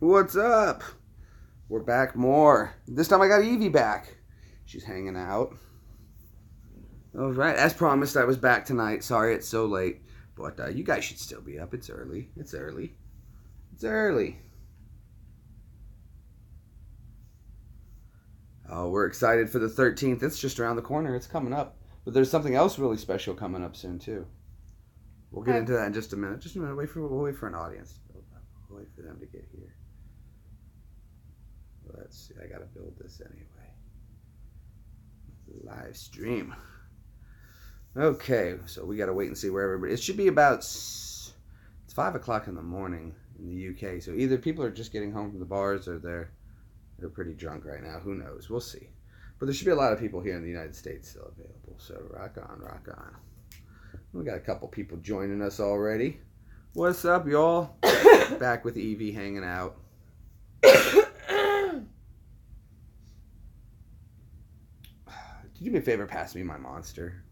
What's up? We're back more. This time I got Evie back. She's hanging out. All right, as promised, I was back tonight. Sorry it's so late, but you guys should still be up. It's early. It's early. It's early. Oh, we're excited for the 13th. It's just around the corner. It's coming up. But there's something else really special coming up soon, too. We'll get into that in just a minute. Just a minute. We'll wait for an audience to build up. We'll wait for them to get here. Let's see. I got to build this anyway. Live stream. Okay, so we got to wait and see where everybody... It should be about... It's 5 o'clock in the morning in the UK. So either people are just getting home from the bars or they're pretty drunk right now. Who knows? We'll see. But there should be a lot of people here in the United States still available. So rock on, rock on. We got a couple people joining us already. What's up, y'all? Back with Evie hanging out. Could you do me a favor? Pass me my monster.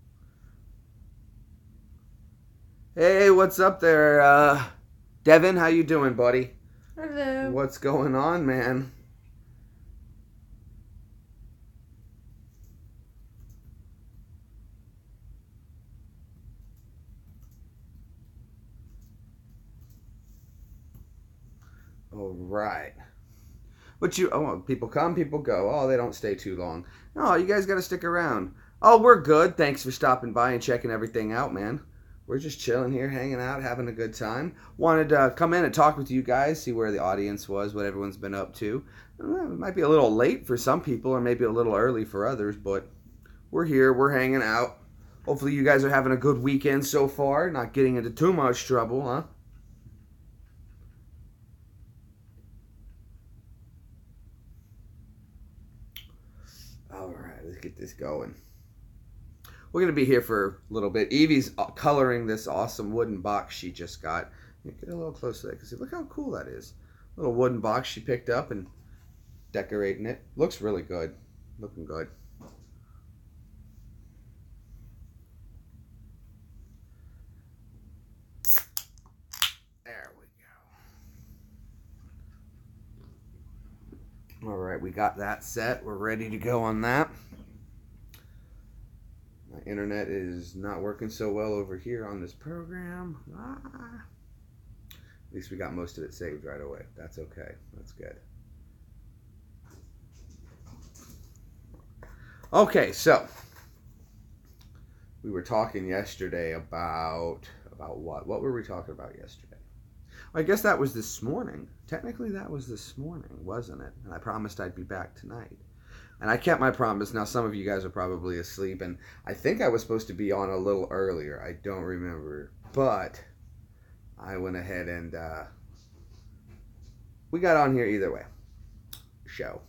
Hey, what's up there? Devin, how you doing, buddy? Hello. What's going on, man? All right. People come, people go. Oh, they don't stay too long. No, you guys got to stick around. Oh, we're good. Thanks for stopping by and checking everything out, man. We're just chilling here, hanging out, having a good time. Wanted to come in and talk with you guys, see where the audience was, what everyone's been up to. It might be a little late for some people or maybe a little early for others, but we're here, we're hanging out. Hopefully you guys are having a good weekend so far, not getting into too much trouble, huh? All right, let's get this going. We're going to be here for a little bit. Evie's coloring this awesome wooden box she just got. Get a little close to that because look how cool that is. Little wooden box she picked up and decorating it. Looks really good. Looking good. There we go. All right, we got that set. We're ready to go on that. My internet is not working so well over here on this program. At least we got most of it saved right away. That's okay. That's good. Okay, so we were talking yesterday about what? What were we talking about yesterday? Well, I guess that was this morning. Technically, that was this morning, wasn't it? And I promised I'd be back tonight. And I kept my promise. Now, some of you guys are probably asleep, and I think I was supposed to be on a little earlier. I don't remember. But I went ahead and we got on here either way. Show.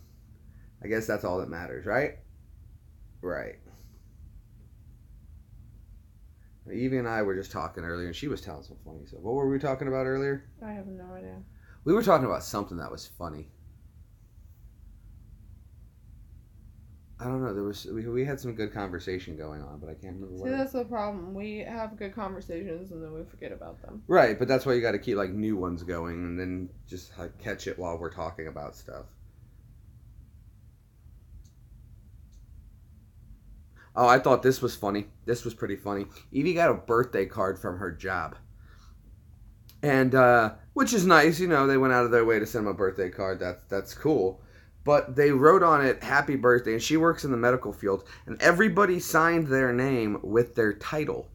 I guess that's all that matters, right? Right. Evie and I were just talking earlier, and she was telling some funny stuff. What were we talking about earlier? I have no idea. We were talking about something that was funny. I don't know. We had some good conversation going on, but I can't remember what. See, that's the problem. We have good conversations and then we forget about them. Right, but that's why you got to keep like new ones going, and then just like catch it while we're talking about stuff. Oh, I thought this was funny. This was pretty funny. Evie got a birthday card from her job, and which is nice. You know, they went out of their way to send him a birthday card. That's cool. But they wrote on it, happy birthday, and she works in the medical field, and everybody signed their name with their title.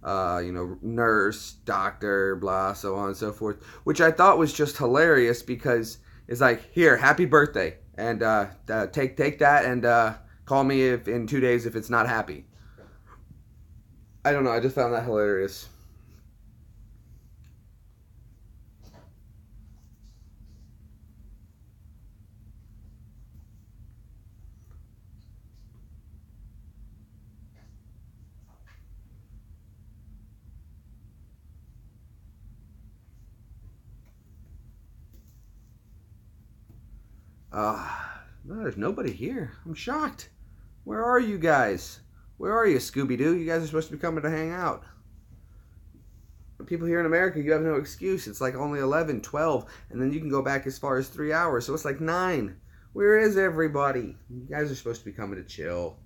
You know, nurse, doctor, blah, so on and so forth, which I thought was just hilarious because it's like, here, happy birthday, and take that and call me if in 2 days if it's not happy. I don't know, I just found that hilarious. No, there's nobody here. I'm shocked. Where are you guys? Where are you, Scooby-Doo? You guys are supposed to be coming to hang out. people here in America, you have no excuse. It's like only 11, 12, and then you can go back as far as 3 hours. So it's like 9. Where is everybody? You guys are supposed to be coming to chill.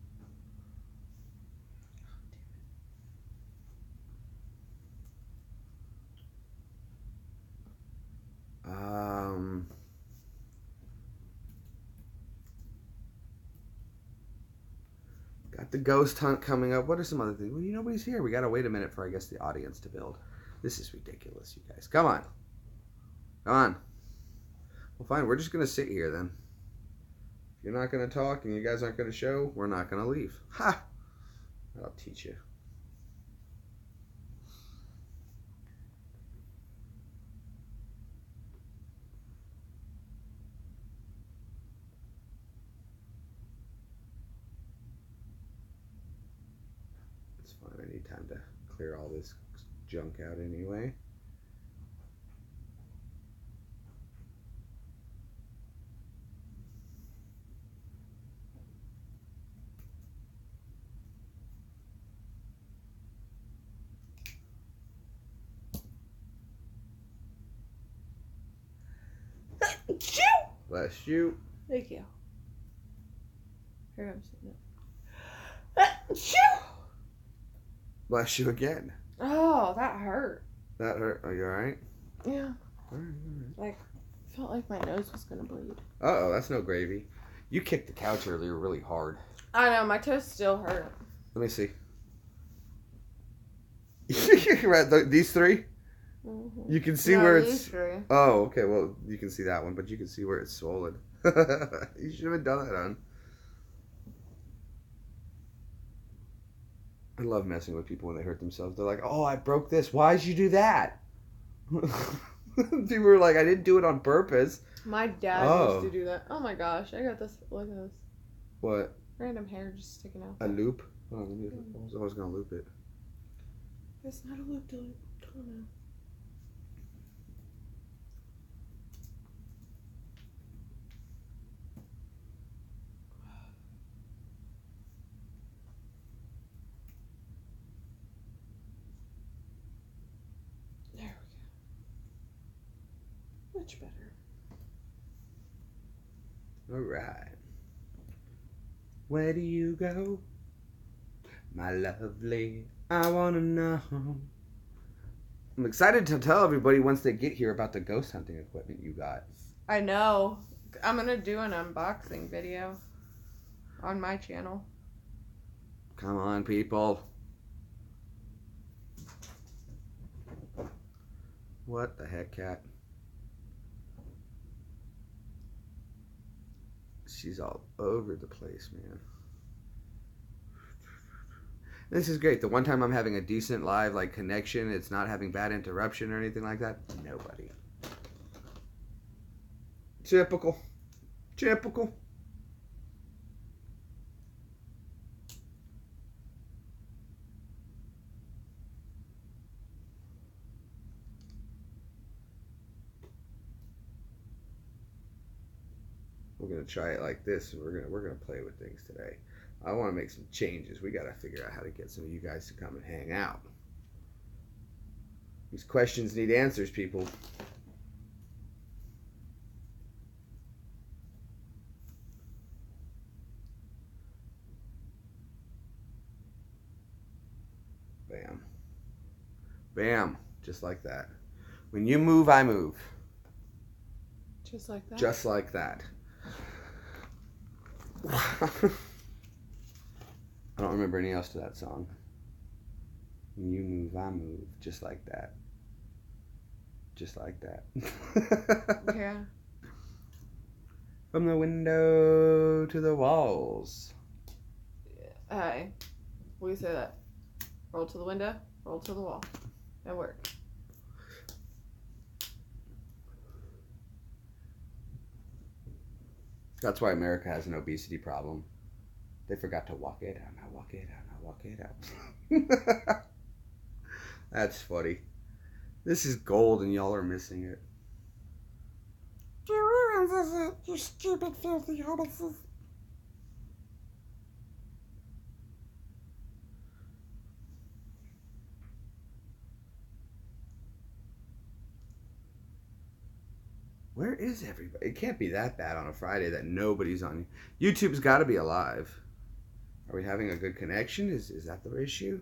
Got the ghost hunt coming up. What are some other things? Well, nobody's here. We gotta wait a minute for, I guess, the audience to build. This is ridiculous, you guys. Come on. Come on. Well, fine. We're just gonna sit here then. If you're not gonna talk and you guys aren't gonna show, we're not gonna leave. Ha! I'll teach you. I need time to clear all this junk out anyway. Bless you. Thank you. Here I'm sitting Bless you again. Oh, that hurt. That hurt. Are you alright? Yeah. All right. Like, felt like my nose was gonna bleed. Uh-oh, that's no gravy. You kicked the couch earlier really hard. I know, my toes still hurt. Let me see. Right, these 3? Mm-hmm. You can see where it's... Oh, okay, well, you can see that one, but you can see where it's swollen. You should have done that on. I love messing with people when they hurt themselves. They're like, oh, I broke this. Why'd you do that? People are like, I didn't do it on purpose. My dad used to do that. Oh my gosh, I got this. Look at this. What? Random hair just sticking out. A loop? Oh, I was going to loop it. It's not a loop to loop. Oh no. Much better. All right. Where do you go, my lovely? I want to know. I'm excited to tell everybody once they get here about the ghost hunting equipment you got. I know. I'm going to do an unboxing video on my channel. Come on, people. What the heck, cat? She's all over the place, man. This is great. The one time I'm having a decent live connection, it's not having bad interruption or anything like that. Nobody. Typical. Typical. We're gonna try it like this, and we're gonna play with things today. I want to make some changes. We gotta figure out how to get some of you guys to come and hang out. These questions need answers, people. Bam. Bam. Just like that. When you move, I move. Just like that? Just like that. I don't remember anything else to that song. When you move, I move. Just like that. Just like that. Yeah. From the window to the walls. Hey, we say that. Roll to the window, roll to the wall. And work. That's why America has an obesity problem. They forgot to walk it out. Now walk it out. Now walk it out. That's funny. This is gold and y'all are missing it. You stupid, filthy hobbitses. Where is everybody? It can't be that bad on a Friday that nobody's on. YouTube's got to be alive. Are we having a good connection? Is that the issue?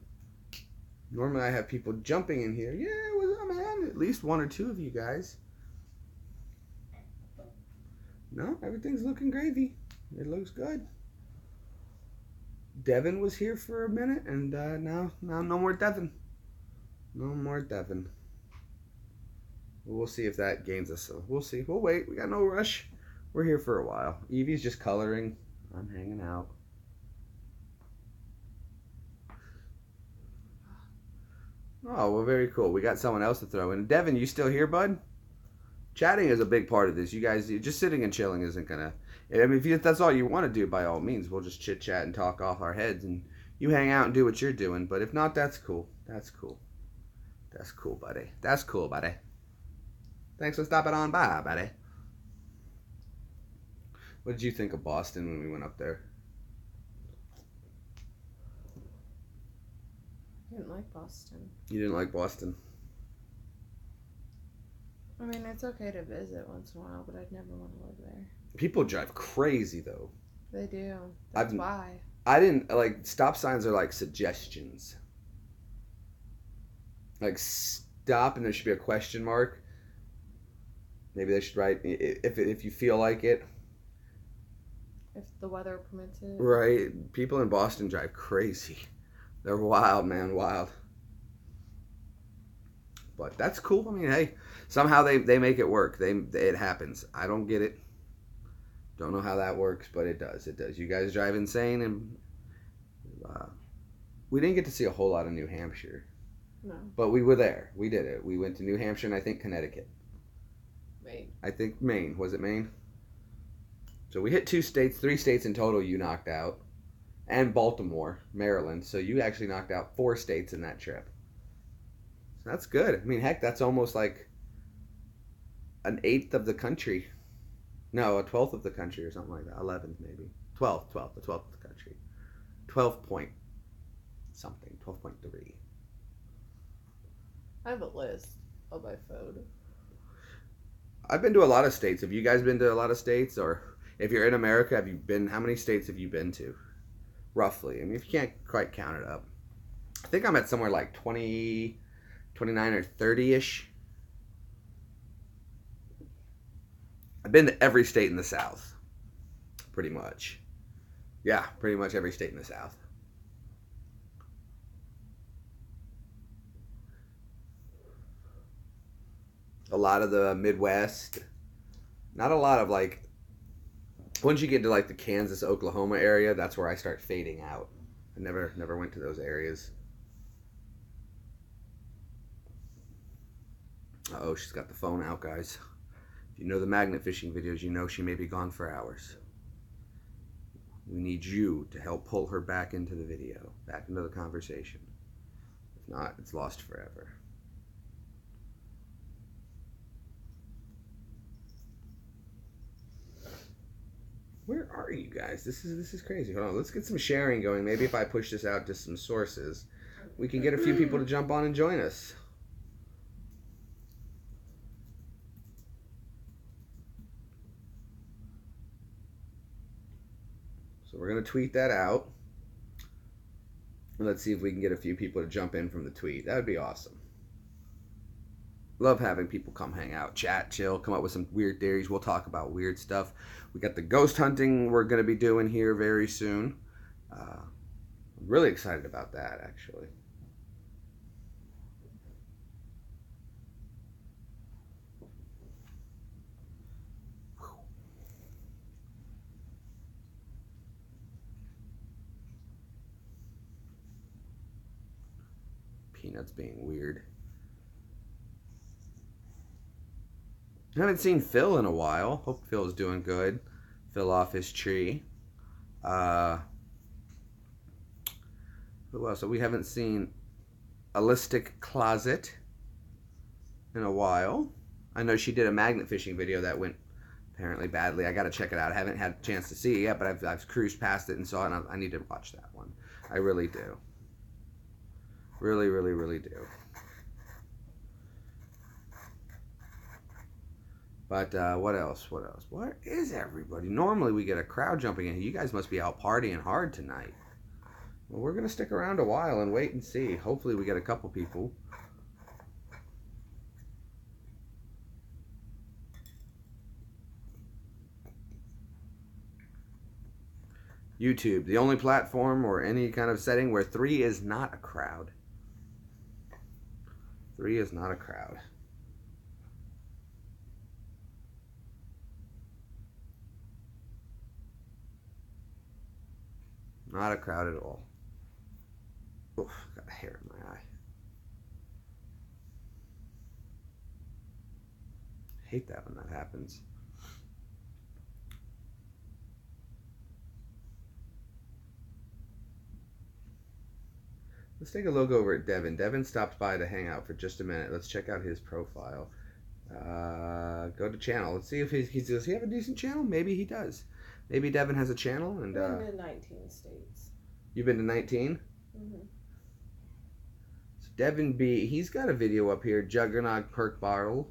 Normally I have people jumping in here. Yeah, what's up, man? At least one or two of you guys. No, everything's looking gravy. It looks good. Devin was here for a minute, and now no more Devin. No more Devin. We'll see if that gains us. We'll see. We'll wait. We got no rush. We're here for a while. Evie's just coloring. I'm hanging out. Oh, well, very cool. We got someone else to throw in. Devin, you still here, bud? Chatting is a big part of this. You guys, just sitting and chilling isn't gonna. I mean, if that's all you want to do, by all means, we'll just chit chat and talk off our heads, and you hang out and do what you're doing. But if not, that's cool. That's cool. That's cool, buddy. That's cool, buddy. Thanks for stopping on by, buddy. What did you think of Boston when we went up there? I didn't like Boston. You didn't like Boston? I mean, it's okay to visit once in a while, but I'd never want to live there. People drive crazy, though. They do. That's why. I didn't, like, stop signs are like suggestions. Like, stop and there should be a question mark. Maybe they should write, if you feel like it. If the weather permits it. Right. People in Boston drive crazy. They're wild, man, wild. But that's cool. I mean, hey, somehow they make it work. It happens. I don't get it. Don't know how that works, but it does. It does. You guys drive insane, and we didn't get to see a whole lot of New Hampshire. No. But we were there. We did it. We went to New Hampshire and I think Connecticut. Maine. I think Maine. Was it Maine? So we hit 2 states, 3 states in total you knocked out. And Baltimore, Maryland. So you actually knocked out 4 states in that trip. So that's good. I mean, heck, that's almost like an 1/8 of the country. No, a 12th of the country or something like that. 11th maybe. 12th, the 12th of the country. 12 point something, 12.3. I have a list on my phone. I've been to a lot of states. Have you guys been to a lot of states? Or if you're in America, have you been, how many states have you been to? Roughly. I mean, if you can't quite count it up. I think I'm at somewhere like 20, 29 or 30-ish. I've been to every state in the South. Pretty much. Yeah, pretty much every state in the South. A lot of the Midwest. Not a lot of, like, once you get to like the Kansas, Oklahoma area, that's where I start fading out. I never went to those areas. Uh-oh, she's got the phone out, guys. If you know the magnet fishing videos, you know she may be gone for hours. We need you to help pull her back into the video, back into the conversation. If not, it's lost forever. Where are you guys? This is crazy. Hold on, let's get some sharing going. Maybe if I push this out to some sources, we can get a few people to jump on and join us. So we're going to tweet that out. And let's see if we can get a few people to jump in from the tweet. That would be awesome. Love having people come hang out, chat, chill, come up with some weird theories. We'll talk about weird stuff. We got the ghost hunting we're going to be doing here very soon. I'm really excited about that, actually. Peanuts being weird. I haven't seen Phil in a while. Hope Phil's doing good. Phil off his tree. Who else? So we haven't seen Allistic Closet in a while. I know she did a magnet fishing video that went apparently badly. I got to check it out. I haven't had a chance to see it yet, but I've cruised past it and saw it, and I need to watch that one. I really do. Really, really, really do. But what else? What else? Where is everybody? Normally we get a crowd jumping in. You guys must be out partying hard tonight. Well, we're going to stick around a while and wait and see. Hopefully we get a couple people. YouTube, the only platform or any kind of setting where 3 is not a crowd. 3 is not a crowd. Not a crowd at all. Oof, got a hair in my eye. Hate that when that happens. Let's take a look over at Devin. Devin stopped by to hang out for just a minute. Let's check out his profile. Go to channel. Let's see if does he have a decent channel? Maybe he does. Maybe Devin has a channel. And I've been to 19 states. You've been to 19? Mm-hmm. So Devin B, he's got a video up here. Juggernog perk bottle.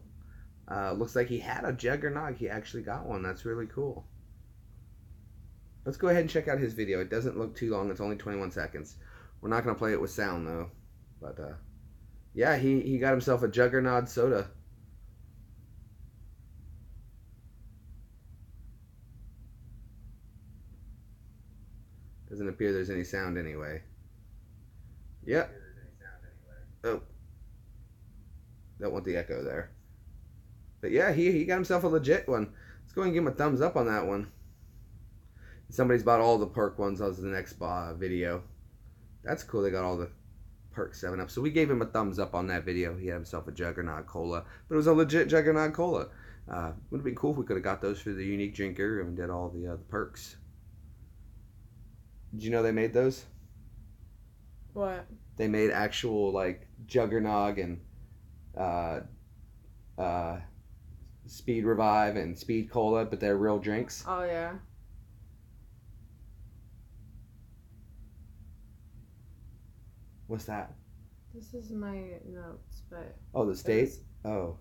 Looks like he had a Juggernog. He actually got one. That's really cool. Let's go ahead and check out his video. It doesn't look too long. It's only 21 seconds. We're not going to play it with sound, though. But, yeah, he got himself a Juggernaut soda. Doesn't appear there's any sound anyway. Yep. Oh. Don't want the echo there. But, yeah, he got himself a legit one. Let's go and give him a thumbs up on that one. Somebody's bought all the perk ones on the next video. That's cool. They got all the perk 7-Up. So we gave him a thumbs up on that video. He had himself a Juggernaut Cola. But it was a legit Juggernaut Cola. Would have been cool if we could have got those for the unique drinker and did all the perks. Did you know they made those? What? They made actual, like, Juggernog and Speed Revive and Speed Cola, but they're real drinks. Oh, yeah. What's that? This is my notes, but... Oh, the state? Oh.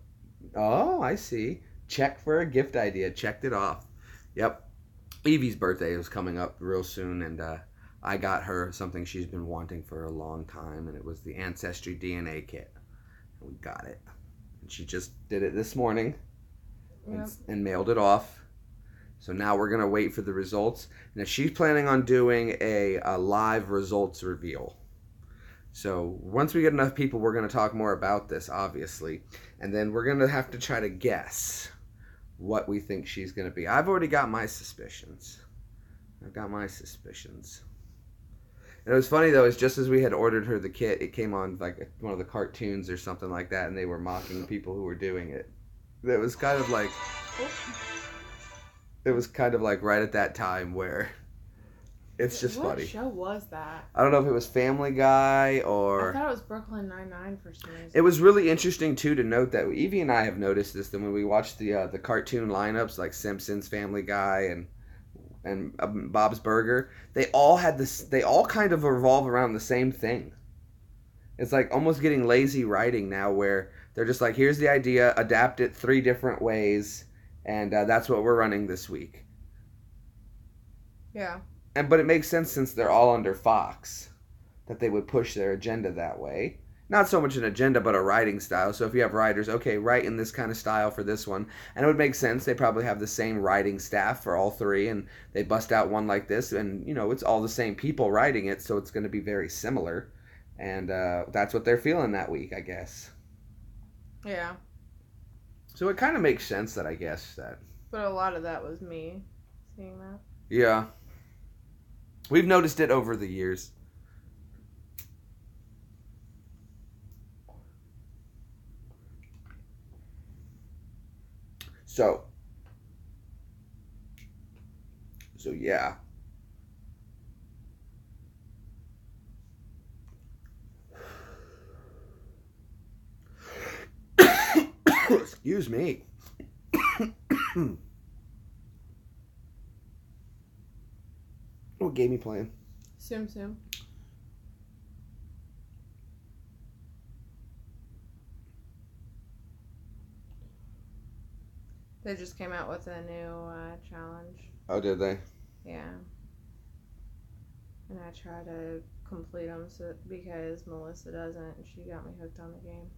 Oh, I see. Check for a gift idea. Checked it off. Yep. Evie's birthday is coming up real soon, and I got her something she's been wanting for a long time, and it was the Ancestry DNA kit. And we got it. And she just did it this morning and mailed it off. So now we're going to wait for the results. And if she's planning on doing a live results reveal. So once we get enough people, we're going to talk more about this, obviously. And then we're going to have to try to guess what we think she's going to be. I've already got my suspicions. And it was funny, though, is just as we had ordered her the kit, it came on like one of the cartoons or something like that, and they were mocking people who were doing it. It was kind of like... It was kind of like right at that time where... It's just funny. What show was that? I don't know if it was Family Guy or... I thought it was Brooklyn Nine-Nine for some reason. It was really interesting, too, to note that Evie and I have noticed this, that when we watch the cartoon lineups, like Simpsons, Family Guy, and Bob's Burger, they all had this... They all kind of revolve around the same thing. It's like almost getting lazy writing now, where they're just like, here's the idea, adapt it 3 different ways, and that's what we're running this week. Yeah. But it makes sense since they're all under Fox that they would push their agenda that way. Not so much an agenda, but a writing style. So if you have writers, okay, write in this kind of style for this one. And it would make sense. They probably have the same writing staff for all 3, and they bust out one like this. And, you know, it's all the same people writing it, so it's going to be very similar. And that's what they're feeling that week, I guess. Yeah. So it kind of makes sense that I guess that. But a lot of that was me seeing that. Yeah. We've noticed it over the years. So yeah. Excuse me. What game you playing? Sim. They just came out with a new challenge. Oh, did they? Yeah. And I try to complete them because Melissa doesn't, and she got me hooked on the game.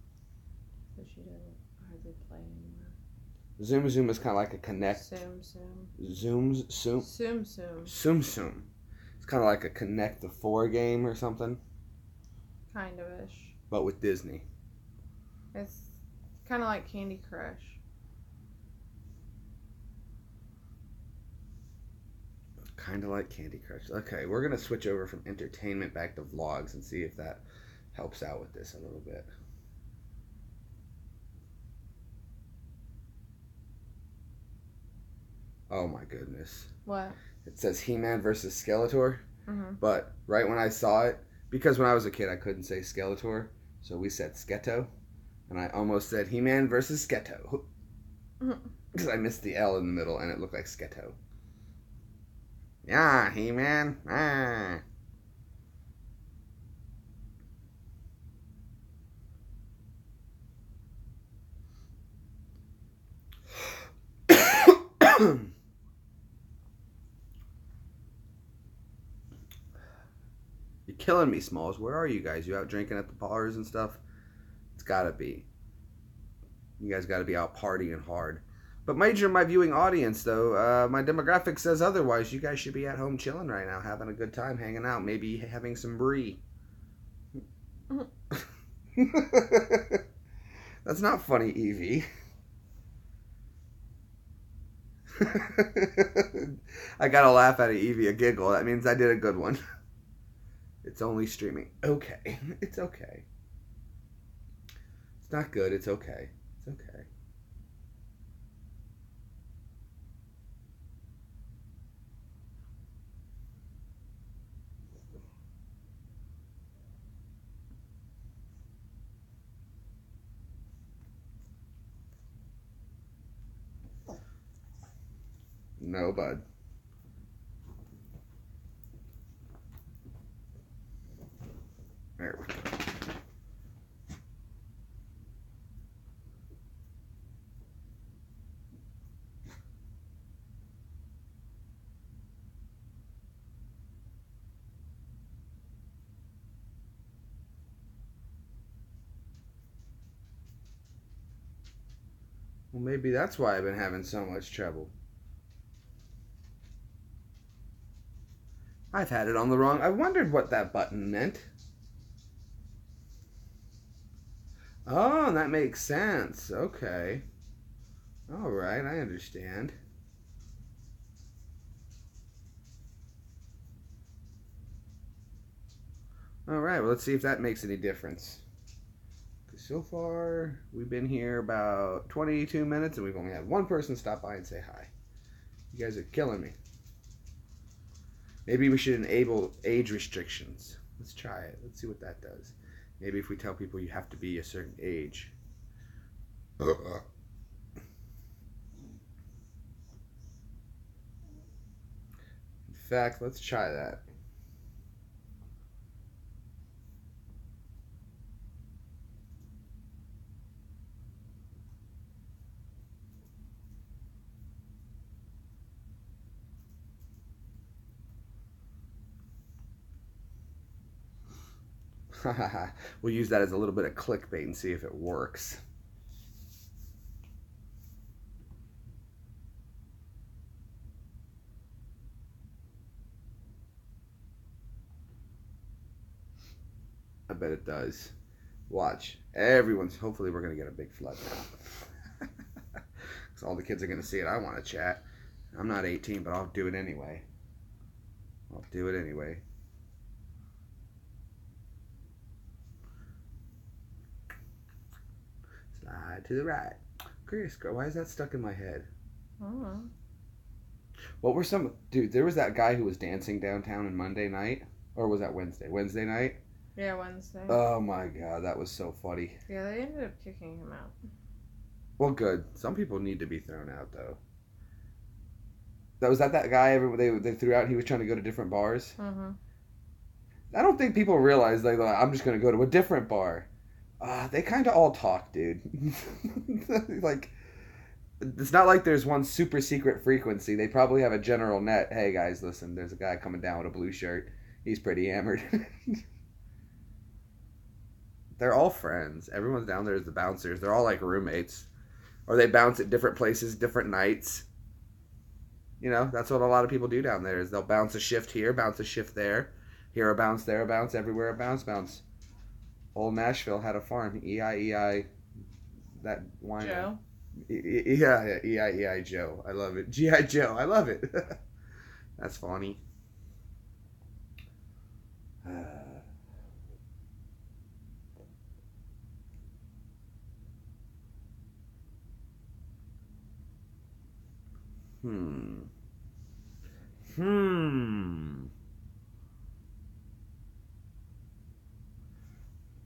So she doesn't hardly play anymore. Zoom Zoom is kind of like a connect. Zoom. Zooms Zoom. Zoom. It's kind of like a Connect the Four game or something. Kind of ish. But with Disney. It's kind of like Candy Crush. Kind of like Candy Crush. Okay, we're going to switch over from entertainment back to vlogs and see if that helps out with this a little bit. Oh my goodness. What? It says He-Man versus Skeletor. Mm-hmm. But right when I saw it, because when I was a kid I couldn't say Skeletor, so we said Sketo. And I almost said He-Man versus Sketo. Because I missed the L in the middle and it looked like Sketo. Yeah, He-Man. Ah. You're killing me, Smalls. Where are you guys? You out drinking at the bars and stuff? It's gotta be. You guys gotta be out partying hard. But major my viewing audience, though, my demographic says otherwise. You guys should be at home chilling right now, having a good time, hanging out, maybe having some brie. That's not funny, Evie. I gotta laugh at Evie, a giggle. That means I did a good one. It's only streaming. Okay. It's okay. It's not good. It's okay. It's okay. No, bud. There we go. Well, maybe that's why I've been having so much trouble. I've had it on the wrong. I wondered what that button meant. Oh, that makes sense. Okay. All right, I understand. All right, well, let's see if that makes any difference. So far, we've been here about 22 minutes, and we've only had one person stop by and say hi. You guys are killing me. Maybe we should enable age restrictions. Let's try it. Let's see what that does. Maybe if we tell people you have to be a certain age. In fact, let's try that. We'll use that as a little bit of clickbait and see if it works. I bet it does. Watch. Everyone's, hopefully we're going to get a big flood now. Because all the kids are going to see it. I want to chat. I'm not 18, but I'll do it anyway. I'll do it anyway. Slide to the right. Chris, why is that stuck in my head? I don't know. What were some... Dude, there was that guy who was dancing downtown on Monday night. Or was that Wednesday? Wednesday night? Yeah, Wednesday. Oh my god, that was so funny. Yeah, they ended up kicking him out. Well, good. Some people need to be thrown out, though. Was that guy they threw out? He was trying to go to different bars? Mm-hmm. I don't think people realize, like, I'm just going to go to a different bar. They kind of all talk, dude. Like, it's not like there's one super secret frequency. They probably have a general net. Hey guys, listen, there's a guy coming down with a blue shirt. He's pretty hammered. They're all friends. Everyone's down there as the bouncers. They're all like roommates. Or they bounce at different places, different nights. You know, that's what a lot of people do down there is they'll bounce a shift here, bounce a shift there. Here a bounce, there a bounce, everywhere a bounce, bounce. Old Nashville had a farm. E-I-E-I. That wine. Joe? Yeah, E-I-E-I Joe. I love it. G.I. Joe. I love it. That's funny.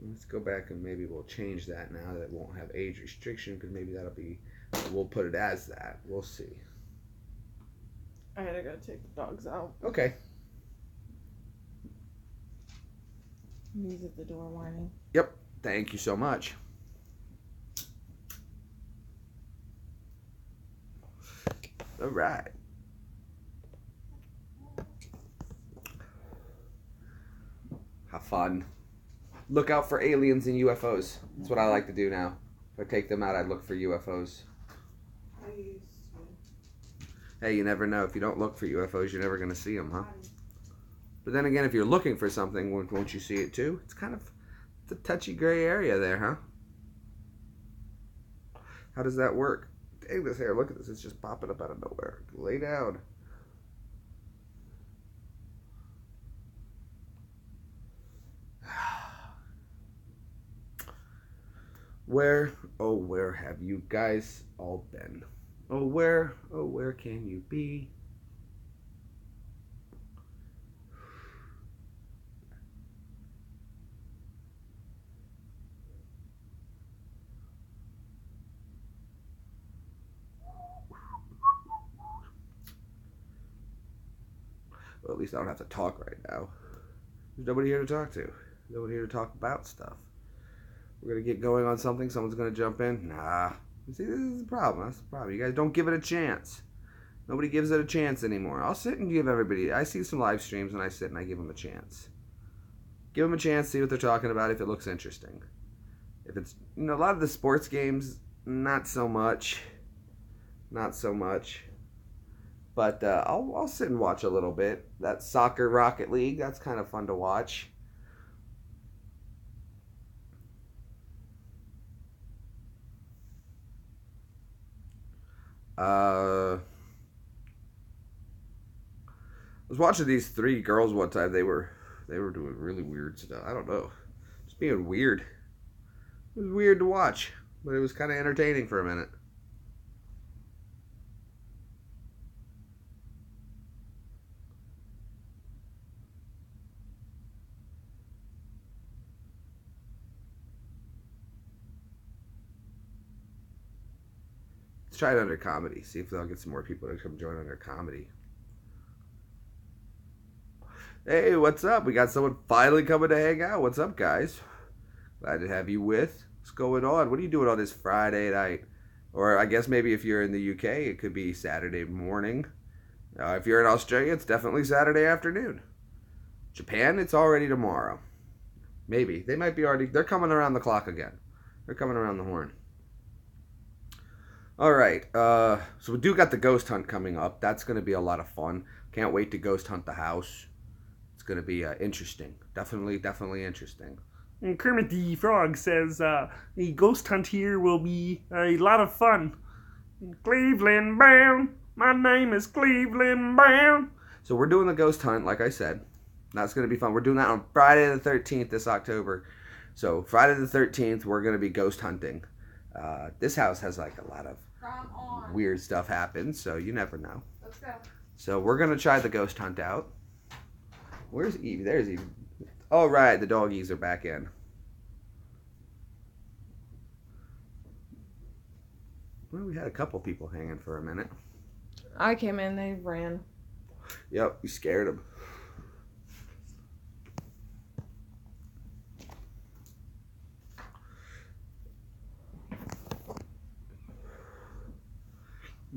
Let's go back and maybe we'll change that now that it won't have age restriction because maybe that'll be, we'll put it as that. We'll see. I gotta go take the dogs out. Okay. He's at the door whining. Yep. Thank you so much. All right. Have fun. Look out for aliens and UFOs. That's what I like to do now. If I take them out, I'd look for UFOs. I used to. Hey, you never know. If you don't look for UFOs, you're never going to see them, huh? But then again, if you're looking for something, won't you see it too? It's kind of it's a touchy gray area there, huh? How does that work? Dang, this hair, look at this. It's just popping up out of nowhere. Lay down. Where, oh, where have you guys all been? Oh, where can you be? Well, at least I don't have to talk right now. There's nobody here to talk to. Nobody here to talk about stuff. We're going to get going on something. Someone's going to jump in. Nah. See, this is the problem. That's the problem. You guys don't give it a chance. Nobody gives it a chance anymore. I'll sit and give everybody. I see some live streams and I sit and I give them a chance. Give them a chance, see what they're talking about if it looks interesting. If it's, you know, a lot of the sports games, not so much. Not so much. But I'll sit and watch a little bit. That Soccer Rocket League, that's kind of fun to watch. I was watching these three girls one time. They were doing really weird stuff. I don't know. Just being weird. It was weird to watch, but it was kind of entertaining for a minute. Let's try it under comedy. See if they'll get some more people to come join under comedy. Hey, what's up? We got someone finally coming to hang out. What's up, guys? Glad to have you with. What's going on? What are you doing on this Friday night? Or I guess maybe if you're in the UK, it could be Saturday morning. If you're in Australia, it's definitely Saturday afternoon. Japan, it's already tomorrow. Maybe. They might be already... They're coming around the clock again. They're coming around the horn. All right. So we do got the ghost hunt coming up. That's going to be a lot of fun. Can't wait to ghost hunt the house. It's going to be interesting. Definitely interesting. And Kermit the Frog says the ghost hunt here will be a lot of fun. Cleveland bound. My name is Cleveland bound. So we're doing the ghost hunt, like I said. That's going to be fun. We're doing that on Friday the 13th this October. So Friday the 13th, we're going to be ghost hunting. This house has like a lot of weird stuff happen, so you never know. Let's go. So we're going to try the ghost hunt out. Where's Evie? There's Evie. All right, the doggies are back in. Well, we had a couple people hanging for a minute. I came in, they ran. Yep, we scared them.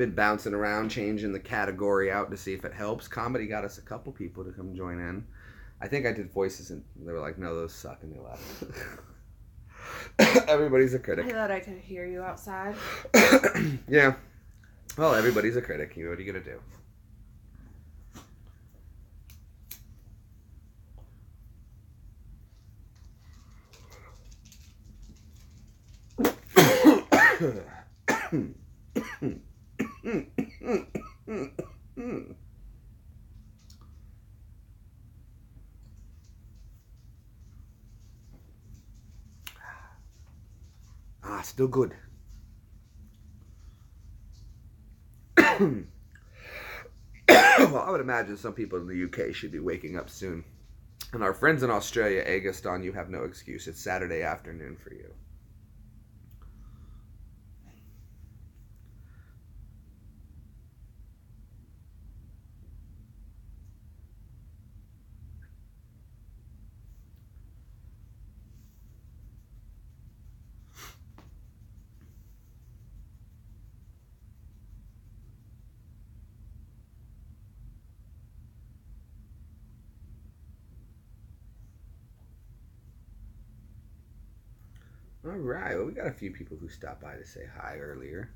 been bouncing around, changing the category out to see if it helps. Comedy got us a couple people to come join in. I think I did voices, and they were like, no, those suck, and they left. Everybody's a I critic. thought I could hear you outside. Yeah. Well, everybody's a critic. What are you going to do? Still good. Well, I would imagine some people in the UK should be waking up soon. And our friends in Australia, Auguston, you have no excuse. It's Saturday afternoon for you. All right. Well, we got a few people who stopped by to say hi earlier.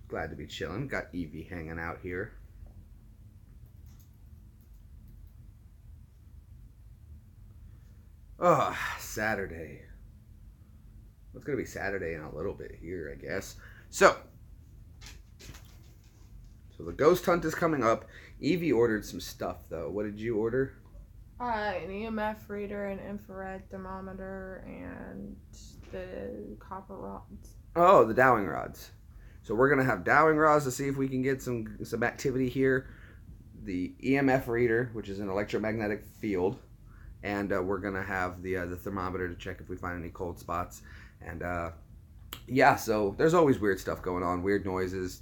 Glad to be chilling. Got EEVEE hanging out here. Oh, Saturday. It's going to be Saturday in a little bit here, I guess. So the ghost hunt is coming up. EEVEE ordered some stuff, though. What did you order? An EMF reader, an infrared thermometer, and the copper rods. Oh, the dowing rods. So we're going to have dowing rods to see if we can get some activity here. The EMF reader, which is an electromagnetic field. And we're going to have the thermometer to check if we find any cold spots. And yeah, so there's always weird stuff going on. Weird noises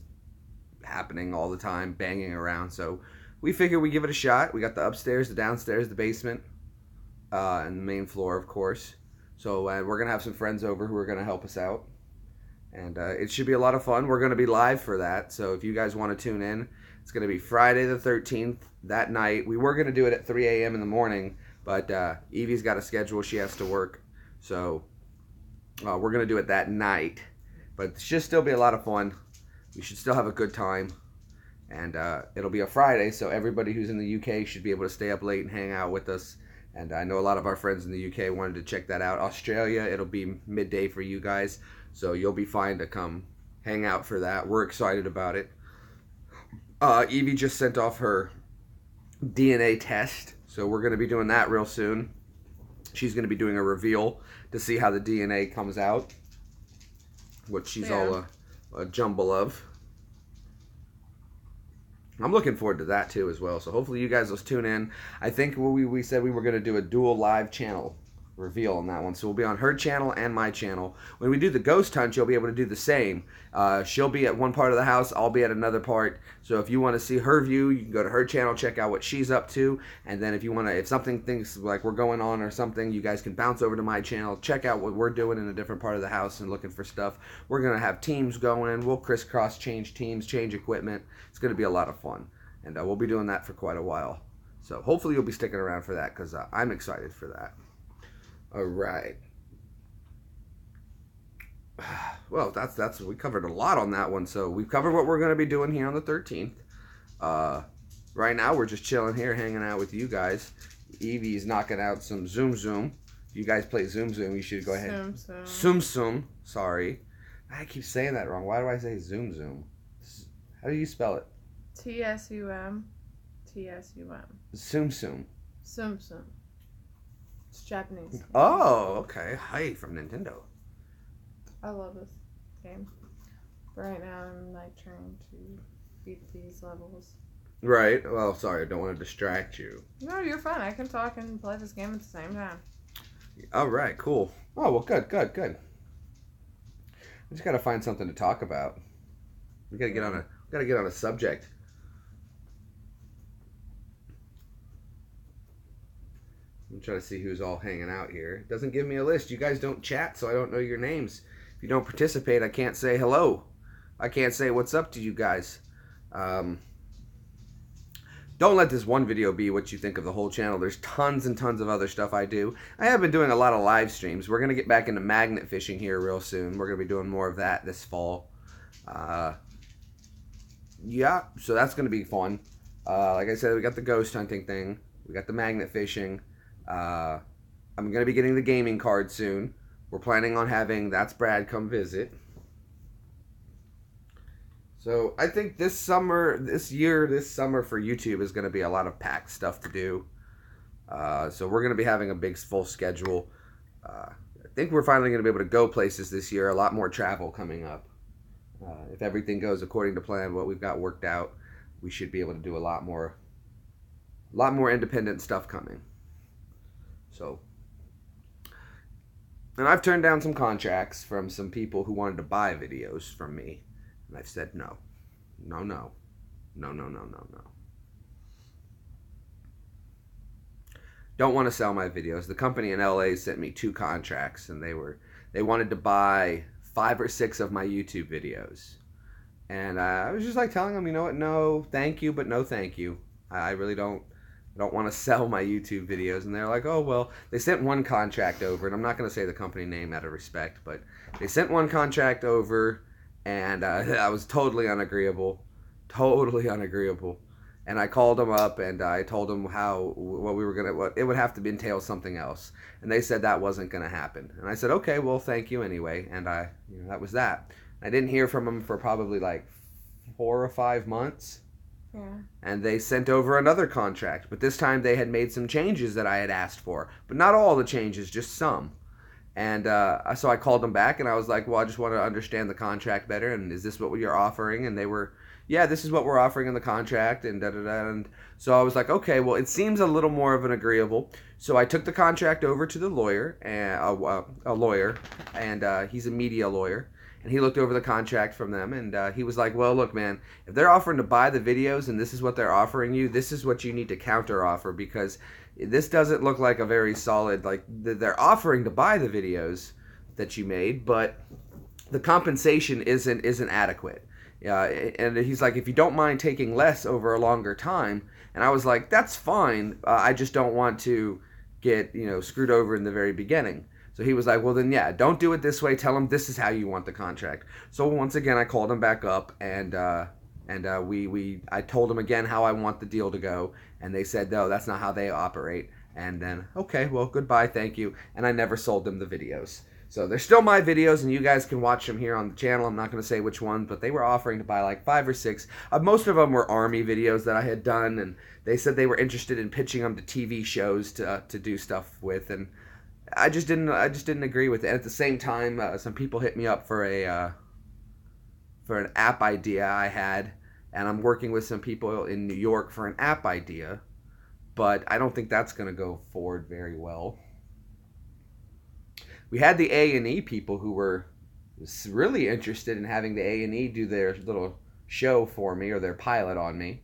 happening all the time, banging around. So we figured we'd give it a shot. We got the upstairs, the downstairs, the basement, and the main floor, of course. So we're going to have some friends over who are going to help us out. And it should be a lot of fun. We're going to be live for that. So if you guys want to tune in, it's going to be Friday the 13th, that night. We were going to do it at 3 a.m. in the morning, but EEVEE's got a schedule. She has to work. So we're going to do it that night. But it should still be a lot of fun. We should still have a good time. And it'll be a Friday, so everybody who's in the UK should be able to stay up late and hang out with us. And I know a lot of our friends in the UK wanted to check that out. Australia, it'll be midday for you guys, so you'll be fine to come hang out for that. We're excited about it. EEVEE just sent off her DNA test, so we're going to be doing that real soon. She's going to be doing a reveal to see how the DNA comes out, what she's all a jumble of. I'm looking forward to that too as well. So hopefully you guys will tune in. I think we said we were going to do a dual live channel reveal on that one. So we'll be on her channel and my channel. When we do the ghost hunt, you'll be able to do the same. She'll be at one part of the house. I'll be at another part. So if you want to see her view, you can go to her channel, check out what she's up to. And then if something thinks like we're going on or something, you guys can bounce over to my channel, check out what we're doing in a different part of the house and looking for stuff. We're going to have teams going. We'll crisscross, change teams, change equipment. It's going to be a lot of fun. And we'll be doing that for quite a while. So hopefully you'll be sticking around for that because I'm excited for that. All right. Well, that's we covered a lot on that one. So we've covered what we're going to be doing here on the 13th. Right now we're just chilling here, hanging out with you guys. EEVEE's knocking out some Zoom Zoom. If you guys play Zoom Zoom, you should go ahead. Zoom Zoom. Sorry, I keep saying that wrong. Why do I say Zoom Zoom? How do you spell it? T-S-U-M. T-S-U-M. Zoom Zoom. Sum Sum. It's Japanese. Oh, okay. Hi, from Nintendo. I love this game. But right now I'm like trying to beat these levels. Right. Well, sorry, I don't want to distract you. No, you're fine. I can talk and play this game at the same time. All right, cool. Oh, well, good. I just gotta find something to talk about. We gotta get on a subject. I'm trying to see who's all hanging out here. It doesn't give me a list. You guys don't chat, so I don't know your names. If you don't participate, I can't say hello. I can't say what's up to you guys. Don't let this one video be what you think of the whole channel. There's tons and tons of other stuff I do. I have been doing a lot of live streams. We're going to get back into magnet fishing here real soon. We're going to be doing more of that this fall. Yeah, so that's going to be fun. Like I said, we got the ghost hunting thing. We got the magnet fishing. I'm going to be getting the gaming card soon. We're planning on having That's Brad come visit. So I think this summer for YouTube is going to be a lot of packed stuff to do. So we're going to be having a big full schedule. I think we're finally going to be able to go places this year. A lot more travel coming up. If everything goes according to plan, what we've got worked out, we should be able to do a lot more independent stuff coming. So, and I've turned down some contracts from some people who wanted to buy videos from me. And I've said no. No, no. No, no, no, no, no. Don't want to sell my videos. The company in LA sent me 2 contracts, and they wanted to buy 5 or 6 of my YouTube videos. And I was just like telling them, you know what, no, thank you, but no thank you. I really don't want to sell my YouTube videos. And they're like, oh, well, they sent 1 contract over, and I'm not going to say the company name out of respect, but they sent 1 contract over. And I was totally unagreeable. And I called them up and I told them what it would have to entail something else. And they said that wasn't going to happen. And I said, okay, well, thank you anyway. And that was that. I didn't hear from them for probably like 4 or 5 months. Yeah. And they sent over another contract. But this time they had made some changes that I had asked for. But not all the changes, just some. And so I called them back, and I was like, well, I just want to understand the contract better, and is this what you're offering? And they were, yeah, this is what we're offering in the contract, and da-da-da. And so I was like, okay, well, it seems a little more of an agreeable. So I took the contract over to the lawyer, and he's a media lawyer, and he looked over the contract from them, and he was like, well, look, man, if they're offering to buy the videos, and this is what they're offering you, this is what you need to counter offer, because this doesn't look like a very solid, like, they're offering to buy the videos that you made, but the compensation isn't adequate. And he's like, if you don't mind taking less over a longer time, and I was like, that's fine, I just don't want to get, screwed over in the very beginning. So he was like, well then, yeah, don't do it this way, tell him this is how you want the contract. So once again, I called him back up, and I told them again how I want the deal to go, and they said, no, that's not how they operate. And then, okay, well, goodbye, thank you. And I never sold them the videos. So they're still my videos, and you guys can watch them here on the channel. I'm not going to say which one, but they were offering to buy like 5 or 6. Most of them were Army videos that I had done, and they said they were interested in pitching them to TV shows to do stuff with, and I just didn't agree with it. And at the same time, some people hit me up for an app idea I had, and I'm working with some people in New York for an app idea, but I don't think that's going to go forward very well. We had the A&E people who were really interested in having the A&E do their little show for me, or their pilot on me,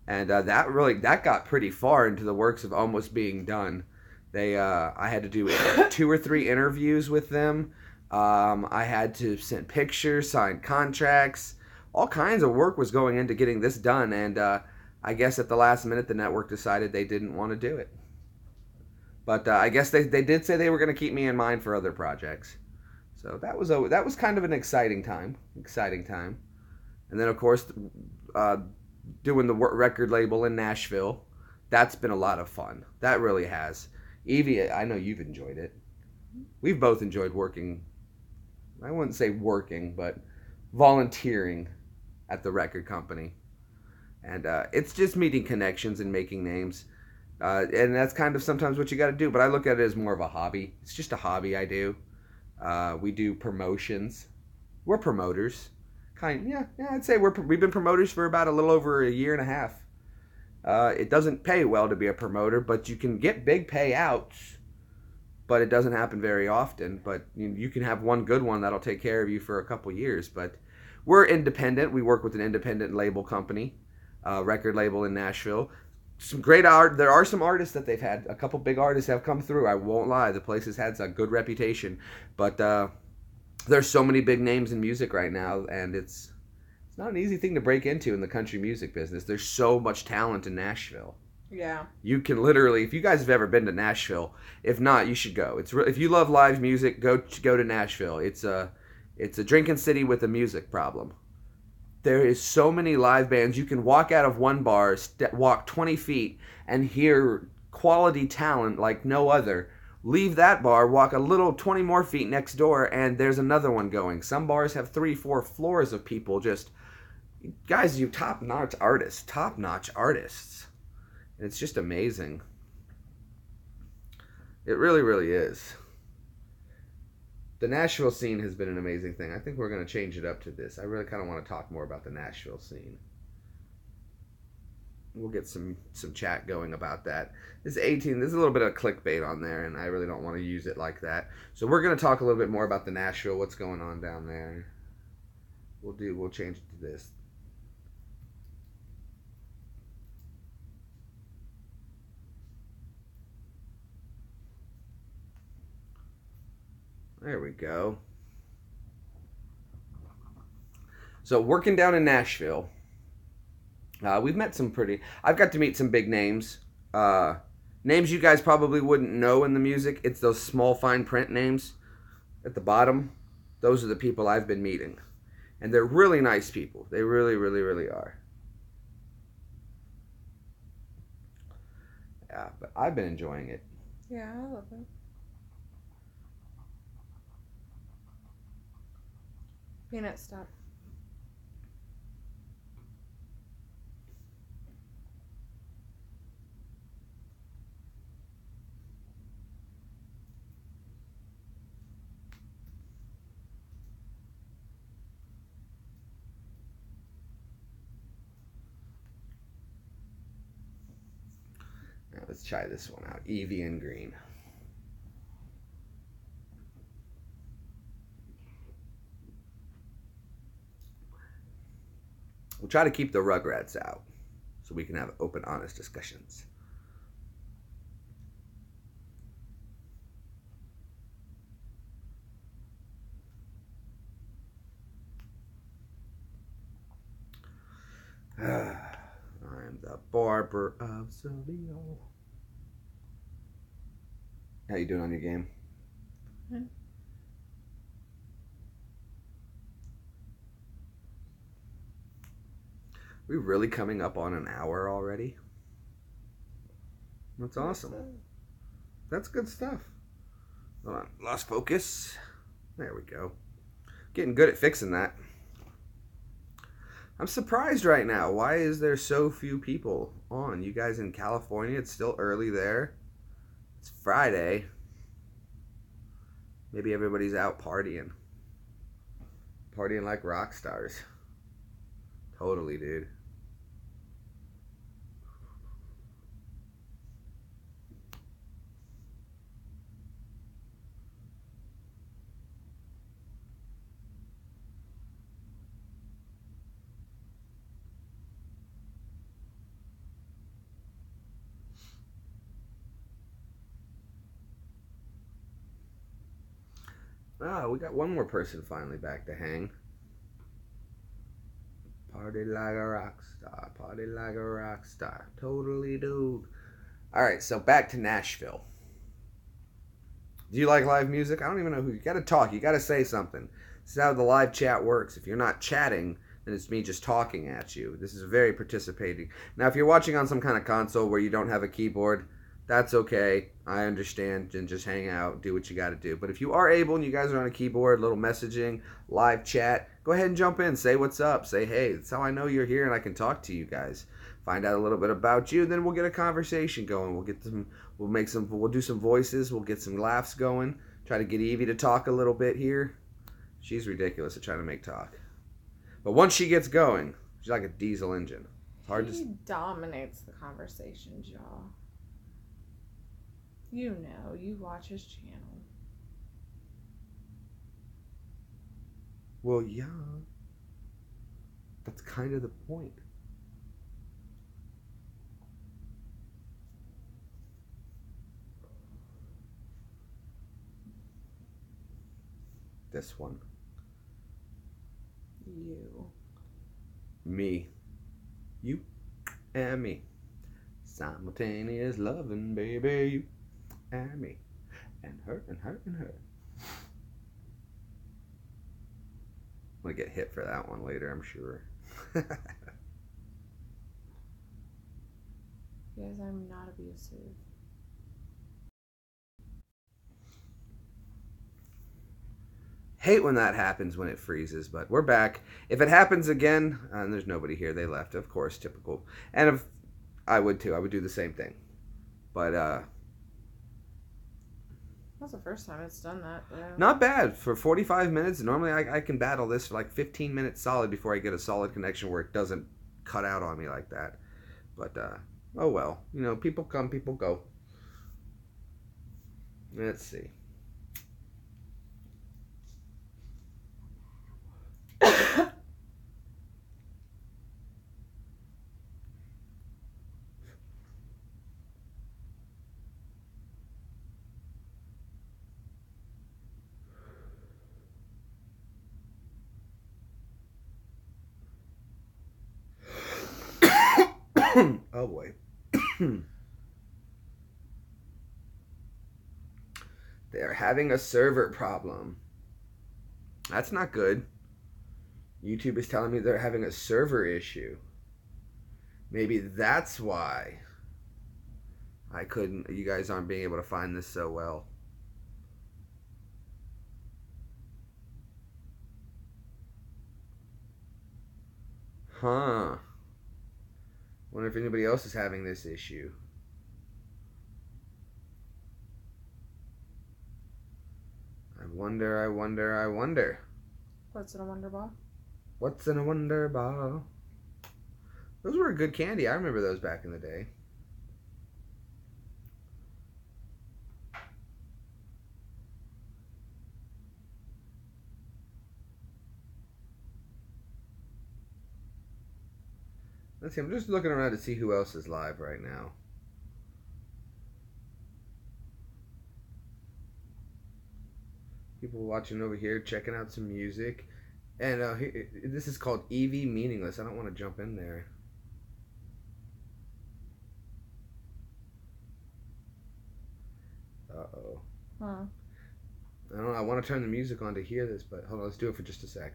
and that got pretty far into the works of almost being done. I had to do 2 or 3 interviews with them. I had to send pictures, sign contracts. All kinds of work was going into getting this done, and I guess at the last minute the network decided they didn't want to do it. But I guess they did say they were going to keep me in mind for other projects. So that was kind of an exciting time. And then, of course, doing the record label in Nashville, that's been a lot of fun. That really has. EEVEE, I know you've enjoyed it. We've both enjoyed working, I wouldn't say working, but volunteering at the record company. And it's just meeting connections and making names. And that's kind of sometimes what you got to do. But I look at it as more of a hobby. It's just a hobby I do. We do promotions. We're promoters. I'd say we've been promoters for about a little over a year and a half. It doesn't pay well to be a promoter, but you can get big payouts. But it doesn't happen very often. But you can have one good one that'll take care of you for a couple years. But we're independent. We work with an independent label company, record label in Nashville. Some great art. There are some artists that they've had. A couple big artists have come through. I won't lie. The place has had a good reputation. But there's so many big names in music right now, and it's not an easy thing to break into in the country music business. There's so much talent in Nashville. Yeah. You can literally, if you guys have ever been to Nashville, if not, you should go. If you love live music, go to Nashville. It's a drinking city with a music problem. There is so many live bands. You can walk out of one bar, walk 20 feet, and hear quality talent like no other. Leave that bar, walk a little 20 more feet next door, and there's another one going. Some bars have 3, 4 floors of people just, guys, you top-notch artists. And it's just amazing. It really, really is. The Nashville scene has been an amazing thing. I think we're going to change it up to this. I really kind of want to talk more about the Nashville scene. We'll get some chat going about that. This 18, there's a little bit of clickbait on there, and I really don't want to use it like that. So we're going to talk a little bit more about the Nashville, what's going on down there. We'll change it to this. There we go. So working down in Nashville, we've met some I've got to meet some big names. Names you guys probably wouldn't know in the music. It's those small fine print names at the bottom. Those are the people I've been meeting. And they're really nice people. They really, really, really are. Yeah, but I've been enjoying it. Yeah, I love it. Peanut, stop. Now let's try this one out. EEVEE Green. We'll try to keep the Rugrats out so we can have open, honest discussions. I'm the barber of Seville. How you doing on your game? Hmm. We really coming up on an hour already? That's awesome. That's good stuff. Hold on. Lost focus. There we go. Getting good at fixing that. I'm surprised right now. Why is there so few people on? You guys in California, it's still early there. It's Friday. Maybe everybody's out partying. Partying like rock stars. Totally, dude. Ah, we got one more person finally back to hang. Party like a rock star. Party like a rock star. Totally, dude. Alright, so back to Nashville. Do you like live music? I don't even know who. You gotta talk. You gotta say something. This is how the live chat works. If you're not chatting, then it's me just talking at you. This is very participating. Now, if you're watching on some kind of console where you don't have a keyboard, that's okay. I understand. And just hang out, do what you got to do. But if you are able and you guys are on a keyboard, little messaging, live chat, go ahead and jump in. Say what's up. Say, hey, that's how I know you're here and I can talk to you guys. Find out a little bit about you. Then we'll get a conversation going. We'll do some voices. We'll get some laughs going. Try to get EEVEE to talk a little bit here. She's ridiculous at trying to make talk. But once she gets going, she's like a diesel engine. It's hard He dominates the conversations, y'all. You know, you watch his channel. Well, yeah. That's kind of the point. This one. You. Me. You and me. Simultaneous loving, baby. You and me. And her and her and her. I'm gonna get hit for that one later, I'm sure. Because I'm not abusive. Hate when that happens when it freezes, but we're back. If it happens again, and there's nobody here, they left, of course, typical. And if I would too, I would do the same thing. But That's the first time it's done that, though. not bad for 45 minutes. Normally I can battle this for like 15 minutes solid before I get a solid connection where it doesn't cut out on me like that. But oh well, you know, people come, people go. Let's see. Oh boy. They're having a server problem. That's not good. YouTube is telling me they're having a server issue. Maybe that's why you guys aren't being able to find this so well. Huh. Wonder if anybody else is having this issue. I wonder. What's in a Wonder Ball? What's in a Wonder Ball? Those were a good candy. I remember those back in the day. Let's see, I'm just looking around to see who else is live right now. People watching over here, checking out some music. And this is called EEVEE Meaningless. I don't want to jump in there. Uh-oh. Huh. I don't know, I want to turn the music on to hear this, but hold on, let's do it for just a sec.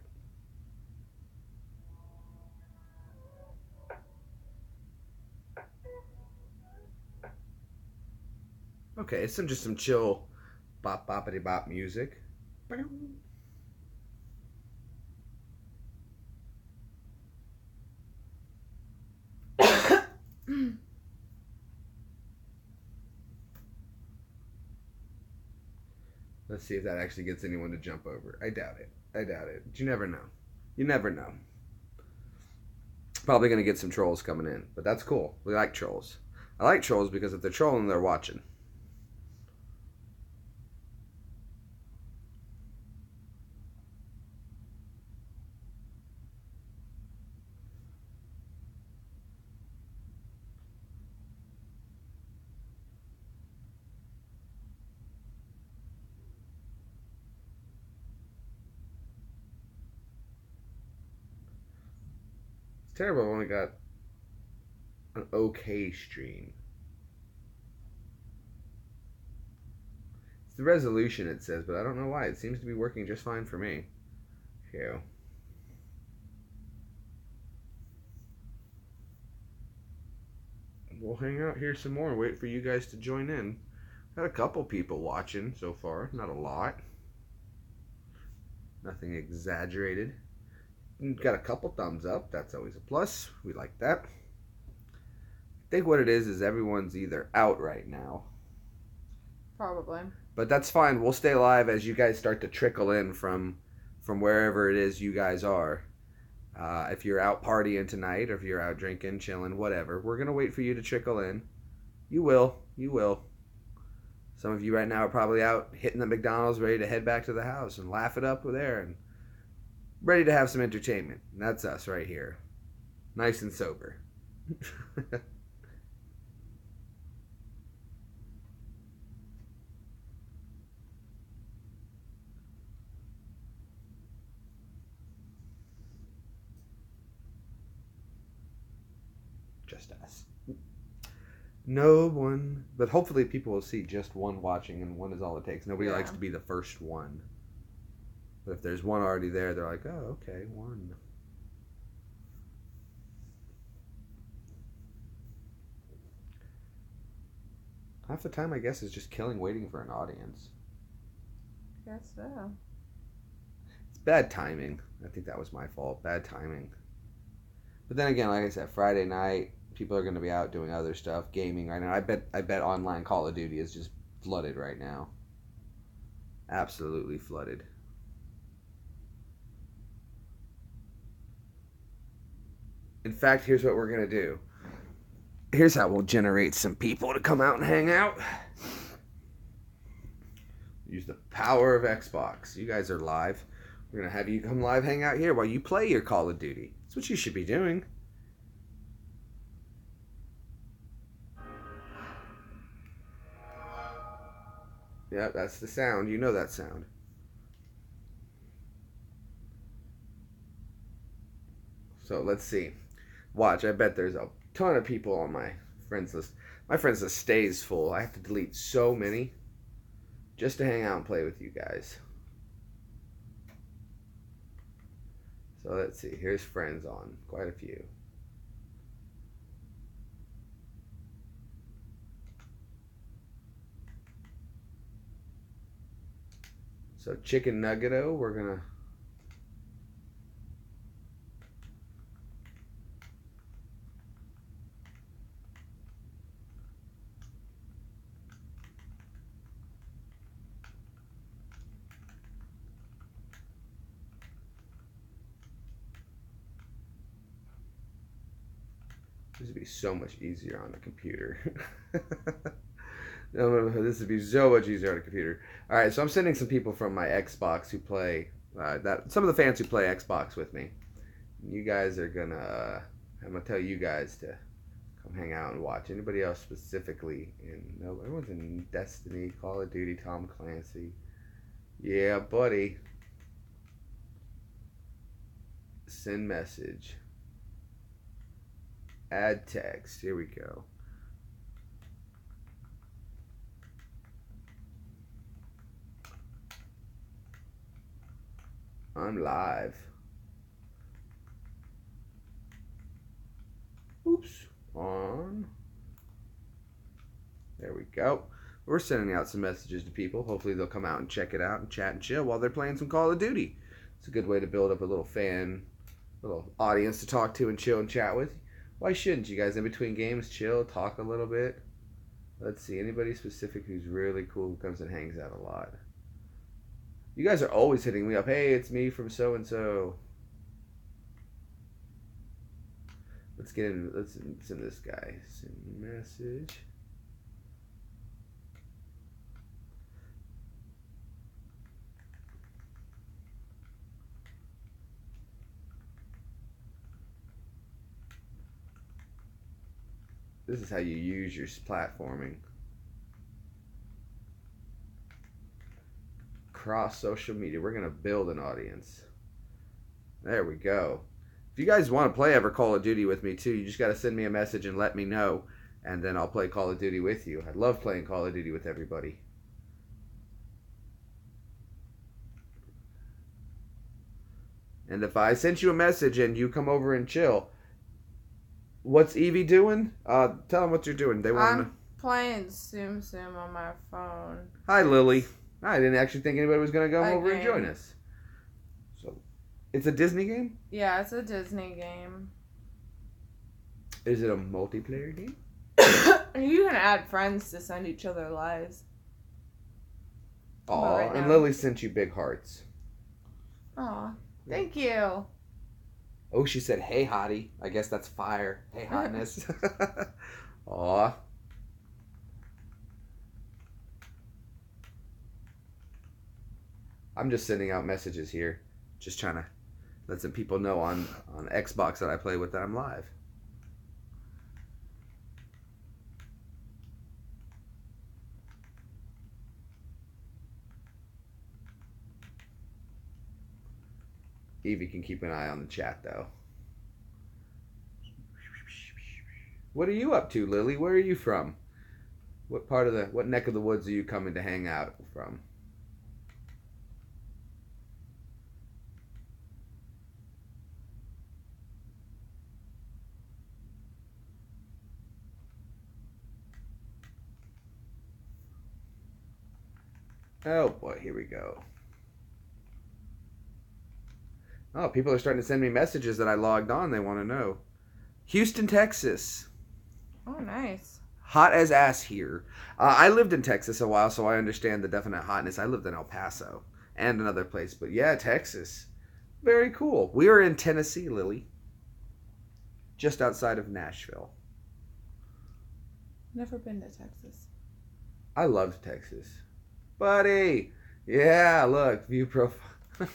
Okay, it's just some chill bop boppity bop music. Let's see if that actually gets anyone to jump over. I doubt it. But you never know. You never know. Probably going to get some trolls coming in, but that's cool. We like trolls. I like trolls because if they're trolling, they're watching. It's terrible. I've only got an okay stream. It's the resolution, it says, but I don't know why. It seems to be working just fine for me. Here. We'll hang out here some more and wait for you guys to join in. Got a couple people watching so far. Not a lot. Nothing exaggerated. Got a couple thumbs up. That's always a plus. We like that. I think what it is everyone's either out right now. Probably. But that's fine. We'll stay live as you guys start to trickle in from wherever it is you guys are. If you're out partying tonight or if you're out drinking, chilling, whatever, we're going to wait for you to trickle in. You will. You will. Some of you right now are probably out hitting the McDonald's ready to head back to the house and laugh it up there and ready to have some entertainment. And that's us right here. Nice and sober. just us. No one, but hopefully people will see just one watching, and one is all it takes. Nobody likes to be the first one. But if there's one already there, they're like, oh, okay, one. Half the time, I guess, is just killing waiting for an audience. Guess so. It's bad timing. I think that was my fault. Bad timing. But then again, like I said, Friday night, people are going to be out doing other stuff, gaming right now. I bet online Call of Duty is just flooded right now. Absolutely flooded. In fact, here's what we're going to do. Here's how we'll generate some people to come out and hang out. Use the power of Xbox. You guys are live. We're going to have you come live hang out here while you play your Call of Duty. That's what you should be doing. Yeah, that's the sound. You know that sound. So let's see. Watch, I bet there's a ton of people on my friends list. My friends list stays full. I have to delete so many just to hang out and play with you guys. So let's see. Here's friends on. Quite a few. So Chicken Nuggeto, we're gonna this would be so much easier on the computer. No, this would be so much easier on a computer. All right, so I'm sending some people from my Xbox who play some of the fans who play Xbox with me. You guys are gonna. I'm gonna tell you guys to come hang out and watch. Anybody else specifically? No, everyone's in Destiny, Call of Duty, Tom Clancy. Yeah, buddy. Send message. Add text. Here we go. I'm live. Oops. On. There we go. We're sending out some messages to people. Hopefully they'll come out and check it out and chat and chill while they're playing some Call of Duty. It's a good way to build up a little audience to talk to and chill and chat with. Why shouldn't you guys in between games chill, talk a little bit? Let's see. Anybody specific who's really cool who comes and hangs out a lot? You guys are always hitting me up. Hey, it's me from so-and-so. Let's get in. Let's send this guy. Send message. This is how you use your platforming. Cross social media. We're going to build an audience. There we go. If you guys want to play ever Call of Duty with me too, you just got to send me a message and let me know, and then I'll play Call of Duty with you. I love playing Call of Duty with everybody. And if I sent you a message and you come over and chill, what's EEVEE doing? Tell them what you're doing. They want to know. Playing Tsum Tsum on my phone. Hi, Lily. I didn't actually think anybody was going to come over and join us. So, it's a Disney game? Yeah, it's a Disney game. Is it a multiplayer game? You can add friends to send each other lives. Aw, and Lily sent you big hearts. Aw, thank you. Oh, she said, hey, hottie. I guess that's fire. Hey, hotness. Aw. I'm just sending out messages here. Just trying to let some people know on Xbox that I play with that I'm live. EEVEE can keep an eye on the chat, though. What are you up to, Lily? Where are you from? What neck of the woods are you coming to hang out from? Oh boy, here we go. Oh, people are starting to send me messages that I logged on. They want to know. Houston, Texas. Oh, nice. Hot as ass here. I lived in Texas a while, so I understand the definite hotness. I lived in El Paso and another place. But yeah, Texas. Very cool. We were in Tennessee, Lily. Just outside of Nashville. Never been to Texas. I loved Texas. Buddy! Yeah, look, view profile.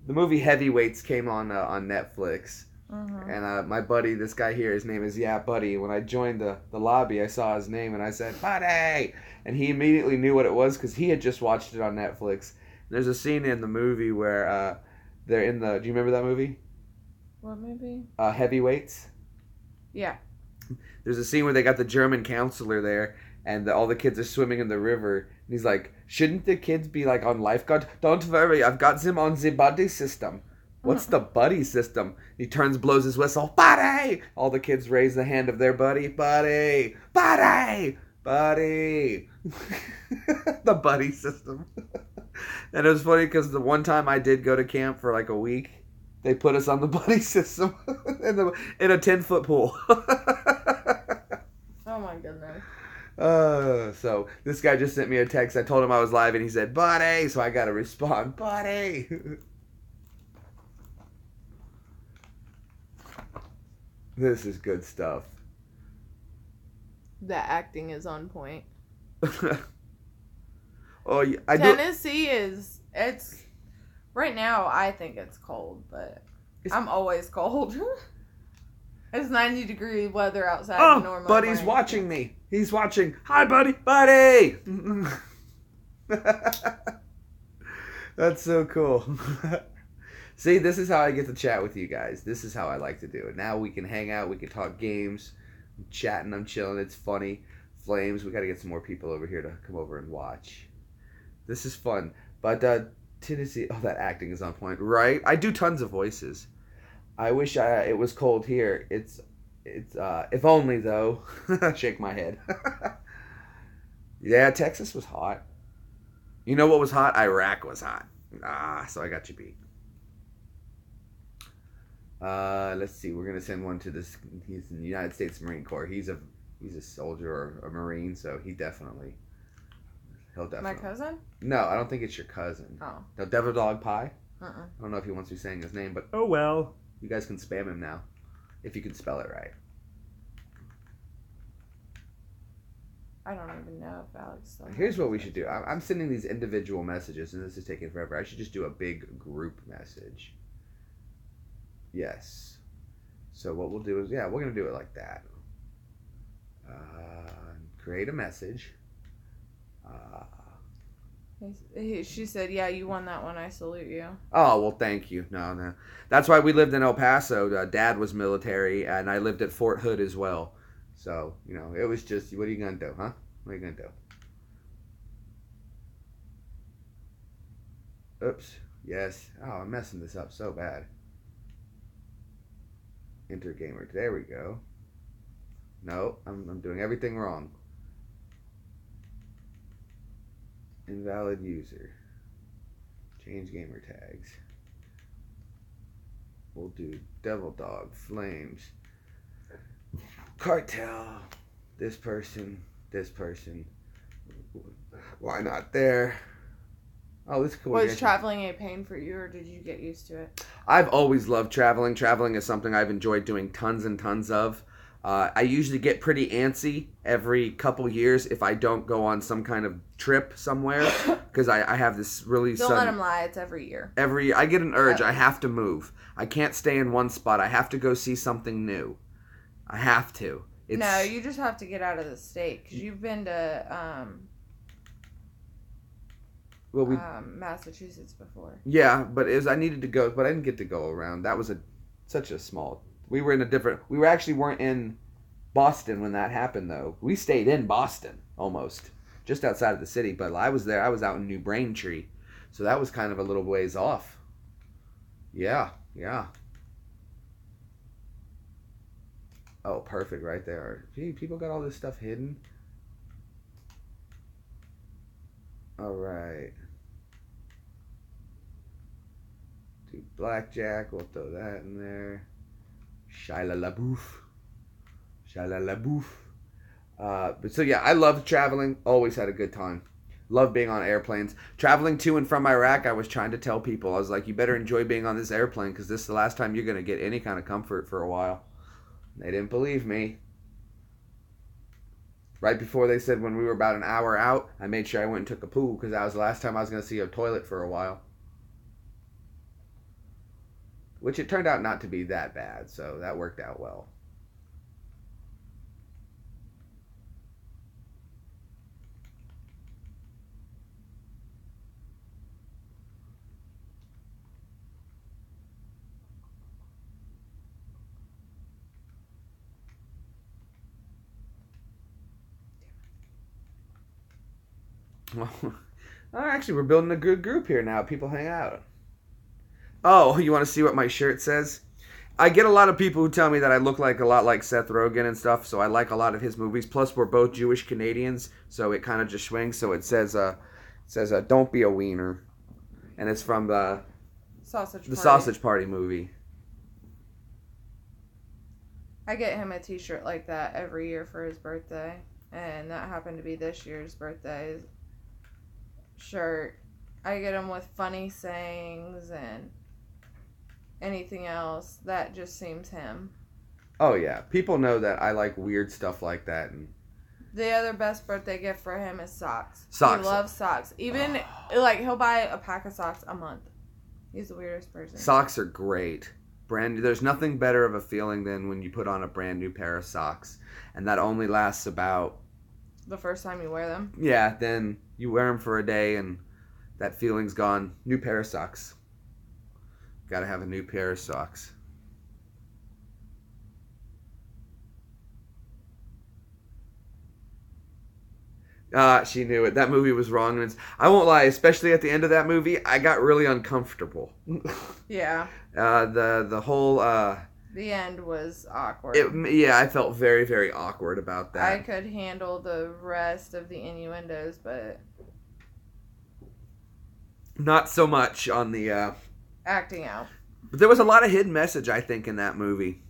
The movie Heavyweights came on Netflix. And my buddy, this guy here, his name is Buddy. When I joined the lobby, I saw his name and I said, Buddy! And he immediately knew what it was because he had just watched it on Netflix. And there's a scene in the movie where they're in the... Do you remember that movie? What movie? Heavyweights. Yeah. There's a scene where they got the German counselor there and all the kids are swimming in the river. And he's like, shouldn't the kids be like on lifeguard? Don't worry, I've got them on the buddy system. What's the buddy system? He turns, blows his whistle. Buddy! All the kids raise the hand of their buddy. Buddy! Buddy! Buddy! The buddy system. And it was funny because the one time I did go to camp for like a week, they put us on the buddy system in a 10-foot pool. Oh my goodness. So this guy just sent me a text. I told him I was live and he said, Buddy! So I got to respond, Buddy! This is good stuff. The acting is on point. Oh, yeah, Tennessee is, it's, right now I think it's cold, but I'm always cold. It's 90-degree weather outside. Oh, normally Buddy's rain. watching me. He's watching. Hi, Buddy. Buddy! That's so cool. See, this is how I get to chat with you guys. This is how I like to do it. Now we can hang out. We can talk games. I'm chatting. I'm chilling. It's funny. Flames. We got to get some more people over here to come over and watch. This is fun. But Tennessee. Oh, that acting is on point. Right? I do tons of voices. I wish it was cold here. It's if only though. Shake my head. Yeah, Texas was hot. You know what was hot? Iraq was hot. So I got you beat. Let's see. We're gonna send one to this. He's in the United States Marine Corps. He's a soldier or a Marine, so he'll definitely. My cousin? No, I don't think it's your cousin. Oh. No, Devil Dog Pie. I don't know if he wants me saying his name, but oh well. You guys can spam him now, if you can spell it right. I don't even know if Alex still. Here's what we should do. I'm sending these individual messages, and this is taking forever. I should just do a big group message. Yes. So what we'll do is, we're going to do it like that. Create a message. She said, yeah, you won that one. I salute you. Oh, well, thank you. No. That's why we lived in El Paso. Dad was military, and I lived at Fort Hood as well. So, it was just, what are you going to do, huh? What are you going to do? Oops. Yes. Oh, I'm messing this up so bad. Enter gamer. There we go. No, I'm doing everything wrong. Invalid user. Change gamer tags. We'll do Devil Dog, Flames, Cartel, this person. Why not there? Oh, this is cool. Was traveling a pain for you, or did you get used to it? I've always loved traveling. Traveling is something I've enjoyed doing tons and tons of. I usually get pretty antsy every couple years if I don't go on some kind of trip somewhere, because I have this really Don't let him lie. It's every year. I get an urge. I have to move. I can't stay in one spot. I have to go see something new. I have to. No, you just have to get out of the state, because you've been to Massachusetts before. Yeah, but I needed to go, but I didn't get to go around. That was such a small. We were in a different. We were actually weren't in Boston when that happened, though. We stayed in Boston, almost. Just outside of the city. But I was there. I was out in New Braintree. So that was kind of a little ways off. Yeah, yeah. Oh, perfect right there. Gee, people got all this stuff hidden. All right. Do blackjack. We'll throw that in there. Shia LaBeouf. But so yeah, I love traveling. Always had a good time. Love being on airplanes. Traveling to and from Iraq, I was trying to tell people. I was like, you better enjoy being on this airplane because this is the last time you're going to get any kind of comfort for a while. They didn't believe me. Right before they said when we were about an hour out, I made sure I went and took a poo because that was the last time I was going to see a toilet for a while. Which it turned out not to be that bad, so that worked out well. Well, actually, we're building a good group here now. People hang out. Oh, you want to see what my shirt says? I get a lot of people who tell me that I look like a lot like Seth Rogen and stuff, so I like a lot of his movies. Plus, we're both Jewish Canadians, so it kind of just swings. So it says, "Don't be a wiener," and it's from the Sausage Party movie. I get him a T-shirt like that every year for his birthday, and that happened to be this year's birthday shirt. I get him with funny sayings and anything else that just seems him. Oh yeah, people know that I like weird stuff like that. And the other best birthday gift for him is socks. Socks. He loves socks. Even like he'll buy a pack of socks a month. He's the weirdest person. Socks are great. There's nothing better of a feeling than when you put on a brand new pair of socks, and that only lasts about the first time you wear them. Yeah, then you wear them for a day and that feeling's gone. New pair of socks. Gotta have a new pair of socks. She knew it. That movie was wrong. And I won't lie, especially at the end of that movie, I got really uncomfortable. Yeah. The whole... the end was awkward. Yeah, I felt very, very awkward about that. I could handle the rest of the innuendos, but... not so much on the... acting out. But there was a lot of hidden message, I think, in that movie.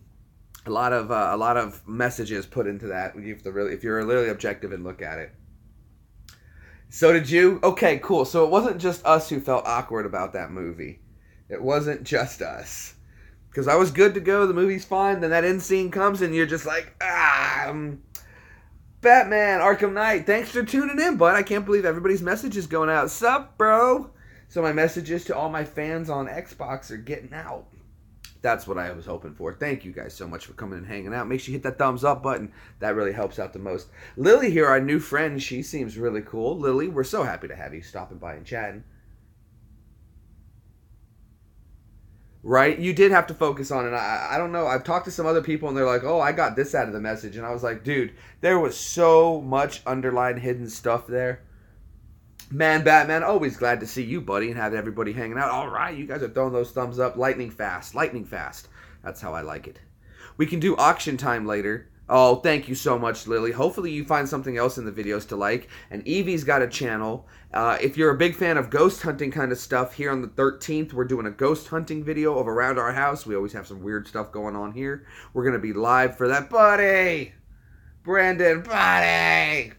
A lot of messages put into that. If you're really objective and look at it. So did you? Okay, cool. So it wasn't just us who felt awkward about that movie. It wasn't just us. Because I was good to go. The movie's fine. Then that end scene comes and you're just like, Batman, Arkham Knight. Thanks for tuning in, bud. I can't believe everybody's message is going out. Sup, bro? So my messages to all my fans on Xbox are getting out. That's what I was hoping for. Thank you guys so much for coming and hanging out. Make sure you hit that thumbs up button. That really helps out the most. Lily here, our new friend. She seems really cool. Lily, we're so happy to have you stopping by and chatting. Right? You did have to focus on it. I don't know. I've talked to some other people and they're like, oh, I got this out of the message. And I was like, dude, there was so much underlined hidden stuff there. Man, Batman, always glad to see you, buddy, and have everybody hanging out. All right, you guys are throwing those thumbs up. Lightning fast. Lightning fast. That's how I like it. We can do auction time later. Oh, thank you so much, Lily. Hopefully you find something else in the videos to like. And Evie's got a channel. If you're a big fan of ghost hunting kind of stuff, here on the 13th, we're doing a ghost hunting video of around our house. We always have some weird stuff going on here. We're going to be live for that. Buddy! Brandon, buddy!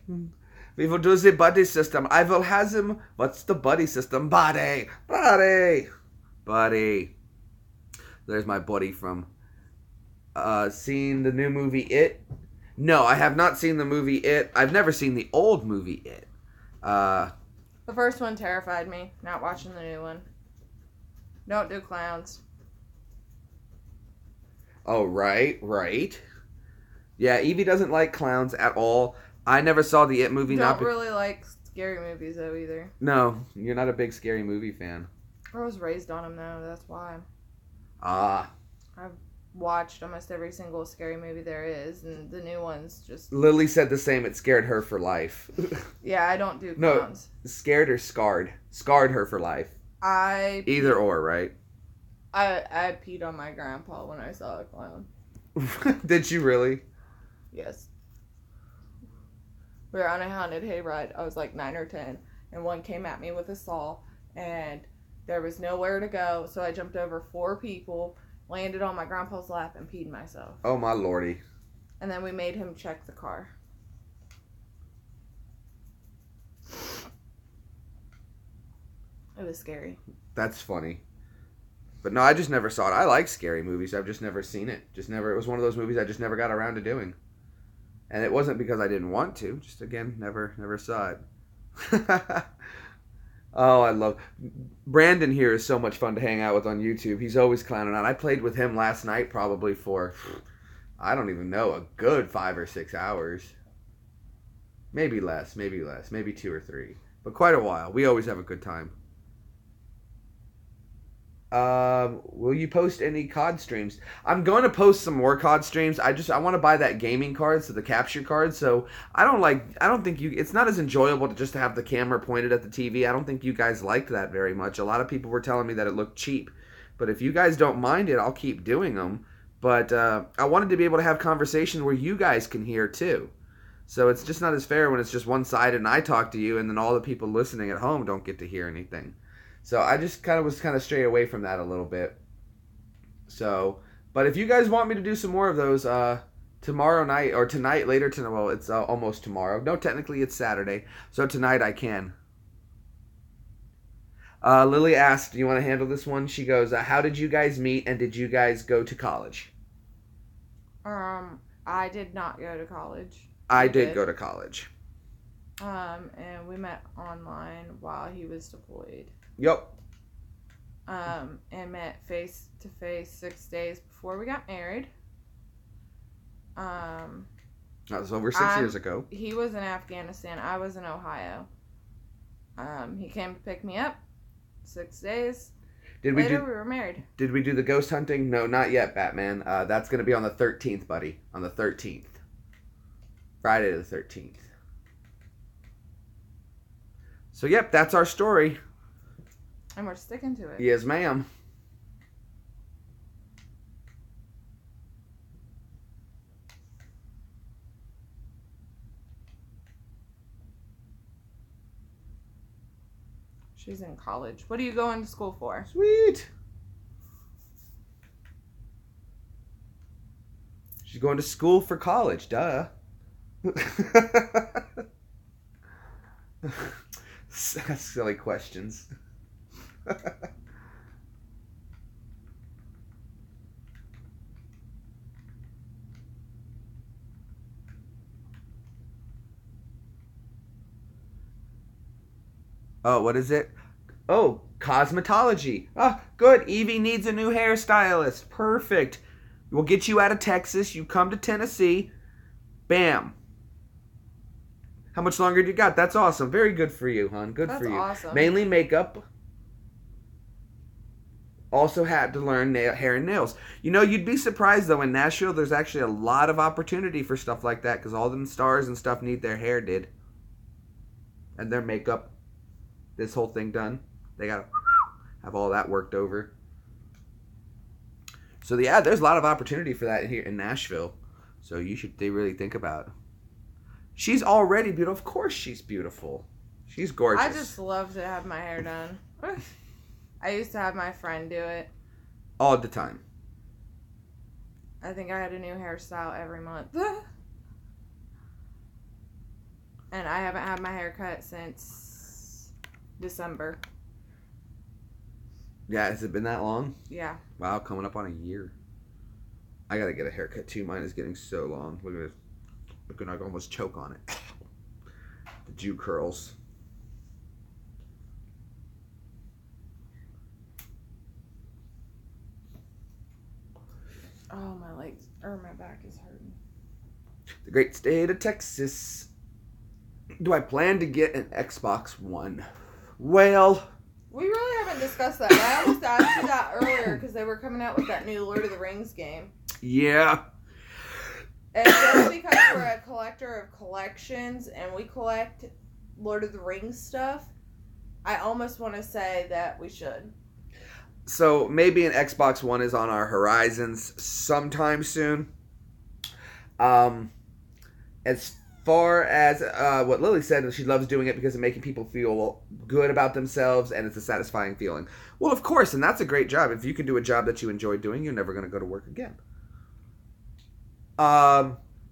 We will do the buddy system. I will have him. What's the buddy system? Buddy! Buddy! Buddy. There's my buddy from... seen the new movie It? No, I have not seen the movie It. I've never seen the old movie It. The first one terrified me. Not watching the new one. Don't do clowns. Oh, right. Yeah, Evie doesn't like clowns at all. I never saw the It movie. Don't really like scary movies, though, either. No, you're not a big scary movie fan. I was raised on them, though. That's why. Ah. watched almost every single scary movie there is, and the new ones just... Lily said the same. It scared her for life. Yeah, I don't do No, clowns. scared or scarred? Scarred her for life. Either or, right? I peed on my grandpa when I saw a clown. Did you really? Yes. We were on a haunted hayride. I was like 9 or 10, and one came at me with a saw, and there was nowhere to go, so I jumped over 4 people, landed on my grandpa's lap, and peed myself. Oh, my lordy. And then we made him check the car. It was scary. That's funny. But no, I just never saw it. I like scary movies. I've just never seen it. It was one of those movies I just never got around to doing. And it wasn't because I didn't want to. Just, again, never saw it. Oh, I love... Brandon here is so much fun to hang out with on YouTube. He's always clowning out. I played with him last night probably for, I don't even know, a good 5 or 6 hours. Maybe less. Maybe 2 or 3. But quite a while. We always have a good time. Will you post any COD streams? I'm going to post some more COD streams. I want to buy that gaming card, so the capture card. So I don't think it's not as enjoyable to just have the camera pointed at the TV. I don't think you guys liked that very much. A lot of people were telling me that it looked cheap. But if you guys don't mind it, I'll keep doing them. But I wanted to be able to have conversations where you guys can hear too. So it's just not as fair when it's just one-sided and I talk to you and then all the people listening at home don't get to hear anything. So I just was stray away from that a little bit. So, but if you guys want me to do some more of those tomorrow night or tonight, later tonight, well, it's almost tomorrow. No, technically it's Saturday. So tonight I can. Lily asked, do you want to handle this one? She goes, how did you guys meet and did you guys go to college? I did not go to college. I did go to college. And we met online while he was deployed. Yep. And met face to face 6 days before we got married. That was over 6 years ago. He was in Afghanistan. I was in Ohio. He came to pick me up. 6 days. Later, we were married. Did we do the ghost hunting? No, not yet, Batman. That's going to be on the 13th, buddy. On the 13th. Friday the 13th. So, yep, that's our story. And we're sticking to it. Yes, ma'am. She's in college. What are you going to school for? Sweet. She's going to school for college, duh. Silly questions. Oh, what is it? Oh, cosmetology. Ah, good. EEVEE needs a new hairstylist. Perfect. We'll get you out of Texas. You come to Tennessee. Bam. How much longer do you got? That's awesome. Very good for you, hon. Good for you. That's awesome. Mainly makeup. Also had to learn hair and nails. You know, you'd be surprised, though, in Nashville, there's actually a lot of opportunity for stuff like that because all them stars and stuff need their hair did. And their makeup. This whole thing done. They got to have all that worked over. So, yeah, there's a lot of opportunity for that here in Nashville. So, they really think about it. She's already beautiful. Of course she's beautiful. She's gorgeous. I just love to have my hair done. I used to have my friend do it. All the time. I think I had a new hairstyle every month. And I haven't had my hair cut since December. Yeah, has it been that long? Yeah. Wow, coming up on a year. I gotta get a haircut too. Mine is getting so long. Look at it. Looking like I almost choke on it. The Jew curls. Oh, my legs, or my back is hurting. The great state of Texas. Do I plan to get an Xbox One? Well, we really haven't discussed that. I almost asked you that earlier because they were coming out with that new Lord of the Rings game. Yeah. And just because we're a collector of collections and we collect Lord of the Rings stuff, I almost want to say that we should. So maybe an Xbox One is on our horizons sometime soon. As far as what Lily said, she loves doing it because it's making people feel good about themselves and it's a satisfying feeling. Well, of course, and that's a great job. If you can do a job that you enjoy doing, you're never going to go to work again.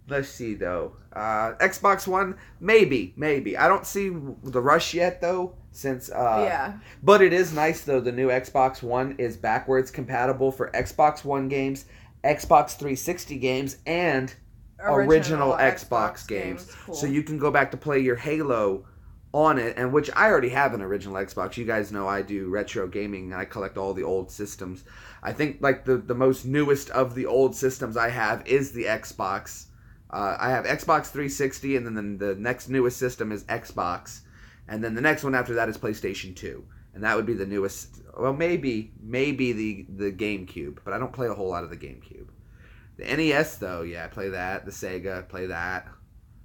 Let's see though. Xbox One, maybe. I don't see the rush yet though, since yeah. But it is nice though. The new Xbox One is backwards compatible for Xbox One games, Xbox 360 games, and original Xbox games. Cool. So you can go back to play your Halo on it, and which I already have an original Xbox. You guys know I do retro gaming. I collect all the old systems. I think like the most newest of the old systems I have is the Xbox. I have Xbox 360, and then the next newest system is Xbox, and then the next one after that is PlayStation 2, and that would be the newest. Well, maybe the GameCube, but I don't play a whole lot of the GameCube. The NES though, yeah, I play that. The Sega, play that.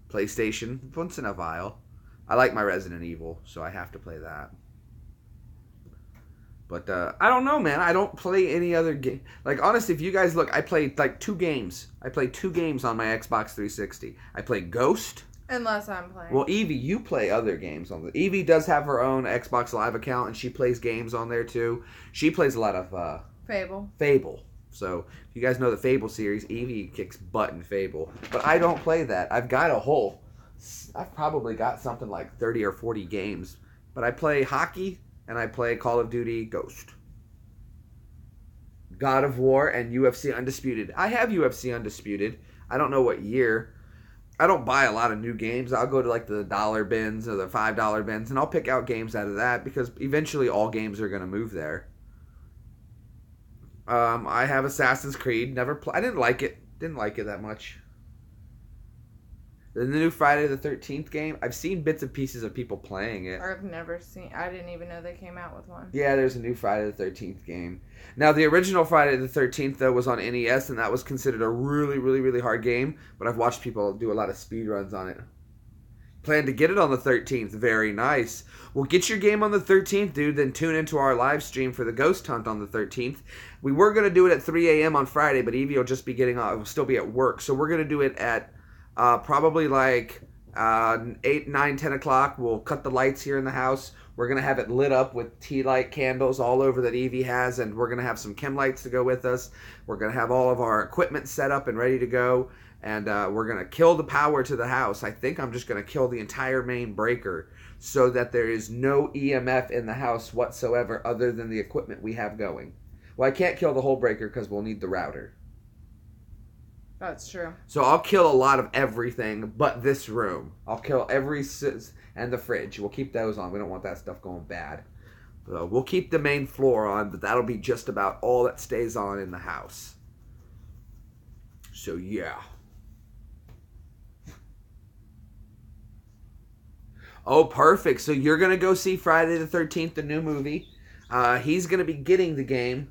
PlayStation, once in a while. I like my Resident Evil, so I have to play that. But I don't know, man. I don't play any other game. Like, honestly, if you guys look, I played like 2 games. I played 2 games on my Xbox 360. I played Ghost. Unless I'm playing. Well, EEVEE, you play other games on the... EEVEE does have her own Xbox Live account, and she plays games on there, too. She plays a lot of... Fable. So, if you guys know the Fable series, EEVEE kicks butt in Fable. But I don't play that. I've probably got something like 30 or 40 games. But I play hockey, and I play Call of Duty Ghost. God of War, and UFC Undisputed. I have UFC Undisputed. I don't know what year. I don't buy a lot of new games. I'll go to like the dollar bins or the $5 bins, and I'll pick out games out of that because eventually all games are going to move there. I have Assassin's Creed. I didn't like it. Didn't like it that much. The new Friday the 13th game, I've seen bits and pieces of people playing it. Or I've never seen... I didn't even know they came out with one. Yeah, there's a new Friday the 13th game. Now, the original Friday the 13th, though, was on NES, and that was considered a really, really, really hard game. But I've watched people do a lot of speedruns on it. Plan to get it on the 13th. Very nice. Well, get your game on the 13th, dude. Then tune into our live stream for the Ghost Hunt on the 13th. We were going to do it at 3 a.m. on Friday, but EEVEE will just be getting off. Will still be at work. So we're going to do it at probably like 8, 9, 10 o'clock. We'll cut the lights here in the house. We're going to have it lit up with tea light candles all over that EEVEE has, and we're going to have some chem lights to go with us. We're going to have all of our equipment set up and ready to go, and we're going to kill the power to the house. I think I'm just going to kill the entire main breaker so that there is no EMF in the house whatsoever other than the equipment we have going. Well, I can't kill the whole breaker because we'll need the router. That's true. So I'll kill a lot of everything but this room. I'll kill and the fridge. We'll keep those on. We don't want that stuff going bad. We'll keep the main floor on, but that'll be just about all that stays on in the house. So yeah. Oh, perfect. So you're going to go see Friday the 13th, the new movie. He's going to be getting the game.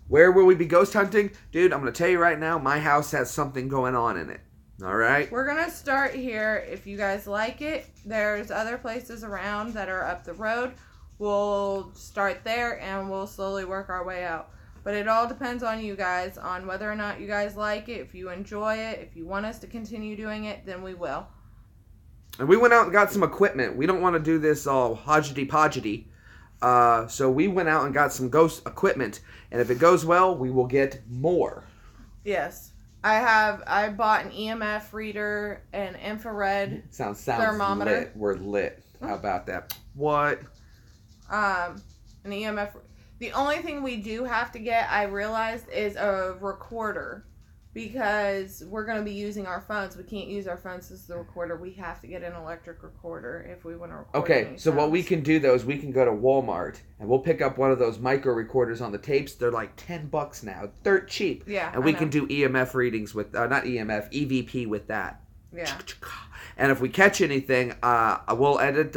Where will we be ghost hunting? Dude, I'm going to tell you right now, my house has something going on in it. All right? We're going to start here. If you guys like it, there's other places around that are up the road. We'll start there and we'll slowly work our way out. But it all depends on you guys, on whether or not you guys like it. If you enjoy it, if you want us to continue doing it, then we will. And we went out and got some equipment. We don't want to do this all hodgety-podgety. So we went out and got some ghost equipment. And if it goes well, we will get more. Yes. I bought an EMF reader, an infrared sounds thermometer. Lit. We're lit. How about that? What? An EMF. The only thing we do have to get, I realized, is a recorder. Because we're going to be using our phones. We can't use our phones as the recorder. We have to get an electric recorder if we want to record. Okay, so what we can do, though, is we can go to Walmart, and we'll pick up one of those micro recorders on the tapes. They're like $10 now. They're cheap. Yeah, and we can do EMF readings with, not EMF, EVP with that. Yeah. And if we catch anything, we'll edit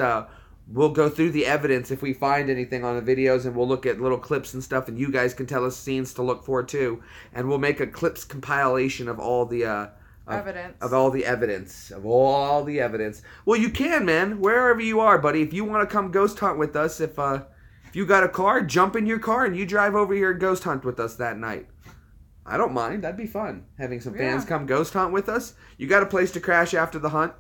we'll go through the evidence if we find anything on the videos, and we'll look at little clips and stuff, and you guys can tell us scenes to look for too, and we'll make a clips compilation of all the Evidence. Of all the evidence. Of all the evidence. Well, you can, man. Wherever you are, buddy. If you want to come ghost hunt with us, if you got a car, jump in your car and you drive over here and ghost hunt with us that night. I don't mind. That'd be fun. Having some fans come ghost hunt with us. You got a place to crash after the hunt?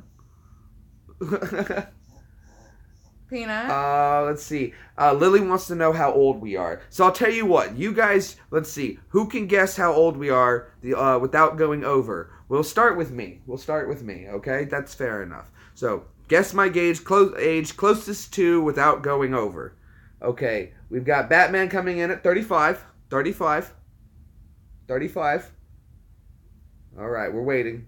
Peanut. Let's see. Lily wants to know how old we are. So I'll tell you what. You guys, let's see. Who can guess how old we are without going over? We'll start with me. Okay? That's fair enough. So, guess my age closest to without going over. Okay. We've got Batman coming in at 35. 35. All right. We're waiting.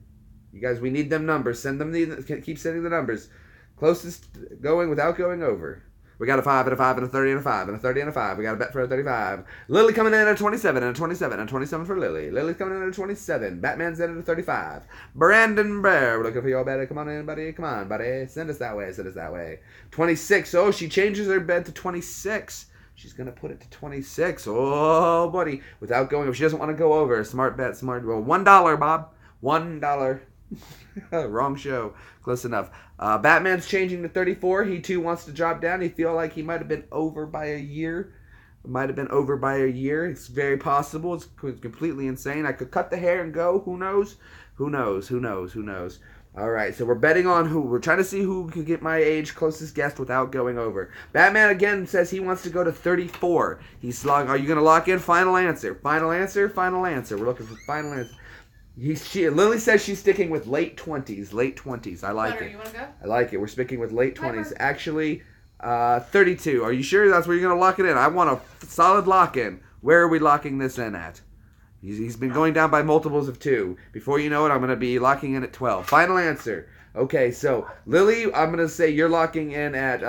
You guys, we need them numbers. Keep sending the numbers. Closest going without going over. We got a 5 and a 5 and a 30 and a 5 and a 30 and a 5. We got a bet for a 35. Lily coming in at a 27 and a 27 and a 27 for Lily. Lily's coming in at a 27. Batman's in at a 35. Brandon Bear, we're looking for your bet. Come on in, buddy. Come on, buddy. Send us that way. 26. Oh, she changes her bet to 26. She's going to put it to 26. Oh, buddy. Without going over. She doesn't want to go over. Smart bet. Well, $1, Bob. $1. Wrong show. Close enough. Batman's changing to 34. He too wants to drop down. He feel like he might have been over by a year. It's very possible. It's completely insane. I could cut the hair and go. Who knows? All right, so we're betting on who. We're trying to see who can get my age closest guess without going over. Batman again says he wants to go to 34. Are you going to lock in? Final answer. We're looking for final answer. Lily says she's sticking with late 20s. I like it. You want to go? I like it. We're sticking with late 20s. Actually, 32. Are you sure that's where you're going to lock it in? I want a solid lock-in. Where are we locking this in at? He's been going down by multiples of 2. Before you know it, I'm going to be locking in at 12. Final answer. Okay, so Lily, I'm going to say you're locking in at...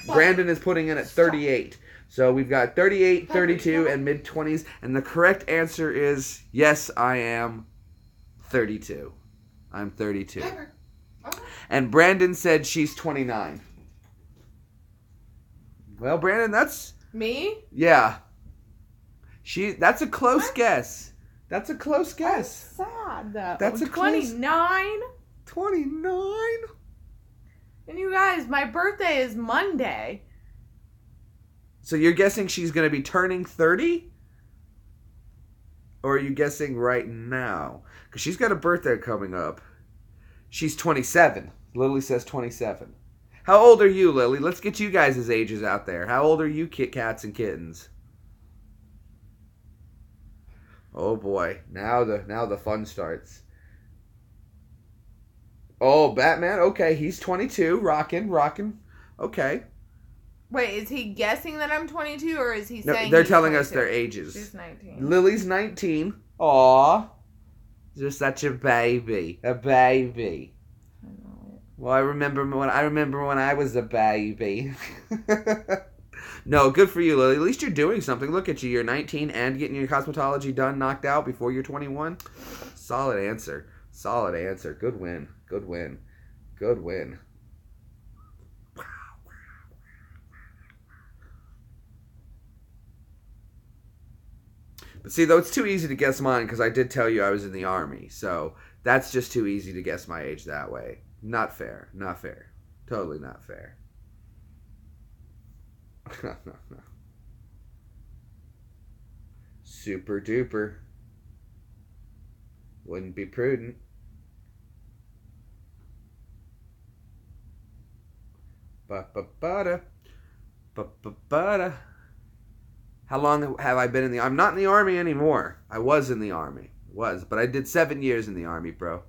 Brandon is putting in at 38. So we've got 38, 32, and mid-20s. And the correct answer is, yes, I am 32. I'm 32. And Brandon said she's 29. Well, Brandon, that's... Me? Yeah. That's a close guess. That's a close guess. That's sad, though. That's a 29? 29? And you guys, my birthday is Monday. So you're guessing she's going to be turning 30? Or are you guessing right now? Because she's got a birthday coming up. She's 27. Lily says 27. How old are you, Lily? Let's get you guys' ages out there. How old are you, cats and kittens? Oh boy, now the fun starts. Oh, Batman. Okay, he's 22. Rocking. Okay. Wait, is he guessing that I'm 22 or is he saying they're he's telling 22? us their ages. She's 19. Lily's 19. Aw. You're such a baby. A baby. I know it. Well, I remember when I was a baby. No, good for you, Lily. At least you're doing something. Look at you. You're 19 and getting your cosmetology done, knocked out before you're 21. Solid answer. Good win. But see, though, it's too easy to guess mine because I did tell you I was in the Army. So that's just too easy to guess my age that way. Not fair. Totally not fair. Super duper. Wouldn't be prudent. Ba-ba-ba-da. Ba-ba-ba-da. How long have I been in the... I'm not in the Army anymore. I was in the Army. But I did 7 years in the Army, bro.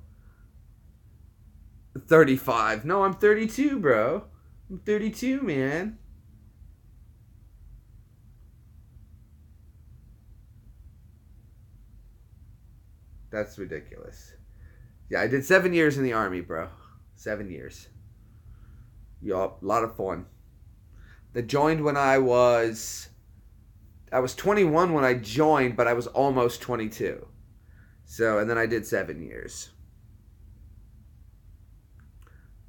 35. No, I'm 32, bro. I'm 32, man. That's ridiculous. Yeah, I did 7 years in the Army, bro. 7 years. Yup, a lot of fun. I joined when I was 21 when I joined, but I was almost 22. So, and then I did 7 years.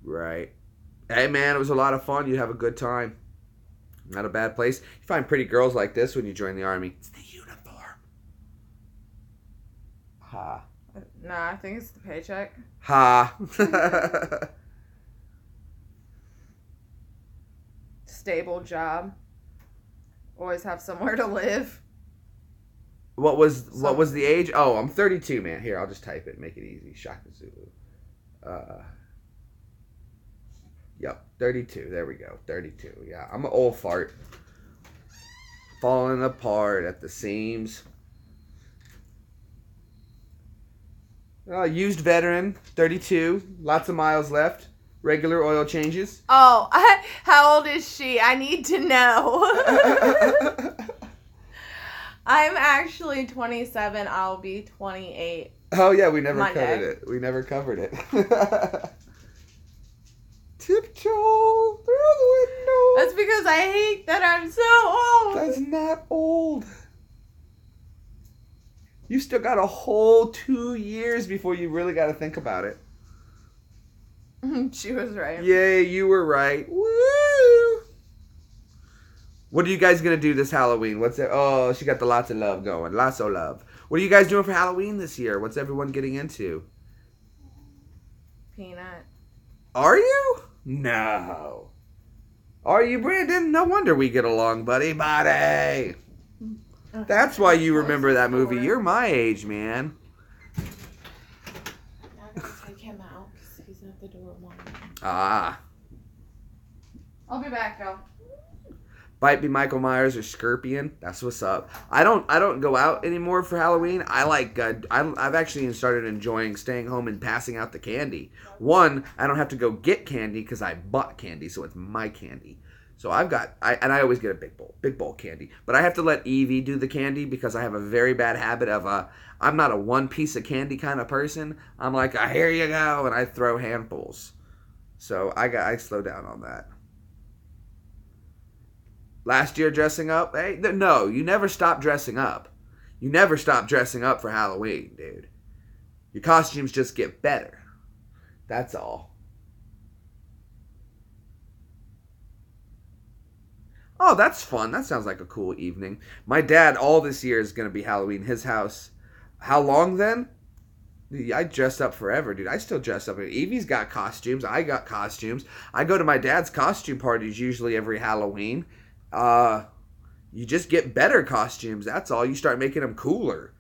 Right. Hey, man, it was a lot of fun. You have a good time. Not a bad place. You find pretty girls like this when you join the Army. It's the uniform. Ha. Nah, I think it's the paycheck. Ha. Stable job. Always have somewhere to live. What was the age? Oh, I'm 32, man. Here, I'll just type it. Make it easy. Shaka Zulu. Yep, 32. There we go. 32. Yeah, I'm an old fart. Falling apart at the seams. Used veteran, 32. Lots of miles left. Regular oil changes. Oh, how old is she? I need to know. I'm actually 27. I'll be 28. Oh, yeah, we never Monday. covered it. We never covered it. Tiptoe through the window. That's because I hate that I'm so old. That's not old. You still got a whole 2 years before you really got to think about it. She was right. Yay, you were right. Woo! What are you guys going to do this Halloween? What's it? Oh, she got the lots of love going. Lots of love. What are you guys doing for Halloween this year? What's everyone getting into? Peanut. Are you? No. Are you, Brandon? No wonder we get along, buddy. Buddy. That's why you remember that movie. You're my age, man. I gotta take him out because he's at the door. Ah. I'll be back, y'all. Bite me, Michael Myers or Scorpion. That's what's up. I don't go out anymore for Halloween. I've actually started enjoying staying home and passing out the candy. One, I don't have to go get candy because I bought candy, so it's my candy. So I always get a big bowl candy. But I have to let Evie do the candy because I have a very bad habit of I'm not a one piece of candy kind of person. I'm like, here you go, and I throw handfuls. So I slow down on that. Last year dressing up, hey, no, you never stop dressing up. You never stop dressing up for Halloween, dude. Your costumes just get better. That's all. Oh, that's fun. That sounds like a cool evening. My dad, all this year, is going to be Halloween. His house. How long then? Dude, I dressed up forever, dude. I still dress up. Evie's got costumes. I got costumes. I go to my dad's costume parties usually every Halloween. You just get better costumes. That's all. You start making them cooler.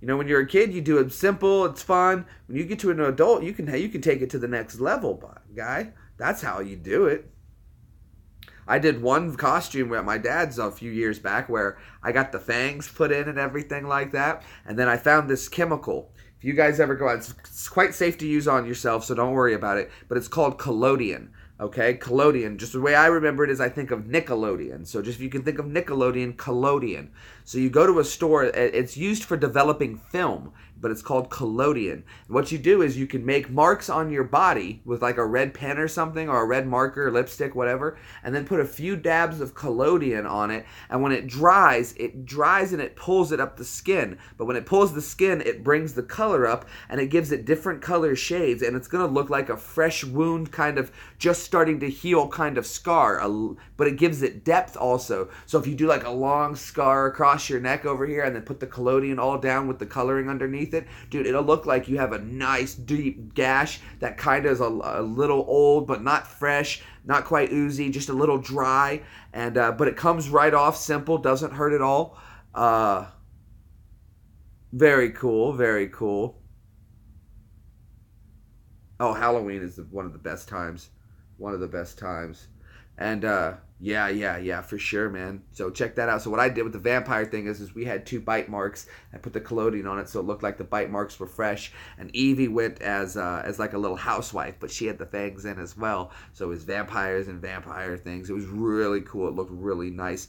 You know, when you're a kid, you do it simple. It's fun. When you get to an adult, you can take it to the next level, guy. That's how you do it. I did one costume at my dad's a few years back where I got the fangs put in and everything like that. And then I found this chemical. If you guys ever go out, it's quite safe to use on yourself, so don't worry about it. But it's called collodion. Okay, collodion. Just the way I remember it is I think of Nickelodeon. So just if you can think of Nickelodeon, collodion. So you go to a store, it's used for developing film, but it's called collodion. What you do is you can make marks on your body with like a red pen or something, or a red marker, lipstick, whatever, and then put a few dabs of collodion on it, and when it dries and it pulls it up the skin. But when it pulls the skin, it brings the color up, and it gives it different color shades, and it's going to look like a fresh wound, kind of just starting to heal kind of scar, but it gives it depth also. So if you do like a long scar across your neck over here and then put the collodion all down with the coloring underneath it, dude, it'll look like you have a nice deep gash that kind of is a little old but not fresh, not quite oozy, just a little dry, and but it comes right off, simple, doesn't hurt at all. Very cool, very cool. Oh, Halloween is one of the best times. One of the best times. And yeah, for sure, man. So check that out. So what I did with the vampire thing is we had 2 bite marks. I put the collodion on it so it looked like the bite marks were fresh. And Evie went as like a little housewife, but she had the fangs in as well. So it was vampires and vampire things. It was really cool. It looked really nice.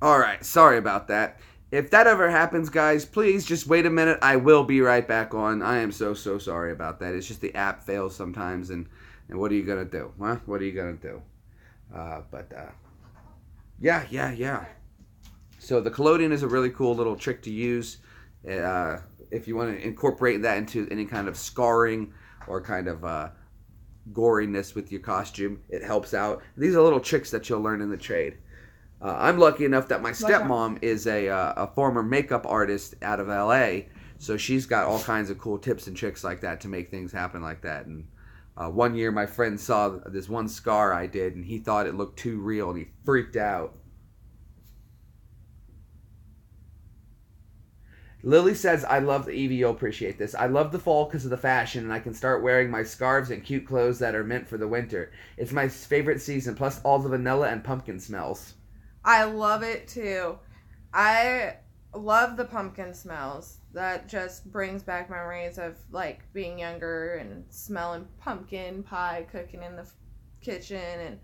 All right, sorry about that. If that ever happens, guys, please just wait a minute. I will be right back on. I am so sorry about that. It's just the app fails sometimes, and what are you going to do? Huh? What are you going to do? Yeah. So the collodion is a really cool little trick to use if you want to incorporate that into any kind of scarring or kind of goriness with your costume. It helps out. These are little tricks that you'll learn in the trade. I'm lucky enough that my stepmom is a former makeup artist out of LA, so she's got all kinds of cool tips and tricks like that to make things happen like that. And one year my friend saw this one scar I did, and he thought it looked too real, and he freaked out. Lily says, I love the EEVEE, you'll appreciate this. I love the fall because of the fashion, and I can start wearing my scarves and cute clothes that are meant for the winter. It's my favorite season, plus all the vanilla and pumpkin smells. I love it too. I love the pumpkin smells. That just brings back memories of like being younger and smelling pumpkin pie cooking in the kitchen.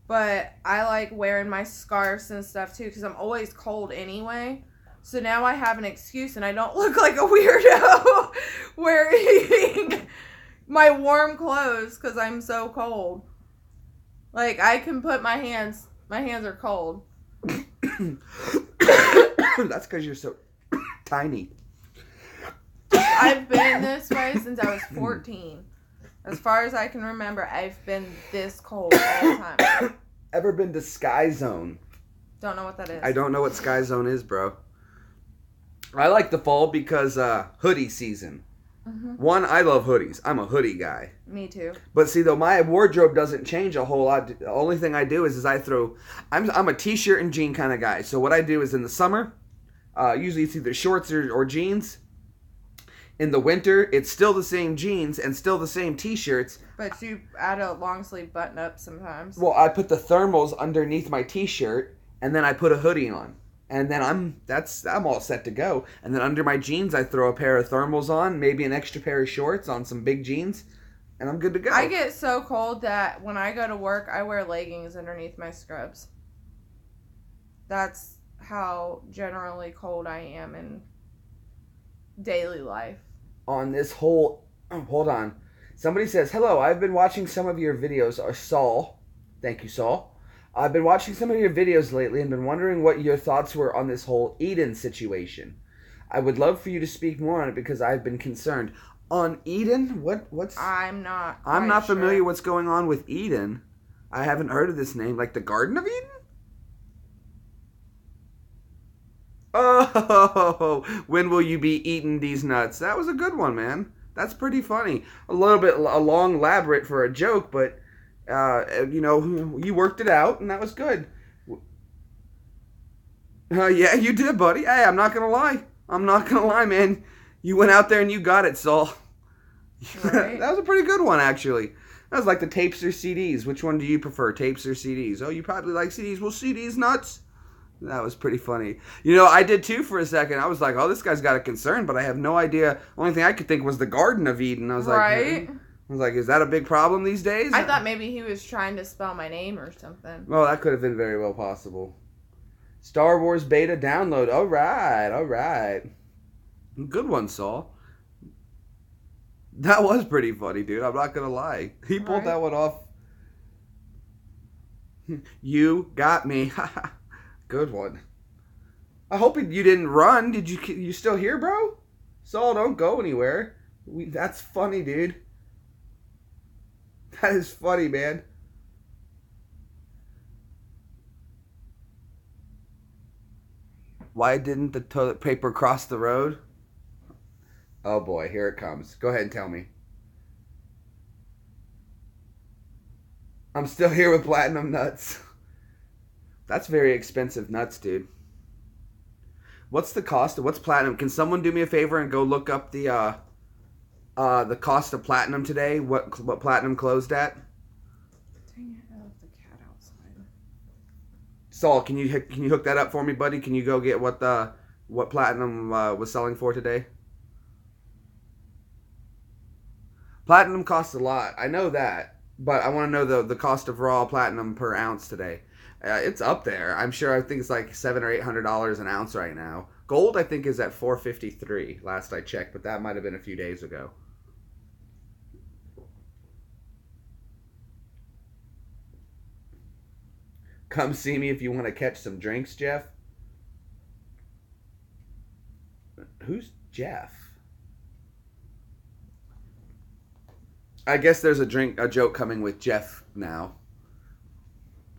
But I like wearing my scarves and stuff too because I'm always cold anyway. So now I have an excuse and I don't look like a weirdo wearing my warm clothes because I'm so cold. Like I can put my hands are cold. That's because you're so tiny. I've been this way since I was 14. As far as I can remember, I've been this cold all the time. Ever been to Sky Zone? Don't know what that is. I don't know what Sky Zone is, bro. I like the fall because hoodie season. Mm-hmm. One, I love hoodies. I'm a hoodie guy. Me too. But see, though, my wardrobe doesn't change a whole lot. The only thing I do is I throw... I'm a t-shirt and jean kind of guy. So what I do is in the summer, usually it's either shorts or jeans. In the winter, it's still the same jeans and still the same t-shirts. But you add a long sleeve button up sometimes. Well, I put the thermals underneath my t-shirt, and then I put a hoodie on. And then I'm all set to go. And then under my jeans, I throw a pair of thermals on, maybe an extra pair of shorts on some big jeans, and I'm good to go. I get so cold that when I go to work, I wear leggings underneath my scrubs. That's how generally cold I am in daily life. On this whole... Oh, hold on. Somebody says, hello, I've been watching some of your videos. Saul. Thank you, Saul. I've been watching some of your videos lately and been wondering what your thoughts were on this whole Eden situation. I would love for you to speak more on it because I've been concerned. On Eden? What's... I'm not familiar what's going on with Eden. I haven't heard of this name. Like the Garden of Eden? Oh, when will you be eating these nuts? That was a good one, man. That's pretty funny. A little bit long, elaborate for a joke, but... you worked it out, and that was good. Yeah, you did, buddy. Hey, I'm not gonna lie, man. You went out there and you got it, Saul. Right. That was a pretty good one, actually. That was like the tapes or CDs. Which one do you prefer, tapes or CDs? Oh, you probably like CDs. Well, CDs nuts. That was pretty funny. I did too for a second. I was like, oh, this guy's got a concern, but I have no idea. Only thing I could think was the Garden of Eden. I was like, right. I was like, is that a big problem these days? I thought maybe he was trying to spell my name or something. Well, that could have been very well possible. Star Wars beta download. All right. Good one, Saul. That was pretty funny, dude. I'm not going to lie. He pulled that one off. You got me. Good one. I hope you didn't run. Did you still here, bro? Saul, don't go anywhere. That's funny, dude. That is funny, man. Why didn't the toilet paper cross the road? Oh boy, here it comes. Go ahead and tell me. I'm still here with platinum nuts. That's very expensive nuts, dude. What's the cost of what's platinum? Can someone do me a favor and go look up the cost of platinum today? What platinum closed at? Dang it, I left the cat outside. Saul, can you hook that up for me, buddy? Can you go get what platinum was selling for today? Platinum costs a lot. I know that, but I want to know the cost of raw platinum per ounce today. It's up there. I think it's like $700 or $800 an ounce right now. Gold, I think, is at $453 last I checked, but that might have been a few days ago. Come see me if you want to catch some drinks, Jeff. Who's Jeff? I guess there's a joke coming with Jeff now.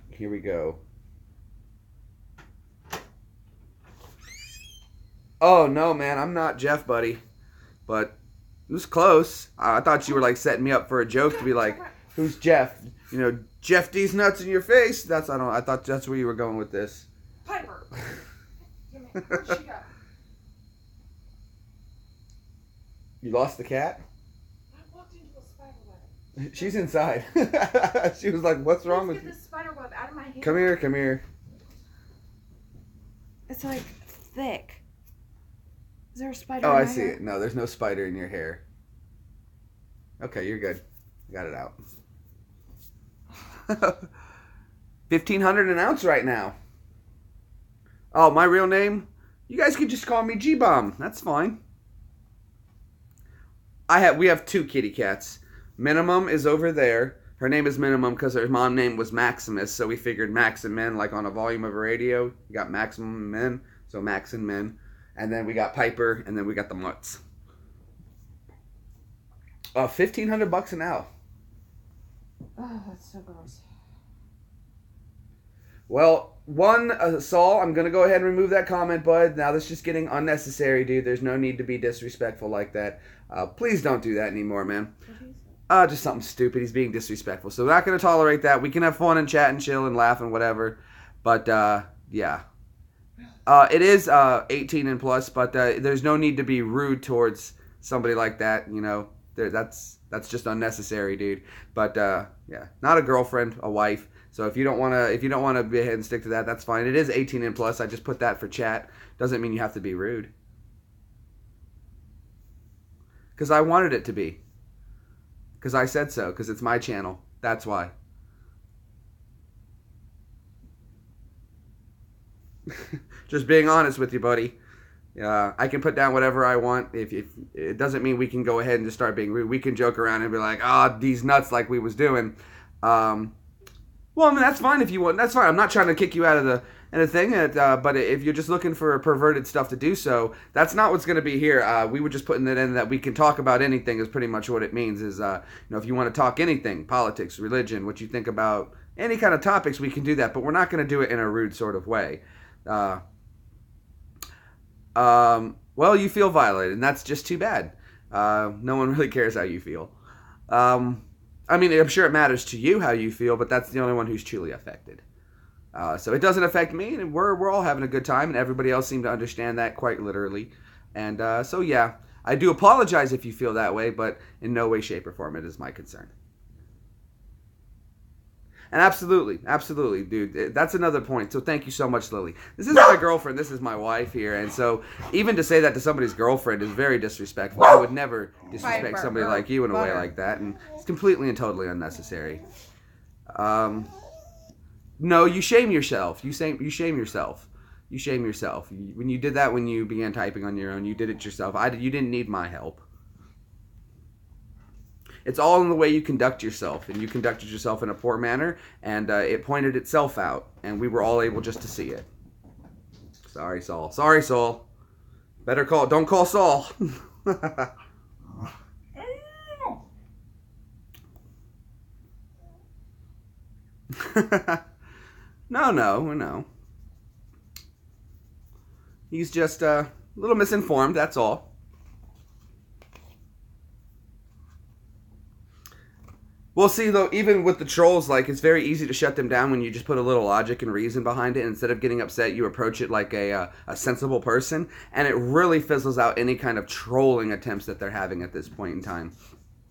Here we go. Oh, no, man. I'm not Jeff, buddy. But it was close. I thought you were, like, setting me up for a joke to be like, who's Jeff? You know, Jeff D's nuts in your face? I thought that's where you were going with this. Piper. Where'd she go? You lost the cat? I walked into a spider web. She's inside. She was like, what's wrong with Get you? this spider web out of my hand. Come here, come here. It's like thick. Is there a spider Oh, in I my see hair? it. No, there's no spider in your hair. Okay, you're good. Got it out. 1,500 an ounce right now. Oh, my real name? You guys could just call me G-Bomb. That's fine. We have 2 kitty cats. Minimum is over there. Her name is Minimum because her mom name was Maximus, so we figured Max and Min, like on a volume of a radio. You got Maximum and Min, so Max and Min. And then we got Piper, and then we got the Mutts. $1,500 an hour. Oh, that's so gross. Well, Saul, I'm going to go ahead and remove that comment, bud. Now that's just getting unnecessary, dude. There's no need to be disrespectful like that. Please don't do that anymore, man. Just something stupid. He's being disrespectful. So we're not going to tolerate that. We can have fun and chat and chill and laugh and whatever. But, yeah. It is 18 and plus, but there's no need to be rude towards somebody like that, you know. That's just unnecessary, dude. But, yeah. Not a girlfriend, a wife. So if you don't want to be ahead and stick to that, that's fine. It is 18 and plus. I just put that for chat. Doesn't mean you have to be rude. Because I wanted it to be. Because I said so. Because it's my channel. That's why. Just being honest with you, buddy. I can put down whatever I want. If it doesn't mean we can go ahead and just start being rude. We can joke around and be like, these nuts, like we was doing. Well, I mean, that's fine if you want. That's fine. I'm not trying to kick you out of the thing. But if you're just looking for perverted stuff to do so, that's not what's going to be here. We were just putting it in that we can talk about anything is pretty much what it means. Is if you want to talk anything, politics, religion, what you think about any kind of topics, we can do that. But we're not going to do it in a rude sort of way. Well, you feel violated, and that's just too bad. No one really cares how you feel. I mean, I'm sure it matters to you how you feel, but that's the only one who's truly affected. So it doesn't affect me, and we're all having a good time, and everybody else seemed to understand that quite literally. And so, yeah, I do apologize if you feel that way, but in no way, shape, or form it is my concern. And absolutely, dude. That's another point. So thank you so much, Lily. This is my girlfriend. This is my wife here. And so even to say that to somebody's girlfriend is very disrespectful. I would never disrespect somebody like you in a way like that. And it's completely and totally unnecessary. No, you shame yourself. You shame yourself. You shame yourself. When you did that, when you began typing on your own, you did it yourself. You didn't need my help. It's all in the way you conduct yourself, and you conducted yourself in a poor manner, and it pointed itself out, and we were all able just to see it. Sorry, Saul. Sorry, Saul. Don't call Saul. No. He's just a little misinformed, that's all. Well, see, though, even with the trolls, like, it's very easy to shut them down when you just put a little logic and reason behind it. Instead of getting upset, you approach it like a sensible person, and it really fizzles out any kind of trolling attempts that they're having at this point in time.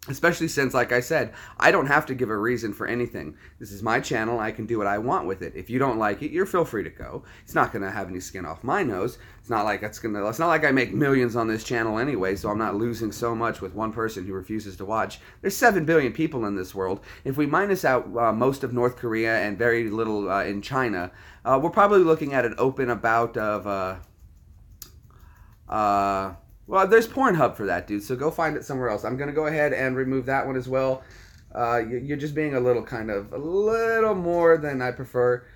Especially since, like I said, I don't have to give a reason for anything. This is my channel. I can do what I want with it. If you don't like it, you're feel free to go. It's not going to have any skin off my nose. It's not like I make millions on this channel anyway, so I'm not losing so much with one person who refuses to watch. There's 7 billion people in this world. If we minus out most of North Korea and very little in China, we're probably looking at an open about of well, there's Pornhub for that, dude, so go find it somewhere else. I'm going to go ahead and remove that one as well. You're just being a little more than I prefer.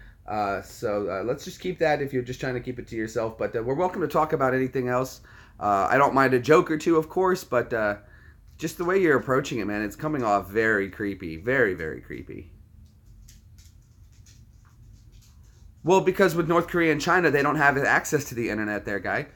So let's just keep that if you're just trying to keep it to yourself. But we're welcome to talk about anything else. I don't mind a joke or two, of course, but just the way you're approaching it, man, it's coming off very creepy. Very, very creepy. Well, because with North Korea and China, they don't have access to the internet there, guy.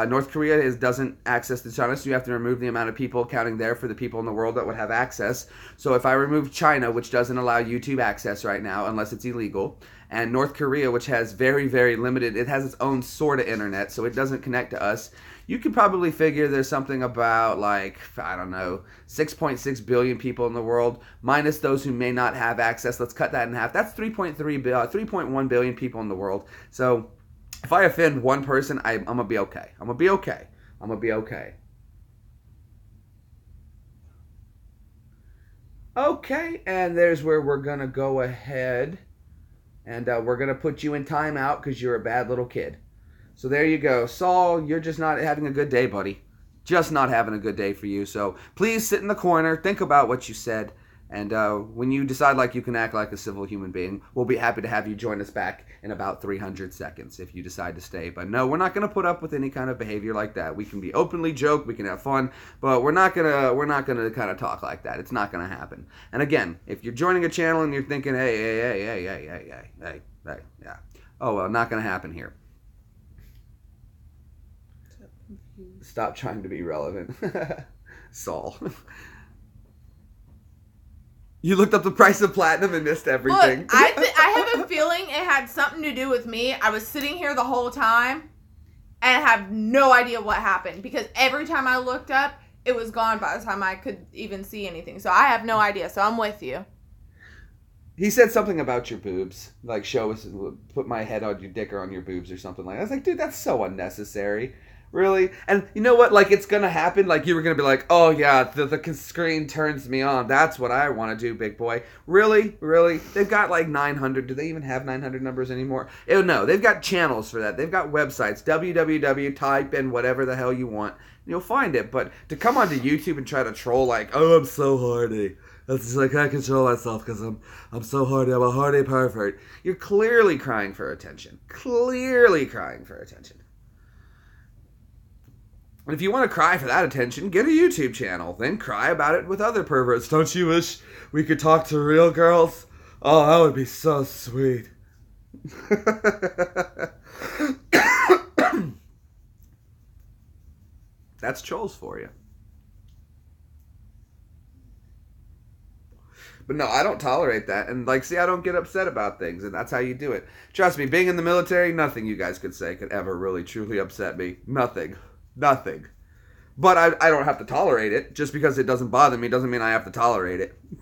North Korea doesn't access to China, so you have to remove the amount of people counting there for the people in the world that would have access. So if I remove China, which doesn't allow YouTube access right now unless it's illegal, and North Korea, which has very, very limited, it has its own sort of internet, so it doesn't connect to us, you could probably figure there's something about like, I don't know, 6.6 billion people in the world, minus those who may not have access. Let's cut that in half. That's 3.1 billion people in the world. So if I offend one person, I'm going to be okay. I'm going to be okay. I'm going to be okay. Okay, and there's where we're going to go ahead. And we're going to put you in timeout because you're a bad little kid. So there you go. Saul, you're just not having a good day, buddy. Just not having a good day for you. So please sit in the corner. Think about what you said. And when you decide like you can act like a civil human being, we'll be happy to have you join us back in about 300 seconds if you decide to stay. But no, we're not going to put up with any kind of behavior like that. We can be openly joke, we can have fun, but we're not gonna kind of talk like that. It's not going to happen. And again, if you're joining a channel and you're thinking, hey, yeah, oh well, not going to happen here. Stop trying to be relevant, Saul. You looked up the price of platinum and missed everything. Look, I have a feeling it had something to do with me. I was sitting here the whole time and have no idea what happened because every time I looked up, it was gone by the time I could even see anything. So I have no idea. So I'm with you. He said something about your boobs. Like, show us, put my head on your dick or on your boobs or something like that. I was like, dude, that's so unnecessary. Really? And you know what? Like, it's going to happen. Like, you were going to be like, oh, yeah, the screen turns me on. That's what I want to do, big boy. Really? Really? They've got like 900. Do they even have 900 numbers anymore? Oh, no. They've got channels for that. They've got websites. www, type in whatever the hell you want. And you'll find it. But to come onto YouTube and try to troll like, oh, I'm so horny. That's just like, I can't control myself because I'm so horny. I'm a horny pervert. You're clearly crying for attention. Clearly crying for attention. And if you want to cry for that attention, get a YouTube channel. Then cry about it with other perverts. Don't you wish we could talk to real girls? Oh, that would be so sweet. That's trolls for you. But no, I don't tolerate that. And like, see, I don't get upset about things. And that's how you do it. Trust me, being in the military, nothing you guys could say could ever really, truly upset me. Nothing. Nothing. But I don't have to tolerate it. Just because it doesn't bother me doesn't mean I have to tolerate it. And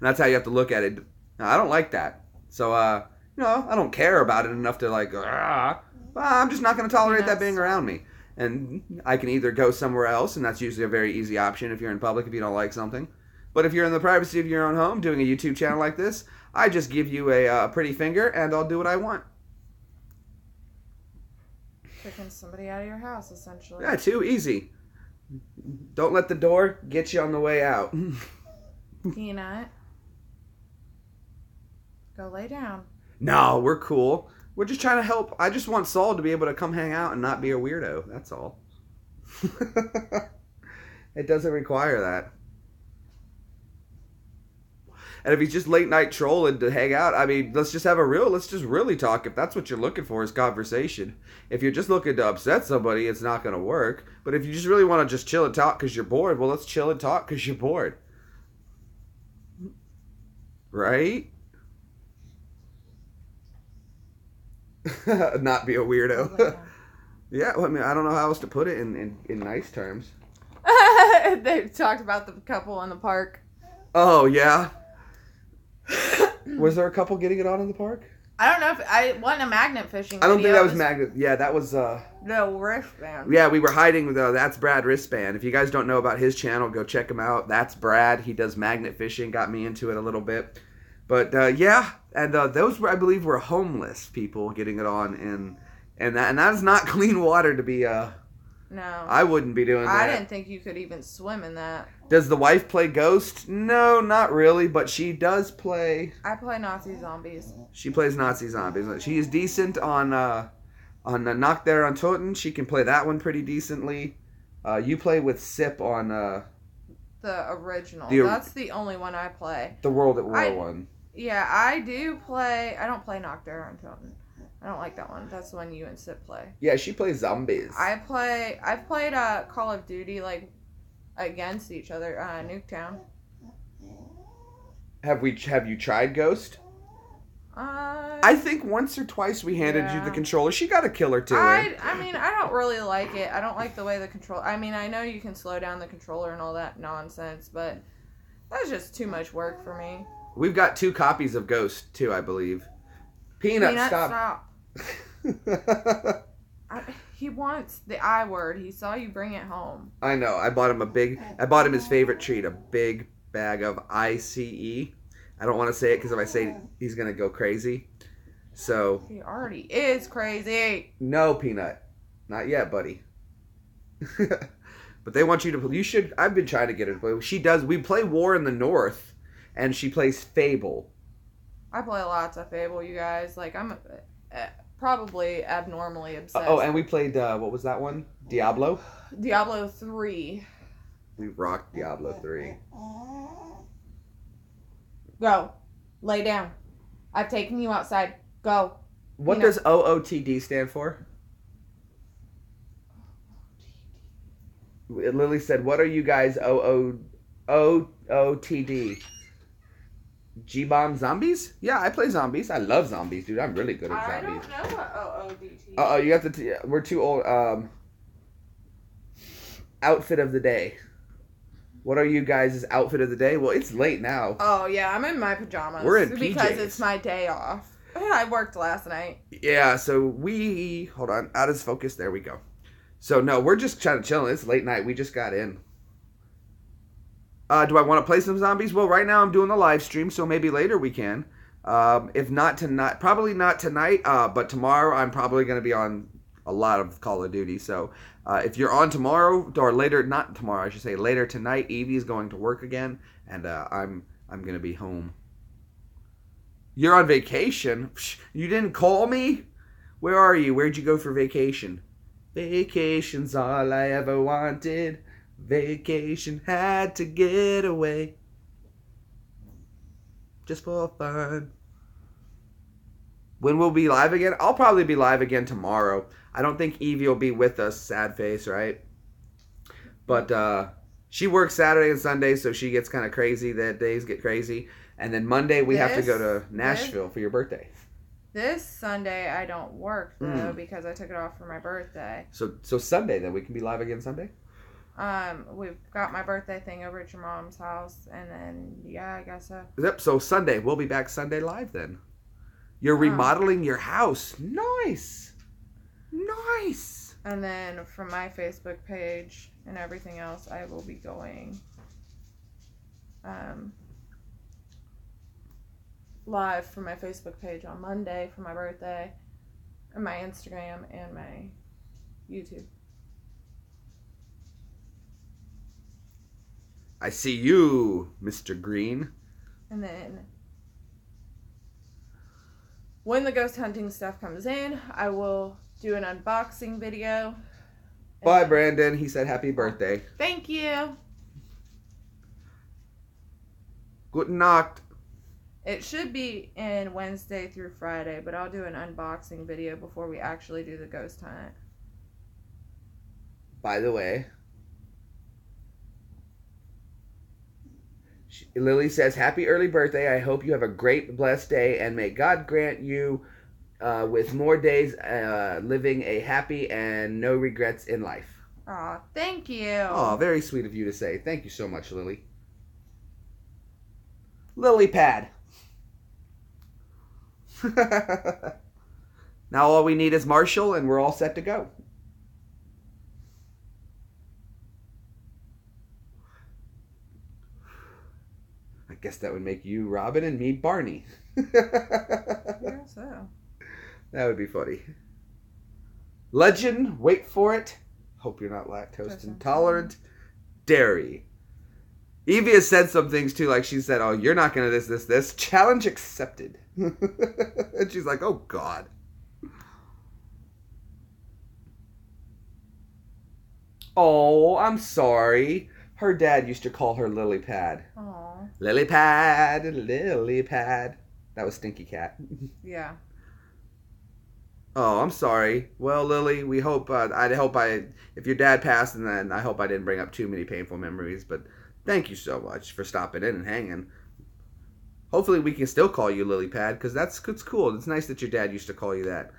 that's how you have to look at it. No, I don't like that. So, I don't care about it enough to like, I'm just not going to tolerate that being around me. And I can either go somewhere else, and that's usually a very easy option if you're in public if you don't like something. But if you're in the privacy of your own home doing a YouTube channel like this, I just give you a pretty finger and I'll do what I want. Kicking somebody out of your house, essentially. Yeah, too easy. Don't let the door get you on the way out. Peanut. Go lay down. No, we're cool. We're just trying to help. I just want Saul to be able to come hang out and not be a weirdo. That's all. It doesn't require that. And if he's just late night trolling to hang out, I mean, let's just really talk. If that's what you're looking for is conversation. If you're just looking to upset somebody, it's not going to work. But if you just really want to just chill and talk because you're bored, well, let's chill and talk because you're bored. Right? Not be a weirdo. Yeah, well, I mean, I don't know how else to put it in nice terms. They talked about the couple in the park. Oh, yeah? Was there a couple getting it on in the park? I don't know if I wasn't a magnet fishing. I don't think that was magnet. Yeah, that was the wristband. Yeah, we were hiding with That's Brad wristband. If you guys don't know about his channel, go check him out. That's Brad. He does magnet fishing. Got me into it a little bit. But yeah, and those were, I believe, were homeless people getting it on, and that is not clean water to be. No. I wouldn't be doing that. I didn't think you could even swim in that. Does the wife play Ghost? No, not really, but she does play. I play Nazi Zombies. She plays Nazi Zombies. She is decent on Knock There on Toten. She can play that one pretty decently. You play with Sip on the original. The- That's the only one I play. The World at War I- one. Yeah, I do play. I don't play Nocturne. I don't like that one. That's the one you and Sip play. Yeah, she plays zombies. I've played Call of Duty like against each other. Nuketown. Have you tried Ghost? I think once or twice we handed you the Yeah. controller. She got a killer to it. I mean, I don't really like it. I don't like the way the control. I mean, I know you can slow down the controller and all that nonsense, but that's just too much work for me. We've got 2 copies of Ghost too, I believe. Peanut, stop. He wants the I word. He saw you bring it home. I know. I bought him his favorite treat, a big bag of ICE. I don't want to say it because if I say it, he's going to go crazy. So. He already is crazy. No, Peanut. Not yet, buddy. But they want you to play. You should. I've been trying to get her to play. She does. We play War in the North, and she plays Fable. I play lots of Fable, you guys. Like, I'm probably abnormally obsessed. Oh, and we played, what was that one? Diablo? Diablo 3. We rocked Diablo 3. Go. Lay down. I've taken you outside. Go. What You know- does OOTD stand for? Lily said, what are you guys OOTD? G-Bomb Zombies? Yeah, I play zombies. I love zombies, dude. I'm really good at I zombies. don't know what OODT Uh-oh, you have to... we're too old. Outfit of the day. What are you guys' outfit of the day? Well, it's late now. Oh, yeah, I'm in my pajamas. We're in because PJs. it's my day off. I worked last night. Yeah, so we... Hold on. Out of focus. There we go. So, no, we're just trying to chill. It's late night. We just got in. Do I want to play some zombies? Well, right now I'm doing the live stream, so maybe later we can. If not tonight, probably not tonight, but tomorrow I'm probably going to be on a lot of Call of Duty. So if you're on tomorrow, or later, not tomorrow, I should say later tonight, EEVEE is going to work again, and I'm going to be home. You're on vacation? You didn't call me? Where are you? Where'd you go for vacation? Vacation's all I ever wanted. Vacation had to get away. Just for fun. When we'll be live again? I'll probably be live again tomorrow. I don't think EEVEE will be with us, sad face, right? But she works Saturday and Sunday, so she gets kind of crazy. That days get crazy. And then Monday we have to go to Nashville for your birthday. This Sunday I don't work, though, because I took it off for my birthday. So Sunday, then we can be live again Sunday? We've got my birthday thing over at your mom's house, and then, yeah, I guess so. Yep, so Sunday. We'll be back Sunday live then. You're remodeling your house. Nice. Nice. And then from my Facebook page and everything else, I will be going live from my Facebook page on Monday for my birthday, and my Instagram and my YouTube. I see you, Mr. Green. And then when the ghost hunting stuff comes in, I will do an unboxing video. Bye, Brandon. He said happy birthday. Thank you. Guten Nacht. It should be in Wednesday through Friday, but I'll do an unboxing video before we actually do the ghost hunt. By the way, Lily says, happy early birthday. I hope you have a great, blessed day, and may God grant you with more days living a happy and no regrets in life. Aw, thank you. Oh, very sweet of you to say. Thank you so much, Lily. Lily pad. Now all we need is Marshall, and we're all set to go. I guess that would make you Robin and me Barney. Yeah, so. That would be funny. Legend, wait for it. Hope you're not lactose intolerant. Dairy. Evie has said some things too, like she said, oh, you're not going to this. Challenge accepted. And she's like, oh, God. Oh, I'm sorry. Her dad used to call her Lily Pad. Aw. Lily Pad, Lily Pad. That was Stinky Cat. Yeah. Oh, I'm sorry. Well, Lily, we hope. If your dad passed, and then I hope I didn't bring up too many painful memories. But thank you so much for stopping in and hanging. Hopefully, we can still call you Lily Pad because it's cool. It's nice that your dad used to call you that.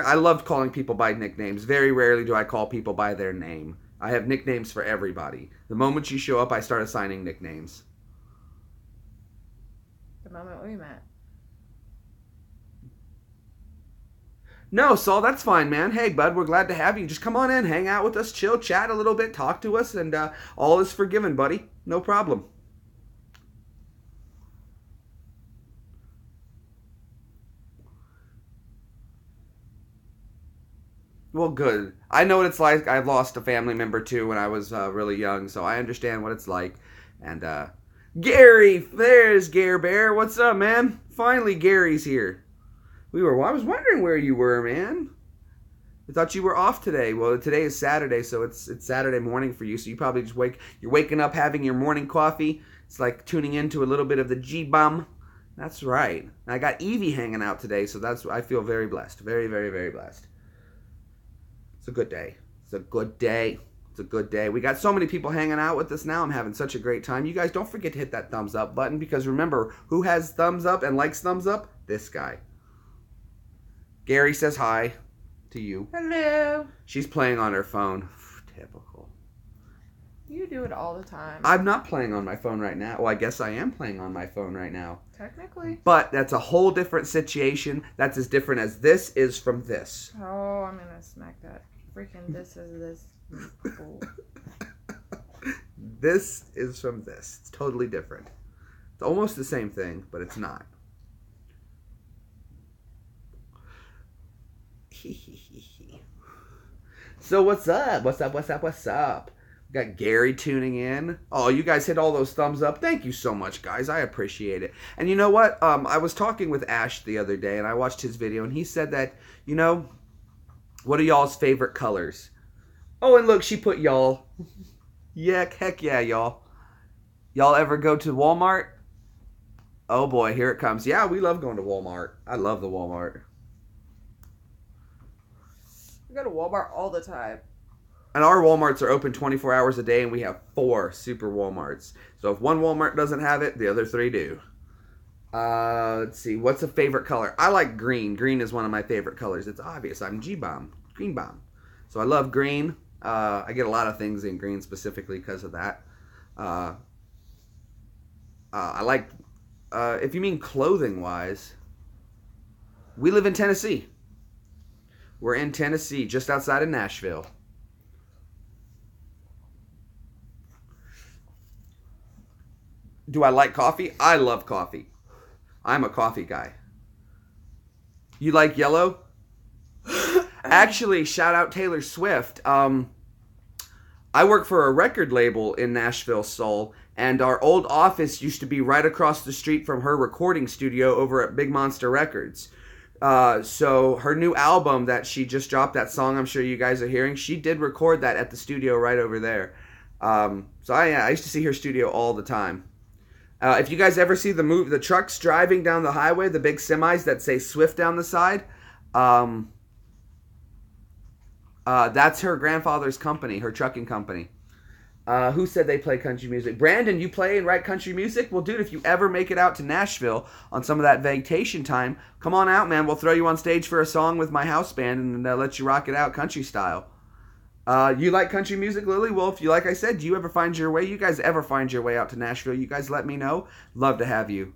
I loved calling people by nicknames. Very rarely do I call people by their name. I have nicknames for everybody. The moment you show up, I start assigning nicknames. The moment we met. No, Saul, that's fine, man. Hey, bud, we're glad to have you. Just come on in, hang out with us, chill, chat a little bit, talk to us, and all is forgiven, buddy. No problem. Well, good. I know what it's like. I lost a family member, too, when I was really young, so I understand what it's like. And, Gary! There's Gare Bear. What's up, man? Finally, Gary's here. I was wondering where you were, man. I thought you were off today. Well, today is Saturday, so it's Saturday morning for you, so you probably just you're waking up having your morning coffee. It's like tuning into a little bit of the G-Bum. That's right. And I got EEVEE hanging out today, so I feel very blessed. Very, very, very blessed. It's a good day. It's a good day. It's a good day. We got so many people hanging out with us now. I'm having such a great time. You guys don't forget to hit that thumbs up button because remember, who has thumbs up and likes thumbs up? This guy. Gary says hi to you. Hello. She's playing on her phone. Typical. You do it all the time. I'm not playing on my phone right now. Well, I guess I am playing on my phone right now. Technically. But that's a whole different situation. That's as different as this is from this. Oh, I'm gonna smack that. Freaking this is this. Cool. This is from this. It's totally different. It's almost the same thing, but it's not. So what's up? What's up? What's up? What's up? We got Gary tuning in. Oh, you guys hit all those thumbs up. Thank you so much, guys. I appreciate it. And you know what? I was talking with Ash the other day, and I watched his video, and he said that, what are y'all's favorite colors? Oh, and look, she put y'all. Yeah, heck yeah, y'all. Y'all ever go to Walmart? Oh boy, here it comes. Yeah, we love going to Walmart. I love the Walmart. We go to Walmart all the time. And our Walmarts are open 24 hours a day, and we have 4 super Walmarts. So if one Walmart doesn't have it, the other 3 do. Let's see. What's a favorite color? I like green. Green is one of my favorite colors. It's obvious. I'm G-Bomb. Green Bomb. So I love green. I get a lot of things in green specifically because of that. I like, if you mean clothing-wise, we live in Tennessee. We're in Tennessee, just outside of Nashville. Do I like coffee? I love coffee. I'm a coffee guy. You like yellow? Actually, shout out Taylor Swift. I work for a record label in Nashville, Soul, and our old office used to be right across the street from her recording studio over at Big Monster Records. So her new album that she just dropped, that song I'm sure you guys are hearing, she did record that at the studio right over there. So I used to see her studio all the time. If you guys ever see the trucks driving down the highway, the big semis that say Swift down the side, that's her grandfather's company, her trucking company. Who said they play country music? Brandon, you play and write country music? Well, dude, if you ever make it out to Nashville on some of that vacation time, come on out, man. We'll throw you on stage for a song with my house band and let you rock it out country style. You like country music, Lily? Well, if you, like I said, do you ever find your way? You guys ever find your way out to Nashville? You guys let me know. Love to have you.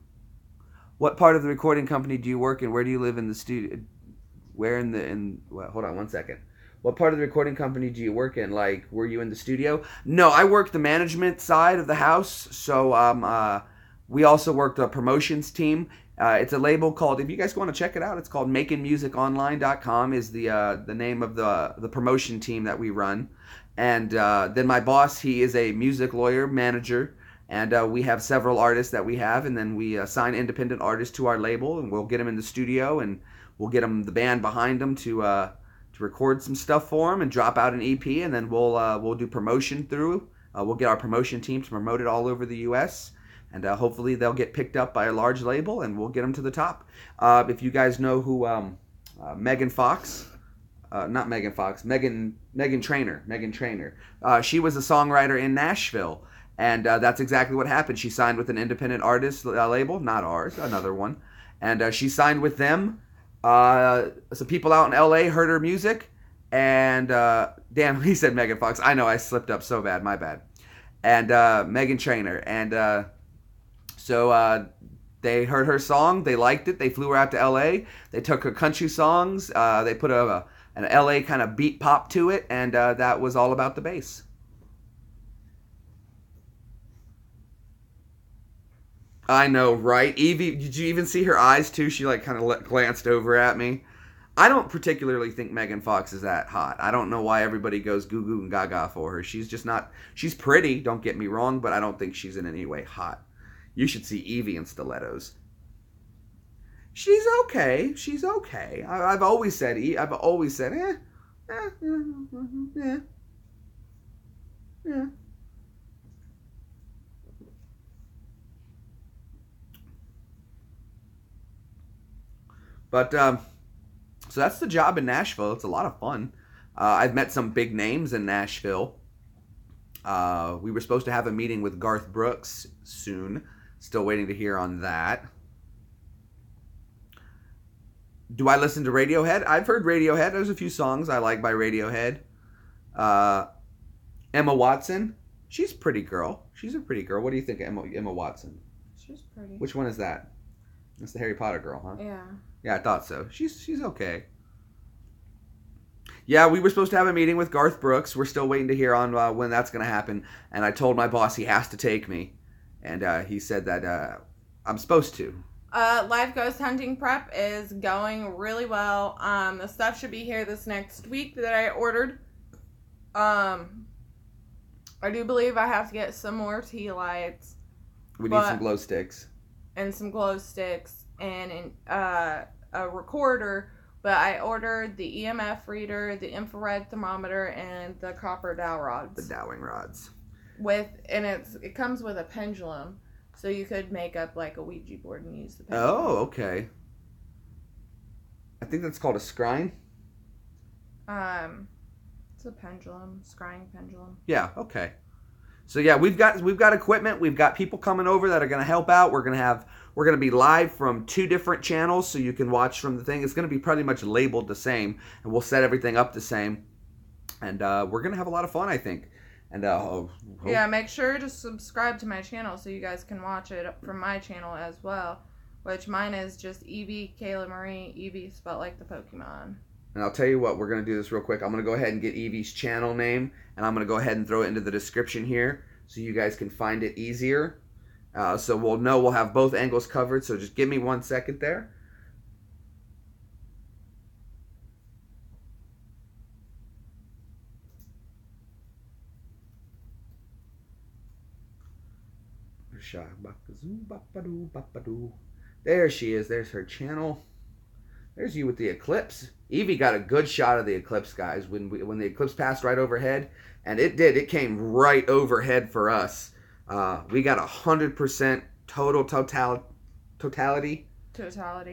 What part of the recording company do you work in? Where do you live in the studio? Where well, hold on one second. What part of the recording company do you work in? Like, were you in the studio? No, I work the management side of the house. So we also work the promotions team. It's a label called, if you guys want to check it out, it's called makingmusiconline.com is the name of the promotion team that we run. And then my boss, he is a music lawyer, manager. And we have several artists that we have. And then we assign independent artists to our label. And we'll get them in the studio. And we'll get them, the band behind them to record some stuff for them and drop out an EP, and then we'll do promotion through We'll get our promotion team to promote it all over the U.S., and hopefully they'll get picked up by a large label, and we'll get them to the top. If you guys know who Megan Fox, not Megan Fox, Megan Trainor. She was a songwriter in Nashville, and that's exactly what happened. She signed with an independent artist label, not ours, another one, and she signed with them. Some people out in L.A. heard her music, and damn, he said Megan Fox. I know, I slipped up so bad, my bad. And Megan Trainor, and so they heard her song, they liked it, they flew her out to L.A., they took her country songs, they put an L.A. kind of beat pop to it, and that was all about the bass. I know, right? Evie, did you even see her eyes too? She like kind of glanced over at me. I don't particularly think Megan Fox is that hot. I don't know why everybody goes goo goo and gaga for her. She's just not, she's pretty, don't get me wrong, but I don't think she's in any way hot. You should see Evie in stilettos. She's okay. She's okay. I've always said, yeah. But, so that's the job in Nashville. It's a lot of fun. I've met some big names in Nashville. We were supposed to have a meeting with Garth Brooks soon. Still waiting to hear on that. Do I listen to Radiohead? I've heard Radiohead. There's a few songs I like by Radiohead. Emma Watson. She's a pretty girl. She's a pretty girl. What do you think of Emma Watson? She's pretty. Which one is that? That's the Harry Potter girl, huh? Yeah. Yeah, I thought so. She's okay. Yeah, we were supposed to have a meeting with Garth Brooks. We're still waiting to hear on when that's going to happen. And I told my boss he has to take me. And he said that I'm supposed to. Live ghost hunting prep is going really well. The stuff should be here this next week that I ordered. I do believe I have to get some more tea lights. We need some glow sticks. And some glow sticks and a recorder. But I ordered the EMF reader, the infrared thermometer, and the copper dowel rods. The dowing rods. It comes with a pendulum, so you could make up like a Ouija board and use the pendulum. Oh, okay. I think that's called a scrying. It's a pendulum, scrying pendulum. Yeah, okay. So yeah, we've got equipment. We've got people coming over that are going to help out. We're going to be live from 2 different channels, so you can watch from the thing. It's going to be pretty much labeled the same, and we'll set everything up the same. And we're going to have a lot of fun, I think. And yeah, make sure to subscribe to my channel so you guys can watch it from my channel as well, which mine is just EEVEE Kayla Marie, EEVEE spelled like the Pokemon. And I'll tell you what, we're going to do this real quick. I'm going to go ahead and get Evie's channel name, and I'm going to go ahead and throw it into the description here so you guys can find it easier. So we'll have both angles covered, so just give me 1 second there. There she is. There's her channel. There's you with the eclipse. Evie got a good shot of the eclipse, guys, when the eclipse passed right overhead, and it did. It came right overhead for us. We got 100%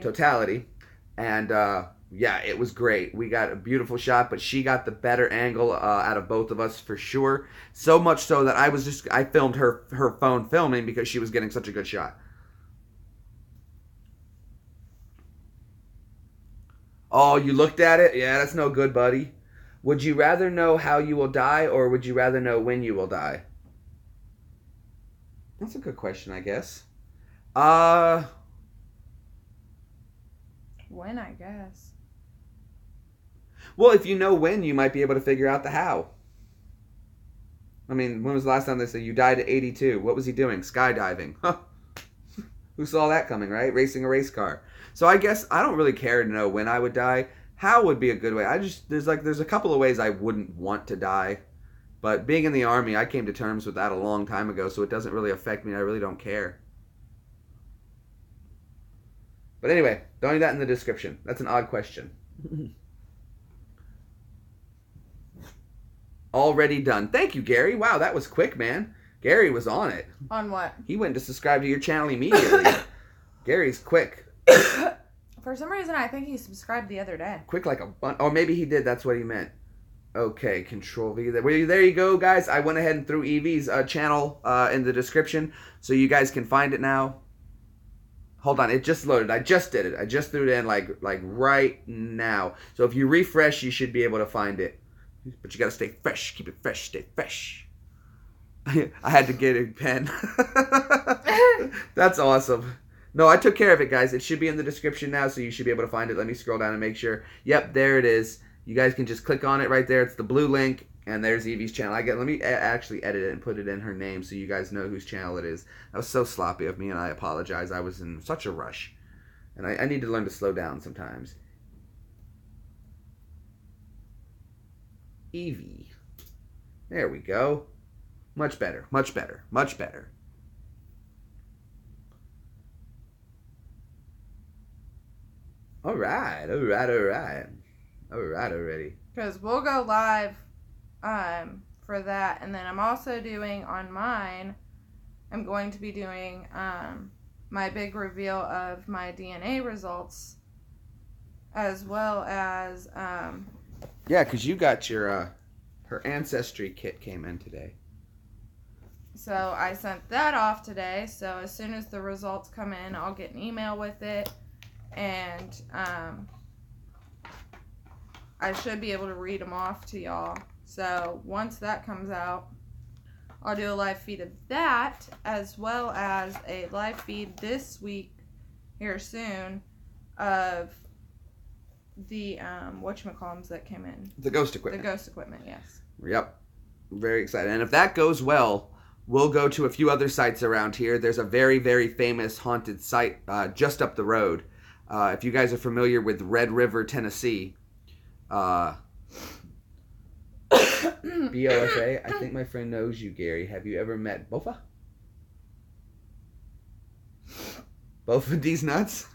totality, and yeah, it was great. We got a beautiful shot, but she got the better angle out of both of us for sure. So much so that I filmed her phone filming because she was getting such a good shot. Oh, you looked at it? Yeah, that's no good, buddy. Would you rather know how you will die, or would you rather know when you will die? That's a good question, I guess. When, I guess. Well, if you know when, you might be able to figure out the how. I mean, when was the last time they said you died at 82? What was he doing? Skydiving. Huh. Who saw that coming, right? Racing a race car. So I guess I don't really care to know when I would die. How would be a good way. There's a couple of ways I wouldn't want to die. But being in the Army, I came to terms with that a long time ago, so it doesn't really affect me. I really don't care. But anyway, don't leave that in the description. That's an odd question. Already done. Thank you, Gary. Wow, that was quick, man. Gary was on it. On what? He went to subscribe to your channel immediately. Gary's quick. For some reason, I think he subscribed the other day. Quick like a bun. Or maybe he did. That's what he meant. Okay, Control V. There you go, guys. I went ahead and threw EEVEE's channel in the description, so you guys can find it now. Hold on, it just loaded. I just did it. I just threw it in like right now. So if you refresh, you should be able to find it. But you gotta stay fresh. Keep it fresh. Stay fresh. I had to get a pen. That's awesome. No, I took care of it, guys. It should be in the description now, so you should be able to find it. Let me scroll down and make sure. Yep, there it is. You guys can just click on it right there. It's the blue link, and there's EEVEE's channel. Let me actually edit it and put it in her name so you guys know whose channel it is. That was so sloppy of me, and I apologize. I was in such a rush, and I need to learn to slow down sometimes. EEVEE. There we go. Much better. Much better. Much better. All right. All right. All right. All right already. Because we'll go live for that. And then I'm also doing on mine, I'm going to be doing my big reveal of my DNA results, as well as... yeah, because you got your... her ancestry kit came in today. So I sent that off today. So as soon as the results come in, I'll get an email with it. And I should be able to read them off to y'all. So once that comes out, I'll do a live feed of that, as well as a live feed this week, here soon, of the whatchamacallums that came in. The ghost equipment. The ghost equipment, yes. Yep. I'm very excited. And if that goes well, we'll go to a few other sites around here. There's a very, very famous haunted site just up the road. If you guys are familiar with Red River, Tennessee, BOFA, I think my friend knows you, Gary. Have you ever met Bofa? Bofa D's nuts?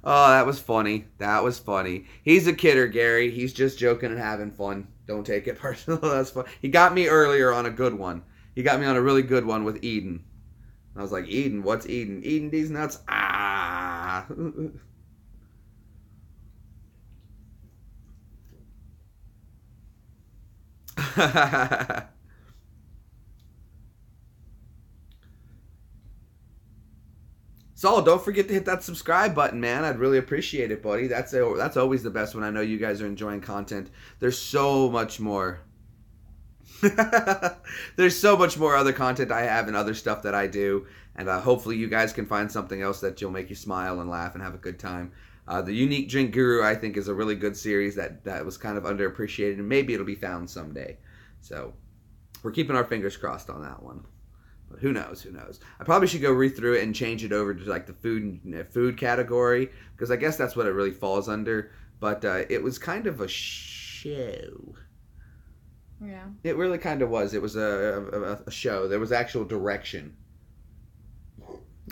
Oh, that was funny. That was funny. He's a kidder, Gary. He's just joking and having fun. Don't take it personal. That's fun. He got me earlier on a good one. He got me on a really good one with Eden. I was like, Eden? What's Eden? Eden D's nuts? Ah. Saul, don't forget to hit that subscribe button, man. I'd really appreciate it, buddy. That's always the best when I know you guys are enjoying content. There's so much more. There's so much more other content I have and other stuff that I do. And hopefully you guys can find something else that will make you smile and laugh and have a good time. The Unique Drink Guru, I think, is a really good series that was kind of underappreciated. And maybe it'll be found someday. So we're keeping our fingers crossed on that one. But who knows? Who knows? I probably should go read through it and change it over to like the food category, because I guess that's what it really falls under. But it was kind of a show. Yeah. It really kind of was. It was a show. There was actual direction.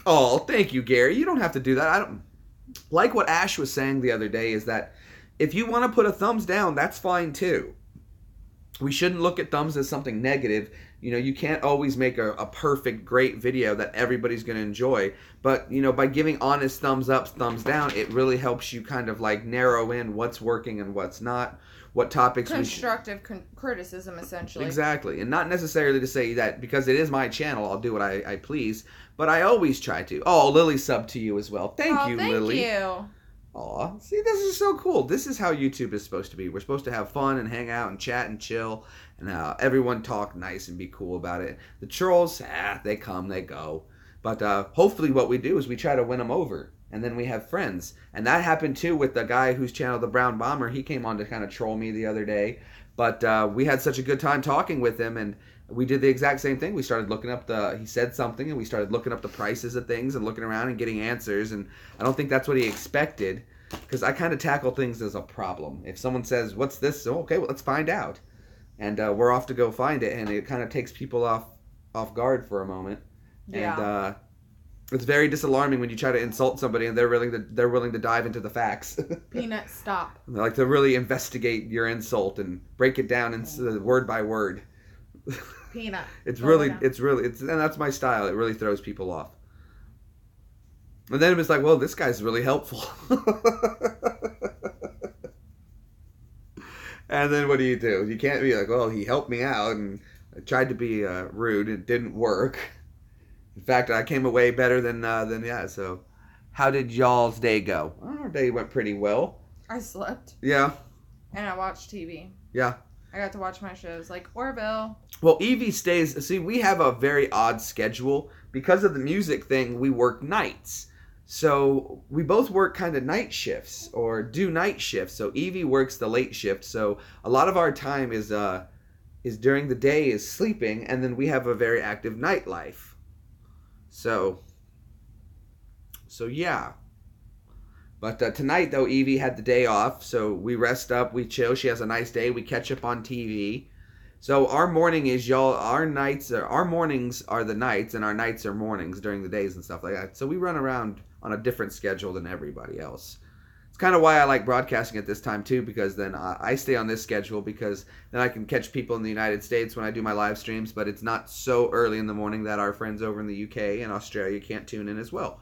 Oh, thank you, Gary. You don't have to do that. I don't like what Ash was saying the other day. Is that if you want to put a thumbs down, that's fine too. We shouldn't look at thumbs as something negative. You know, you can't always make a perfect, great video that everybody's going to enjoy. But, you know, by giving honest thumbs up, thumbs down, it really helps you kind of like narrow in what's working and what's not. What topics constructive criticism, essentially. Exactly. And not necessarily to say that because it is my channel, I'll do what I please. But I always try to. Oh, Lily subbed to you as well. Thank you, Lily. Thank you. Aw, see, this is so cool. This is how YouTube is supposed to be. We're supposed to have fun and hang out and chat and chill and everyone talk nice and be cool about it. The trolls, they come, they go. But hopefully what we do is we try to win them over, and then we have friends. And that happened too with the guy whose channel, the Brown Bomber. He came on to kind of troll me the other day. But we had such a good time talking with him, and we did the exact same thing. We started looking up he said something, and we started looking up the prices of things and looking around and getting answers. And I don't think that's what he expected, because I kind of tackle things as a problem. If someone says, what's this? Oh, okay, well, let's find out. And we're off to go find it, and it kind of takes people off guard for a moment. Yeah. It's very disalarming when you try to insult somebody and they're willing to dive into the facts. Peanut, stop. They like to really investigate your insult and break it down word by word. Peanut. And that's my style. It really throws people off. And then it was like, well, this guy's really helpful. And then what do? You can't be like, well, he helped me out, and I tried to be rude. It didn't work. In fact, I came away better than yeah. So, how did y'all's day go? Our day went pretty well. I slept. Yeah. And I watched TV. Yeah. I got to watch my shows like Orville. Well, Evie stays. See, we have a very odd schedule because of the music thing. We work nights. So we both work kind of night shifts or do night shifts. So Evie works the late shift. So a lot of our time is during the day is sleeping, and then we have a very active nightlife. So yeah. But tonight though, Evie had the day off, so we rest up, we chill. She has a nice day. We catch up on TV. So our morning is our mornings are the nights, and our nights are mornings during the days and stuff like that. So we run around on a different schedule than everybody else. It's kind of why I like broadcasting at this time too, because then I stay on this schedule, because then I can catch people in the United States when I do my live streams, but it's not so early in the morning that our friends over in the UK and Australia can't tune in as well.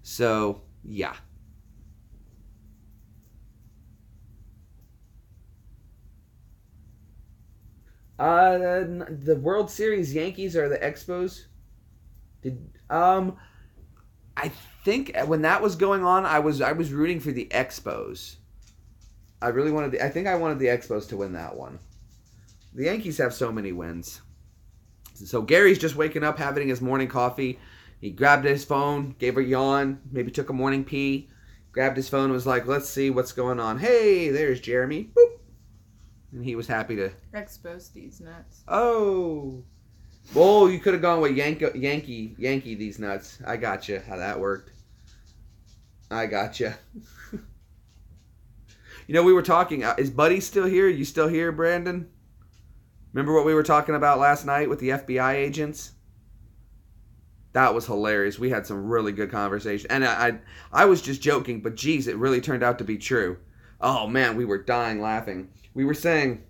So, yeah. The World Series Yankees or the Expos? I think when that was going on, I was rooting for the Expos. I wanted the Expos to win that one. The Yankees have so many wins. So Gary's just waking up, having his morning coffee. He grabbed his phone, gave a yawn, maybe took a morning pee, grabbed his phone and was like, let's see what's going on. Hey, there's Jeremy. Boop. And he was happy to expose these nuts. Oh. Well, you could have gone with Yankee these nuts. I got you. How that worked. I got you. You know, we were talking. Is Buddy still here? You still here, Brandon? Remember what we were talking about last night with the FBI agents? That was hilarious. We had some really good conversation. And I was just joking, but geez, it really turned out to be true. Oh, man, we were dying laughing. We were saying,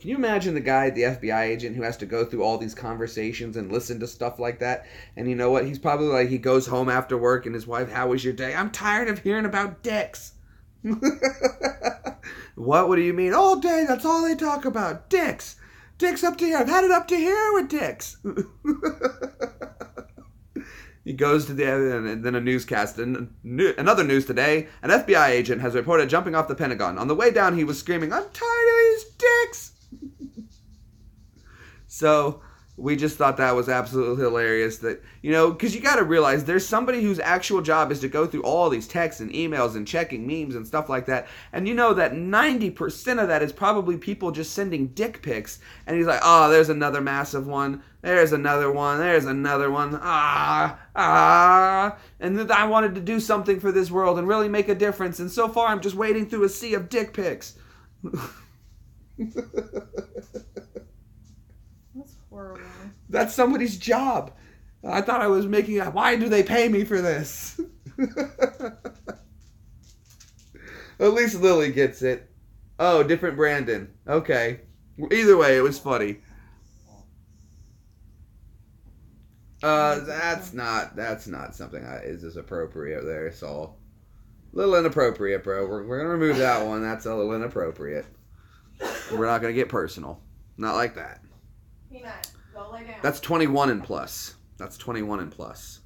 can you imagine the guy, the FBI agent, who has to go through all these conversations and listen to stuff like that? And you know what? He's probably like, he goes home after work and his wife, how was your day? I'm tired of hearing about dicks. What do you mean? All day, that's all they talk about. Dicks. Dicks up to here. I've had it up to here with dicks. He goes to and then a newscast. Another news today. An FBI agent has reported jumping off the Pentagon. On the way down, he was screaming, I'm tired of these dicks. So we just thought that was absolutely hilarious. That, you know, because you got to realize there's somebody whose actual job is to go through all these texts and emails and checking memes and stuff like that. And you know that 90% of that is probably people just sending dick pics. And he's like, oh, there's another massive one. There's another one. There's another one. And then I wanted to do something for this world and really make a difference. And so far, I'm just wading through a sea of dick pics. That's horrible. That's somebody's job. I thought I was making it. Why do they pay me for this? At least Lily gets it. Oh, different Brandon. Okay. Either way, it was funny. That's not something is as appropriate there, Saul. A little inappropriate, bro. We're gonna remove that one. That's a little inappropriate. We're not gonna get personal. Not like that. Peanut, go lay down. That's 21 and plus. That's 21 and plus.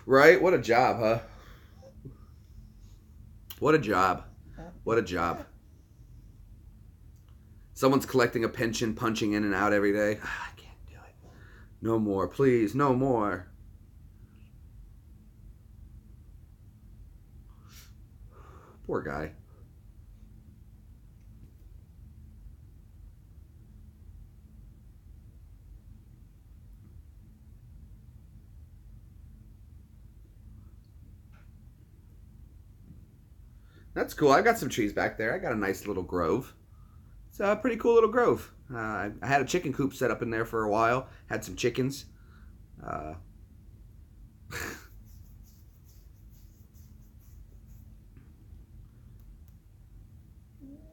Right? What a job, huh? What a job. What a job. Someone's collecting a pension, punching in and out every day. I can't do it. No more, please, no more. Poor guy. That's cool. I got some trees back there. I got a nice little grove. It's a pretty cool little grove. I had a chicken coop set up in there for a while. Had some chickens.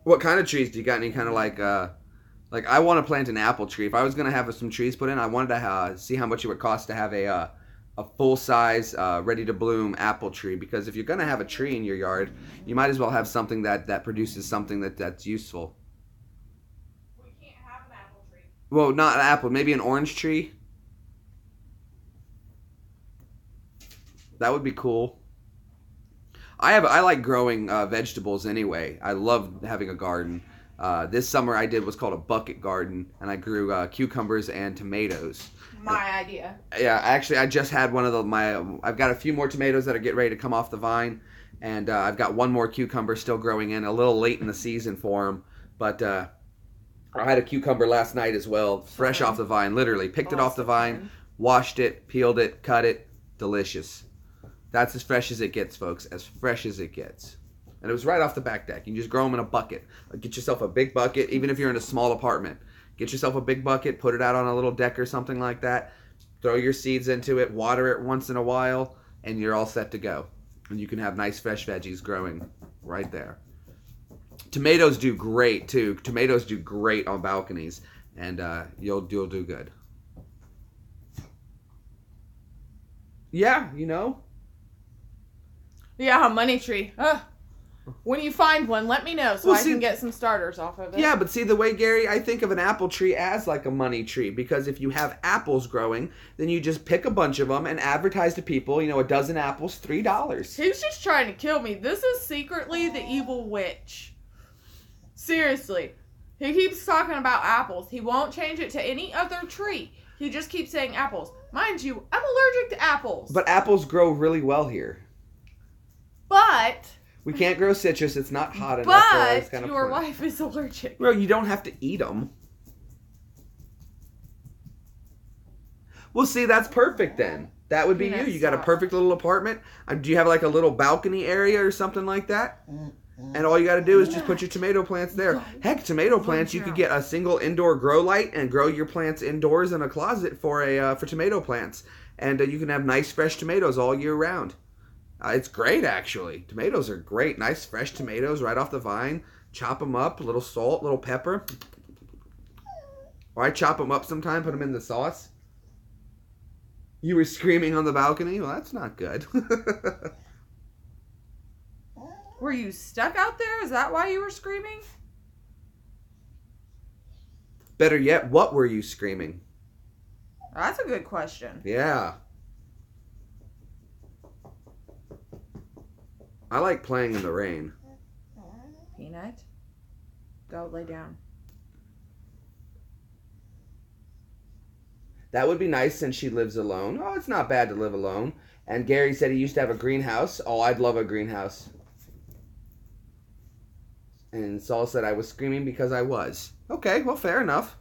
What kind of trees do you got? Any kind of like I want to plant an apple tree. If I was gonna have some trees put in, I wanted to see how much it would cost to have a full size, ready to bloom apple tree. Because if you're gonna have a tree in your yard, you might as well have something that produces something that's useful. We can't have an apple tree. Well, not an apple, maybe an orange tree. That would be cool. I like growing vegetables anyway. I love having a garden. This summer I did what's called a bucket garden, and I grew cucumbers and tomatoes. My idea. Yeah, actually I just had one of I've got a few more tomatoes that are getting ready to come off the vine, and I've got one more cucumber still growing in, a little late in the season for them. But I had a cucumber last night as well, fresh off the vine, literally. Picked it off the vine, washed it, peeled it, cut it. Delicious. That's as fresh as it gets, folks. As fresh as it gets. And it was right off the back deck. You can just grow them in a bucket. Get yourself a big bucket, even if you're in a small apartment. Get yourself a big bucket, put it out on a little deck or something like that. Throw your seeds into it, water it once in a while, and you're all set to go. And you can have nice fresh veggies growing right there. Tomatoes do great, too. Tomatoes do great on balconies, and you'll do good. Yeah, you know. Yeah, a money tree. When you find one, let me know so I can get some starters off of it. Yeah, but see, the way, Gary, I think of an apple tree as like a money tree, because if you have apples growing, then you just pick a bunch of them and advertise to people, a dozen apples, $3. He's just trying to kill me. This is secretly the evil witch. Seriously. He keeps talking about apples. He won't change it to any other tree. He just keeps saying apples. Mind you, I'm allergic to apples. But apples grow really well here. But we can't grow citrus. It's not hot enough. But your wife is allergic. Well, you don't have to eat them. Well, see, that's perfect then. That would be you. You got a perfect little apartment. Do you have like a little balcony area or something like that? And all you got to do is just put your tomato plants there. Heck, tomato plants, you could get a single indoor grow light and grow your plants indoors in a closet for tomato plants. And you can have nice fresh tomatoes all year round. It's great, actually. Tomatoes are great. Nice, fresh tomatoes right off the vine. Chop them up, a little salt, a little pepper. Or I chop them up sometime, put them in the sauce. You were screaming on the balcony? Well, that's not good. Were you stuck out there? Is that why you were screaming? Better yet, what were you screaming? That's a good question. Yeah. I like playing in the rain. Peanut, go lay down. That would be nice since she lives alone. Oh, it's not bad to live alone. And Gary said he used to have a greenhouse. Oh, I'd love a greenhouse. And Saul said I was screaming because I was. Okay, well, fair enough.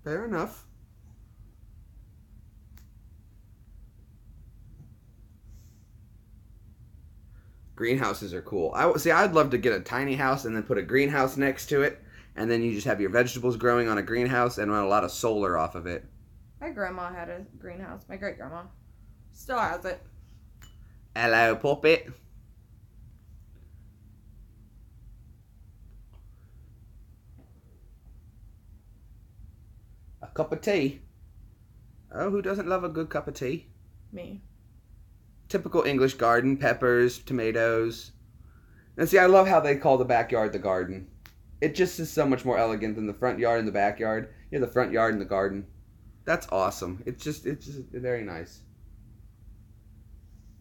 Fair enough. Greenhouses are cool. I'd love to get a tiny house and then put a greenhouse next to it, and then you just have your vegetables growing on a greenhouse and run a lot of solar off of it. My grandma had a greenhouse. My great grandma still has it. Hello, puppet. A cup of tea. Oh, who doesn't love a good cup of tea? Me. Typical English garden, peppers, tomatoes. And see, I love how they call the backyard the garden. It just is so much more elegant than the front yard and the backyard. You're the front yard and the garden. That's awesome. It's just very nice.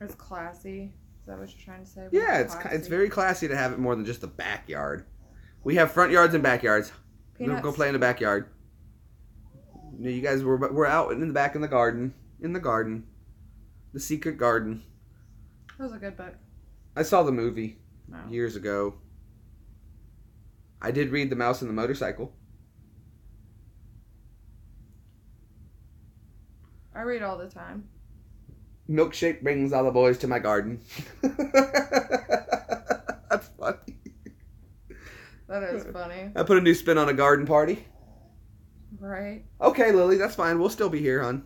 It's classy. Is that what you're trying to say? Yeah, it's very classy to have it more than just the backyard. We have front yards and backyards. Peanuts. Go play in the backyard. You guys we're out in the back in the garden. In the garden. The Secret Garden. That was a good book. I saw the movie Oh. years ago. I did read The Mouse and the Motorcycle. I read all the time. Milkshake brings all the boys to my garden. That's funny. That is funny. I put a new spin on a garden party. Right? Okay, Lily, that's fine. We'll still be here, hon.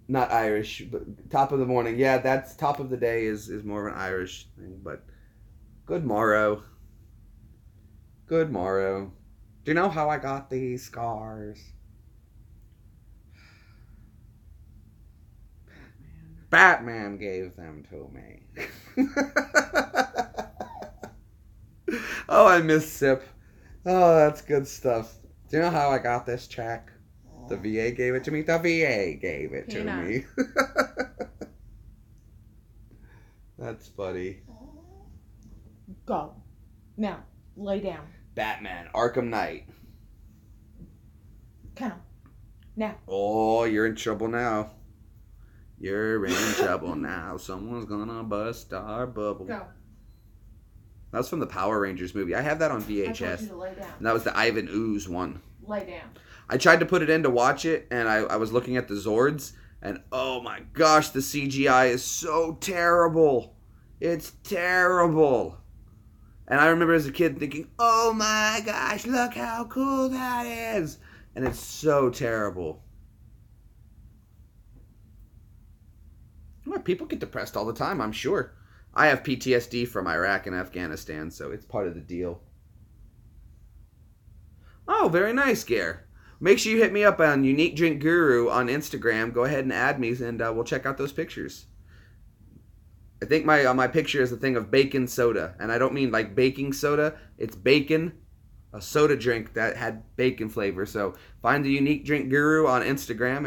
Not Irish, but top of the morning. Yeah, that's top of the day is more of an Irish thing, but good morrow. Good morrow. Do you know how I got these scars? Batman gave them to me. Oh, I miss Sip. Oh, that's good stuff. Do you know how I got this check? The VA gave it to me. The VA gave it to me. That's funny. Go. Now, lay down. Batman, Arkham Knight. Kennel. Now. Oh, you're in trouble now. You're in trouble now. Someone's gonna bust our bubble. Go. That was from the Power Rangers movie. I have that on I told you VHS. to lay down. And that was the Ivan Ooze one. Lay down. I tried to put it in to watch it, and I was looking at the Zords, and oh my gosh, the CGI is so terrible. It's terrible. And I remember as a kid thinking, oh my gosh, look how cool that is. And it's so terrible. Well, people get depressed all the time, I'm sure. I have PTSD from Iraq and Afghanistan, so it's part of the deal. Oh, very nice, Gare. Make sure you hit me up on Unique Drink Guru on Instagram. Go ahead and add me, and we'll check out those pictures. I think my picture is a thing of bacon soda, and I don't mean like baking soda. It's bacon, a soda drink that had bacon flavor. So find the Unique Drink Guru on Instagram,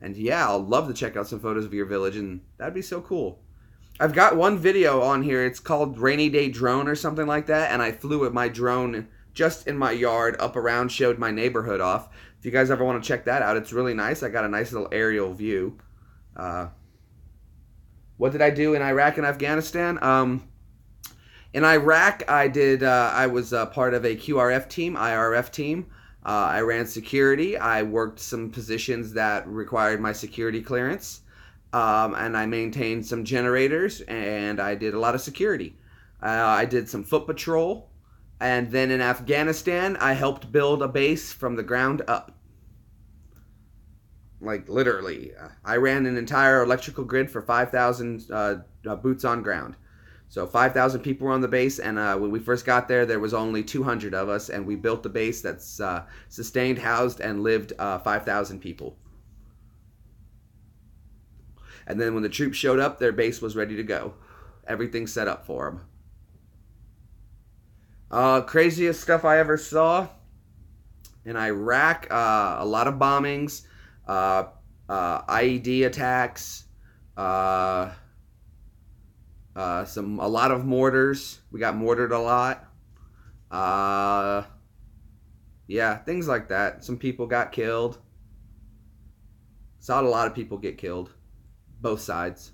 and yeah, I'll love to check out some photos of your village, and that'd be so cool. I've got one video on here. It's called Rainy Day Drone or something like that, and I flew with my drone just in my yard, up around, showed my neighborhood off. If you guys ever want to check that out, it's really nice. I got a nice little aerial view. What did I do in Iraq and Afghanistan? In Iraq, I was part of a QRF team, IRF team. I ran security. I worked some positions that required my security clearance. And I maintained some generators, and I did a lot of security. I did some foot patrol. And then in Afghanistan, I helped build a base from the ground up. Like, literally. I ran an entire electrical grid for 5,000 boots on ground. So 5,000 people were on the base, and when we first got there, there was only 200 of us, and we built the base that's sustained, housed, and lived 5,000 people. And then when the troops showed up, their base was ready to go. Everything set up for them. Craziest stuff I ever saw in Iraq, a lot of bombings, IED attacks, a lot of mortars. We got mortared a lot. Yeah, things like that. Some people got killed. Saw a lot of people get killed. Both sides.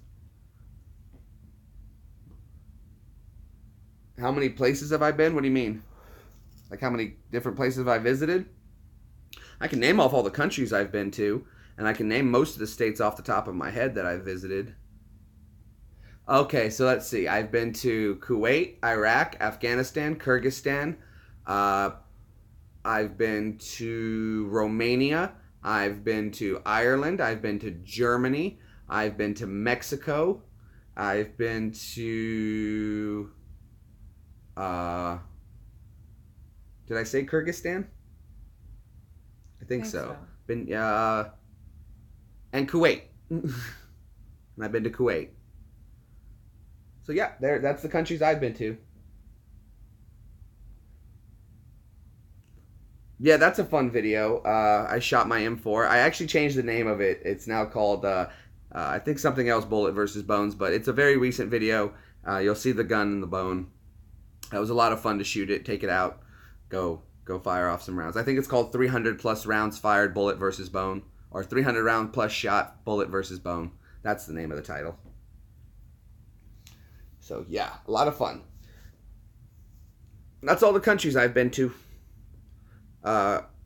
How many places have I been? What do you mean? Like how many different places have I visited? I can name off all the countries I've been to, and I can name most of the states off the top of my head that I've visited. Okay, so let's see. I've been to Kuwait, Iraq, Afghanistan, Kyrgyzstan. I've been to Romania. I've been to Ireland. I've been to Germany. I've been to Mexico. I've been to... did I say Kyrgyzstan? I think so. Been and Kuwait. And I've been to Kuwait. So yeah, that's the countries I've been to. Yeah, that's a fun video. I shot my M4. I actually changed the name of it. It's now called I think something else, Bullet versus Bones, but it's a very recent video. You'll see the gun and the bone. It was a lot of fun to shoot it, take it out, go fire off some rounds. I think it's called 300 plus rounds fired, bullet versus bone, or 300 round plus shot, bullet versus bone. That's the name of the title. So yeah, a lot of fun. That's all the countries I've been to.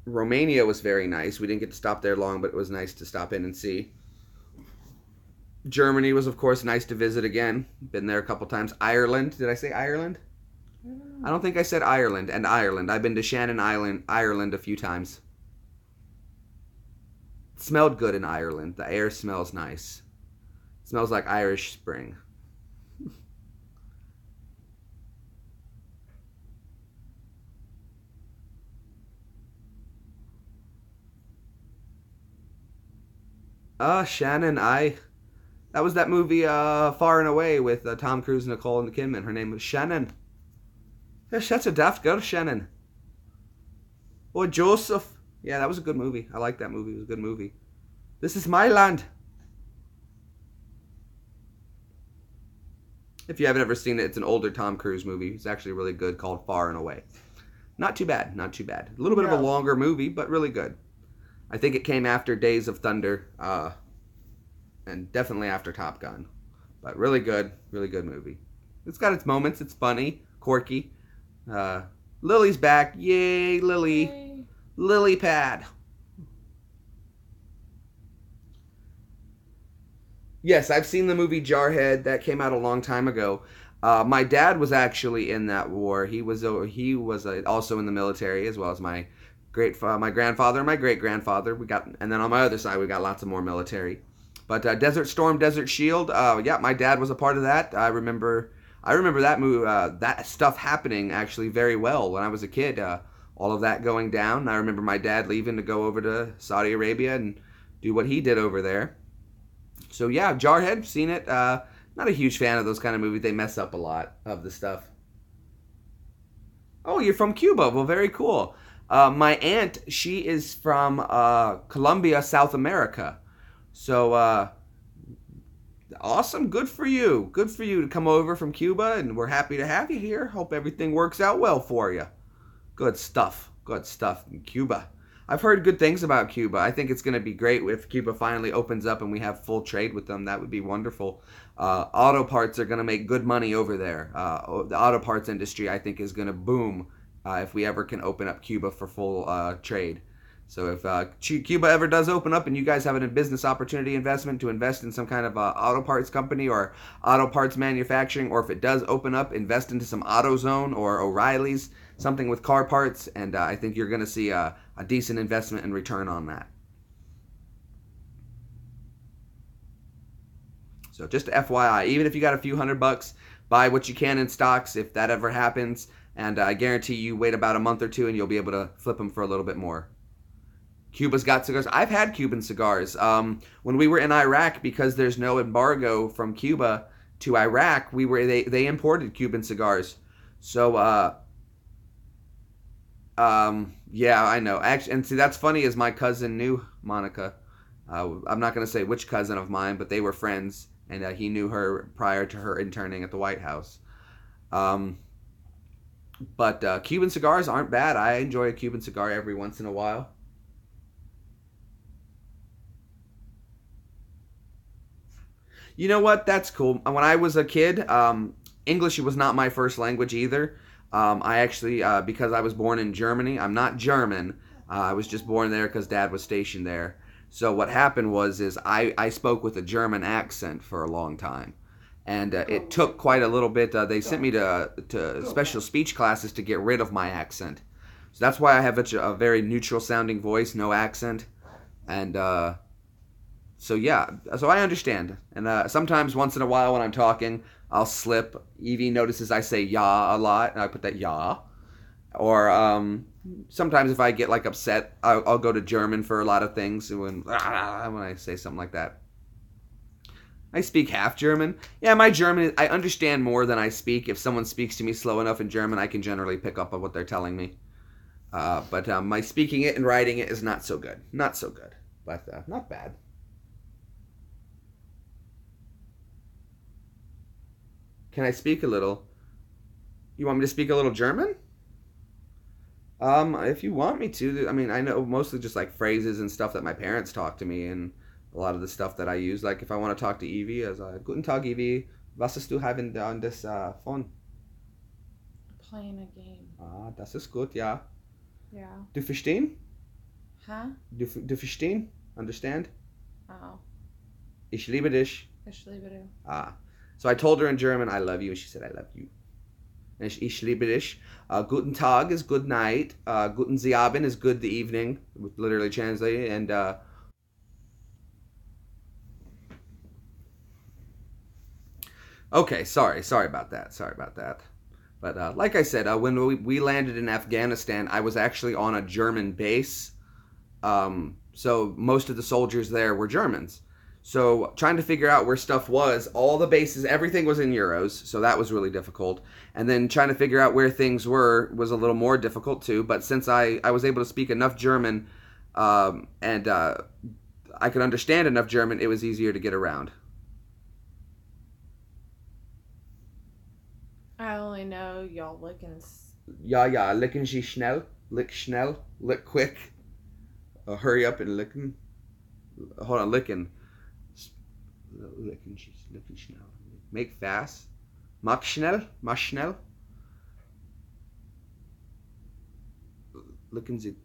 Romania was very nice. We didn't get to stop there long, but it was nice to stop in and see. Germany was, of course, nice to visit again. Been there a couple times. Ireland. Did I say Ireland? I don't think I said Ireland. And Ireland. I've been to Shannon Island, Ireland a few times. It smelled good in Ireland. The air smells nice. It smells like Irish spring. Shannon, that was that movie, Far and Away with Tom Cruise, Nicole Kidman. Her name was Shannon. Ja, that's daft girl, Shannon. Oh, Joseph. Yeah, that was a good movie. I like that movie. It was a good movie. This is my land. If you haven't ever seen it, it's an older Tom Cruise movie. It's actually really good, called Far and Away. Not too bad, not too bad. A little bit of a longer movie, but really good. I think it came after Days of Thunder, and definitely after Top Gun. But really good movie. It's got its moments. It's funny, quirky. Lily's back. Yay, Lily. Yay. Lily pad. Yes, I've seen the movie Jarhead. That came out a long time ago. My dad was actually in that war. He was also in the military, as well as my grandfather and my great-grandfather. And then on my other side, we got lots of more military. But Desert Storm, Desert Shield. Yeah, my dad was a part of that. I remember that movie, that stuff happening actually very well when I was a kid. All of that going down. I remember my dad leaving to go over to Saudi Arabia and do what he did over there. So yeah, Jarhead, seen it. Not a huge fan of those kind of movies. They mess up a lot of the stuff. Oh, you're from Cuba. Well, very cool. My aunt, she is from Colombia, South America. So, awesome. Good for you. Good for you to come over from Cuba, and we're happy to have you here. Hope everything works out well for you. Good stuff. Good stuff in Cuba. I've heard good things about Cuba. I think it's going to be great if Cuba finally opens up and we have full trade with them. That would be wonderful. Auto parts are going to make good money over there. The auto parts industry, I think, is going to boom if we ever can open up Cuba for full trade. So if Cuba ever does open up and you guys have a business opportunity investment to invest in some kind of auto parts company or auto parts manufacturing, or if it does open up, invest into some AutoZone or O'Reilly's, something with car parts, and I think you're going to see a decent investment and return on that. So just FYI, even if you got a few $100, buy what you can in stocks if that ever happens, and I guarantee you wait about a month or two and you'll be able to flip them for a little bit more. Cuba's got cigars. I've had Cuban cigars. When we were in Iraq, because there's no embargo from Cuba to Iraq, they imported Cuban cigars. So yeah, I know. Actually, and see, that's funny, is my cousin knew Monica. I'm not going to say which cousin of mine, but they were friends, and he knew her prior to her interning at the White House. But Cuban cigars aren't bad. I enjoy a Cuban cigar every once in a while. You know what? That's cool. When I was a kid, English was not my first language either. I actually, because I was born in Germany, I'm not German. I was just born there because Dad was stationed there. So what happened was I spoke with a German accent for a long time. And it took quite a little bit. They sent me to special speech classes to get rid of my accent. So that's why I have a very neutral sounding voice, no accent. And so yeah, so I understand. And sometimes once in a while when I'm talking, I'll slip. Evie notices I say "ya" a lot, and I put that "ya." Or sometimes if I get like upset, I'll go to German for a lot of things when I say something like that. I speak half German. Yeah, my German, I understand more than I speak. If someone speaks to me slow enough in German, I can generally pick up on what they're telling me. But my speaking it and writing it is not so good. Not so good, but not bad. Can I speak a little? You want me to speak a little German? If you want me to. I mean, I know mostly just like phrases and stuff that my parents talk to me, and a lot of the stuff that I use. Like if I want to talk to Evie, as Guten Tag, Evie. Was hast du haben on this phone? Playing a game. Das ist gut, ja. Yeah. Du verstehen? Huh? Du verstehen? Understand? Oh. Ich liebe dich. Ich liebe du. Ah. So I told her in German, I love you, and she said, I love you. And ich liebe dich. Guten Tag is good night. Guten Abend is good the evening, literally translated. And okay, sorry about that. But like I said, when we landed in Afghanistan, I was actually on a German base. So most of the soldiers there were Germans. So trying to figure out where stuff was, all the bases, everything was in euros, so that was really difficult. And then trying to figure out where things were was a little more difficult too. But since I was able to speak enough German and I could understand enough German, it was easier to get around. I only know y'all licking. Ja, licken Sie schnell, lick quick. Hurry up and licken. Hold on, licken. Licken schnell. Make fast. Mach schnell. Licken Sie.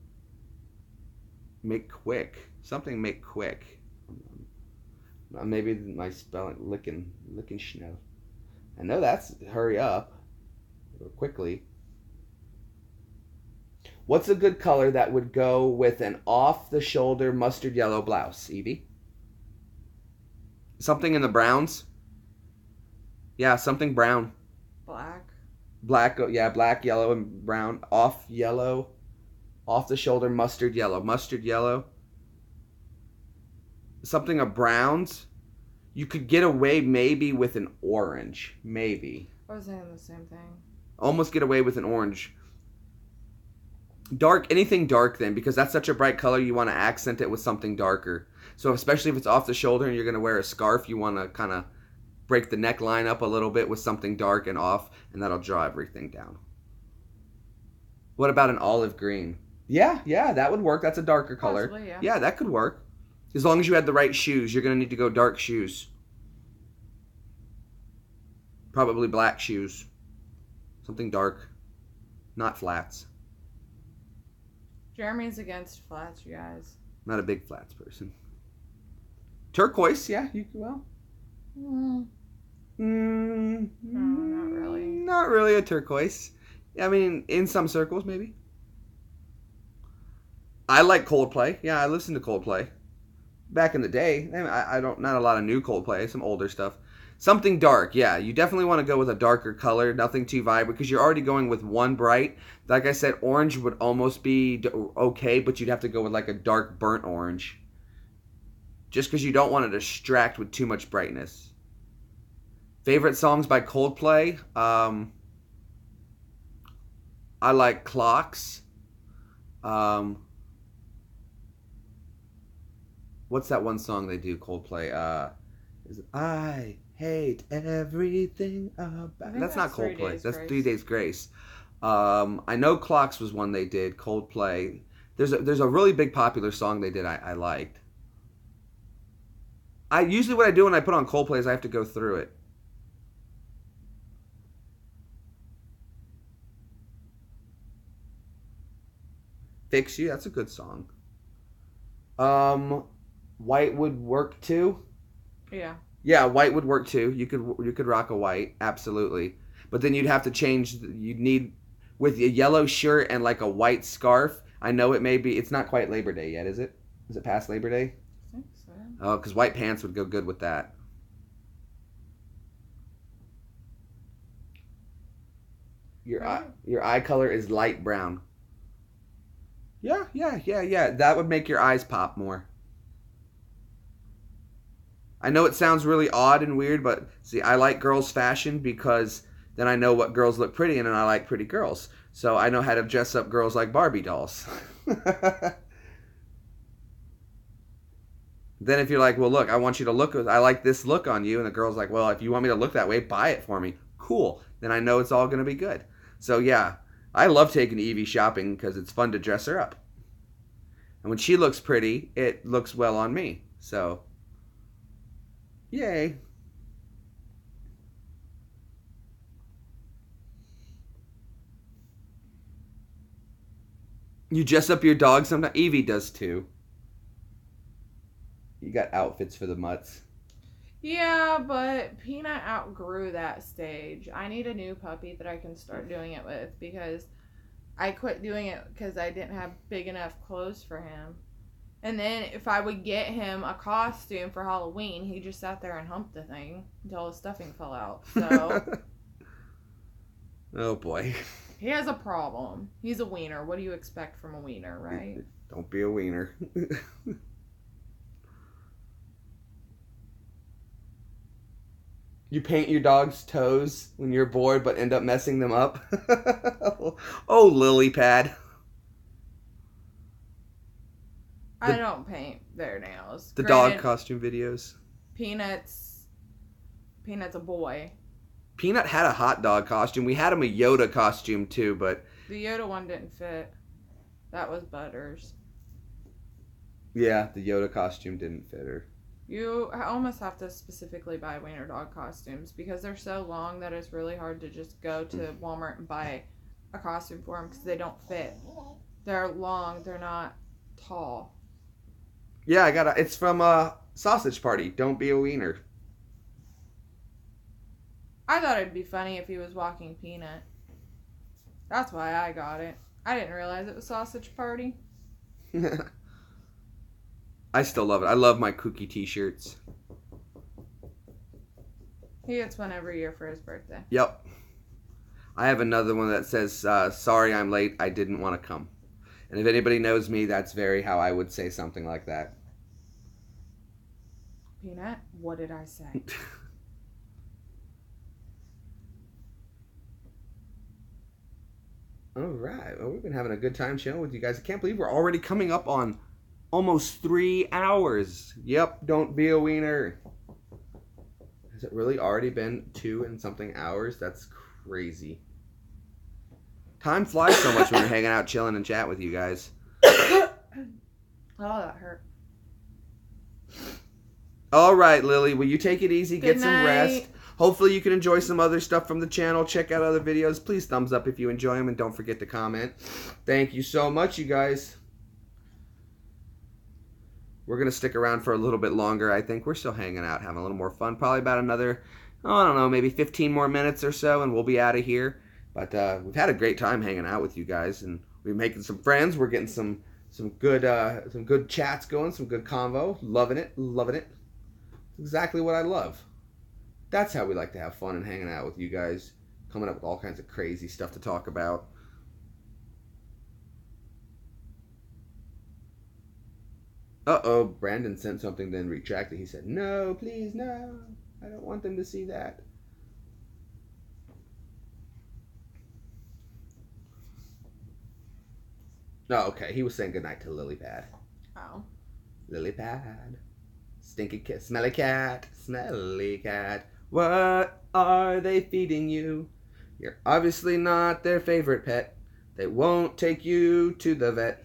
Make quick. Something make quick. Maybe my spelling. Licken schnell. I know that's hurry up. Or quickly. What's a good color that would go with an off-the-shoulder mustard yellow blouse, Evie? Something in the browns? Yeah, something brown. Black. Black, yeah, black, yellow, and brown. Off-the-shoulder mustard yellow. Something of browns. You could get away maybe with an orange. Maybe. I was saying the same thing. Almost get away with an orange. Dark, anything dark then, because that's such a bright color, you want to accent it with something darker. So especially if it's off the shoulder and you're going to wear a scarf, you want to kind of break the neckline up a little bit with something dark and off, and that'll draw everything down. What about an olive green? Yeah, that would work. That's a darker color. Possibly, yeah. Yeah, that could work. As long as you had the right shoes, you're going to need to go dark shoes. Probably black shoes. Something dark. Not flats. Jeremy's against flats, you guys. Not a big flats person. Turquoise, yeah, you can, well. No, not really. Not really a turquoise. I mean, in some circles, maybe. I like Coldplay. Yeah, I listen to Coldplay. Back in the day, I don't, not a lot of new Coldplay, some older stuff. Something dark, yeah. You definitely want to go with a darker color, nothing too vibrant, because you're already going with one bright. Like I said, orange would almost be okay, but you'd have to go with like a dark burnt orange. Just because you don't want to distract with too much brightness. Favorite songs by Coldplay? I like Clocks. What's that one song they do, Coldplay? Is it I hate everything about... That's not Coldplay. That's 3 Days Grace. I know Clocks was one they did, Coldplay. There's a really big popular song they did I liked. Usually what I do when I put on Coldplay is I have to go through it. Fix You, that's a good song. White would work too. Yeah. Yeah, white would work too. You could rock a white, absolutely. But then you'd have to change. You'd need with a yellow shirt and like a white scarf. I know it may be. It's not quite Labor Day yet, is it? Is it past Labor Day? I think so. Oh, because white pants would go good with that. Your eye color is light brown. Yeah. That would make your eyes pop more. I know it sounds really odd and weird, but see, I like girls' fashion because then I know what girls look pretty in, and I like pretty girls. So I know how to dress up girls like Barbie dolls. Then if you're like, well, look, I want you to look, I like this look on you, and the girl's like, well, if you want me to look that way, buy it for me. Cool. Then I know it's all going to be good. So yeah, I love taking EEVEE shopping because it's fun to dress her up. And when she looks pretty, it looks well on me. So, yay. You dress up your dog sometimes. Evie does too. You got outfits for the mutts. Yeah, but Peanut outgrew that stage. I need a new puppy that I can start doing it with because I quit doing it because I didn't have big enough clothes for him. And then if I would get him a costume for Halloween, he just sat there and humped the thing until his stuffing fell out. So Oh boy. he has a problem. He's a wiener. What do you expect from a wiener, right? Don't be a wiener. You paint your dog's toes when you're bored but end up messing them up. Oh, lily pad. I don't paint their nails. The Granted, dog costume videos. Peanut's a boy. Peanut had a hot dog costume. We had him a Yoda costume too, but The Yoda one didn't fit. That was Butters. yeah, the Yoda costume didn't fit her. You almost have to specifically buy wiener dog costumes because they're so long that it's really hard to just go to Walmart and buy a costume for them because they don't fit. They're long. They're not tall. Yeah, I got it's from Sausage Party. Don't be a wiener. I thought it'd be funny if he was walking Peanut. That's why I got it. I didn't realize it was Sausage Party. I still love it. I love my Kooky t-shirts. He gets one every year for his birthday. Yep. I have another one that says, sorry I'm late, I didn't want to come. And if anybody knows me, that's very how I would say something like that. Peanut, what did I say? All right. Well, we've been having a good time chilling with you guys. I can't believe we're already coming up on almost 3 hours. Yep, don't be a wiener. Has it really already been 2 and something hours? That's crazy. Time flies so much when we're hanging out, chilling, and chat with you guys. Oh, that hurt. All right, Lily, will you take it easy, Good get some night. rest? Hopefully you can enjoy some other stuff from the channel. Check out other videos. Please thumbs up if you enjoy them, and don't forget to comment. Thank you so much, you guys. We're going to stick around for a little bit longer, I think. We're still hanging out, having a little more fun. Probably about another, I don't know, maybe 15 more minutes or so, and we'll be out of here. But we've had a great time hanging out with you guys, and we're making some friends. We're getting some good chats going, some good convo. Loving it, loving it. Exactly what I love. That's how we like to have fun and hanging out with you guys, coming up with all kinds of crazy stuff to talk about. Uh-oh, Brandon sent something, then retracted. He said, no, please, no. I don't want them to see that. Oh, okay. He was saying goodnight to Lilypad. Oh. Lilypad. Stinky cat, smelly cat, smelly cat. What are they feeding you? You're obviously not their favorite pet. They won't take you to the vet.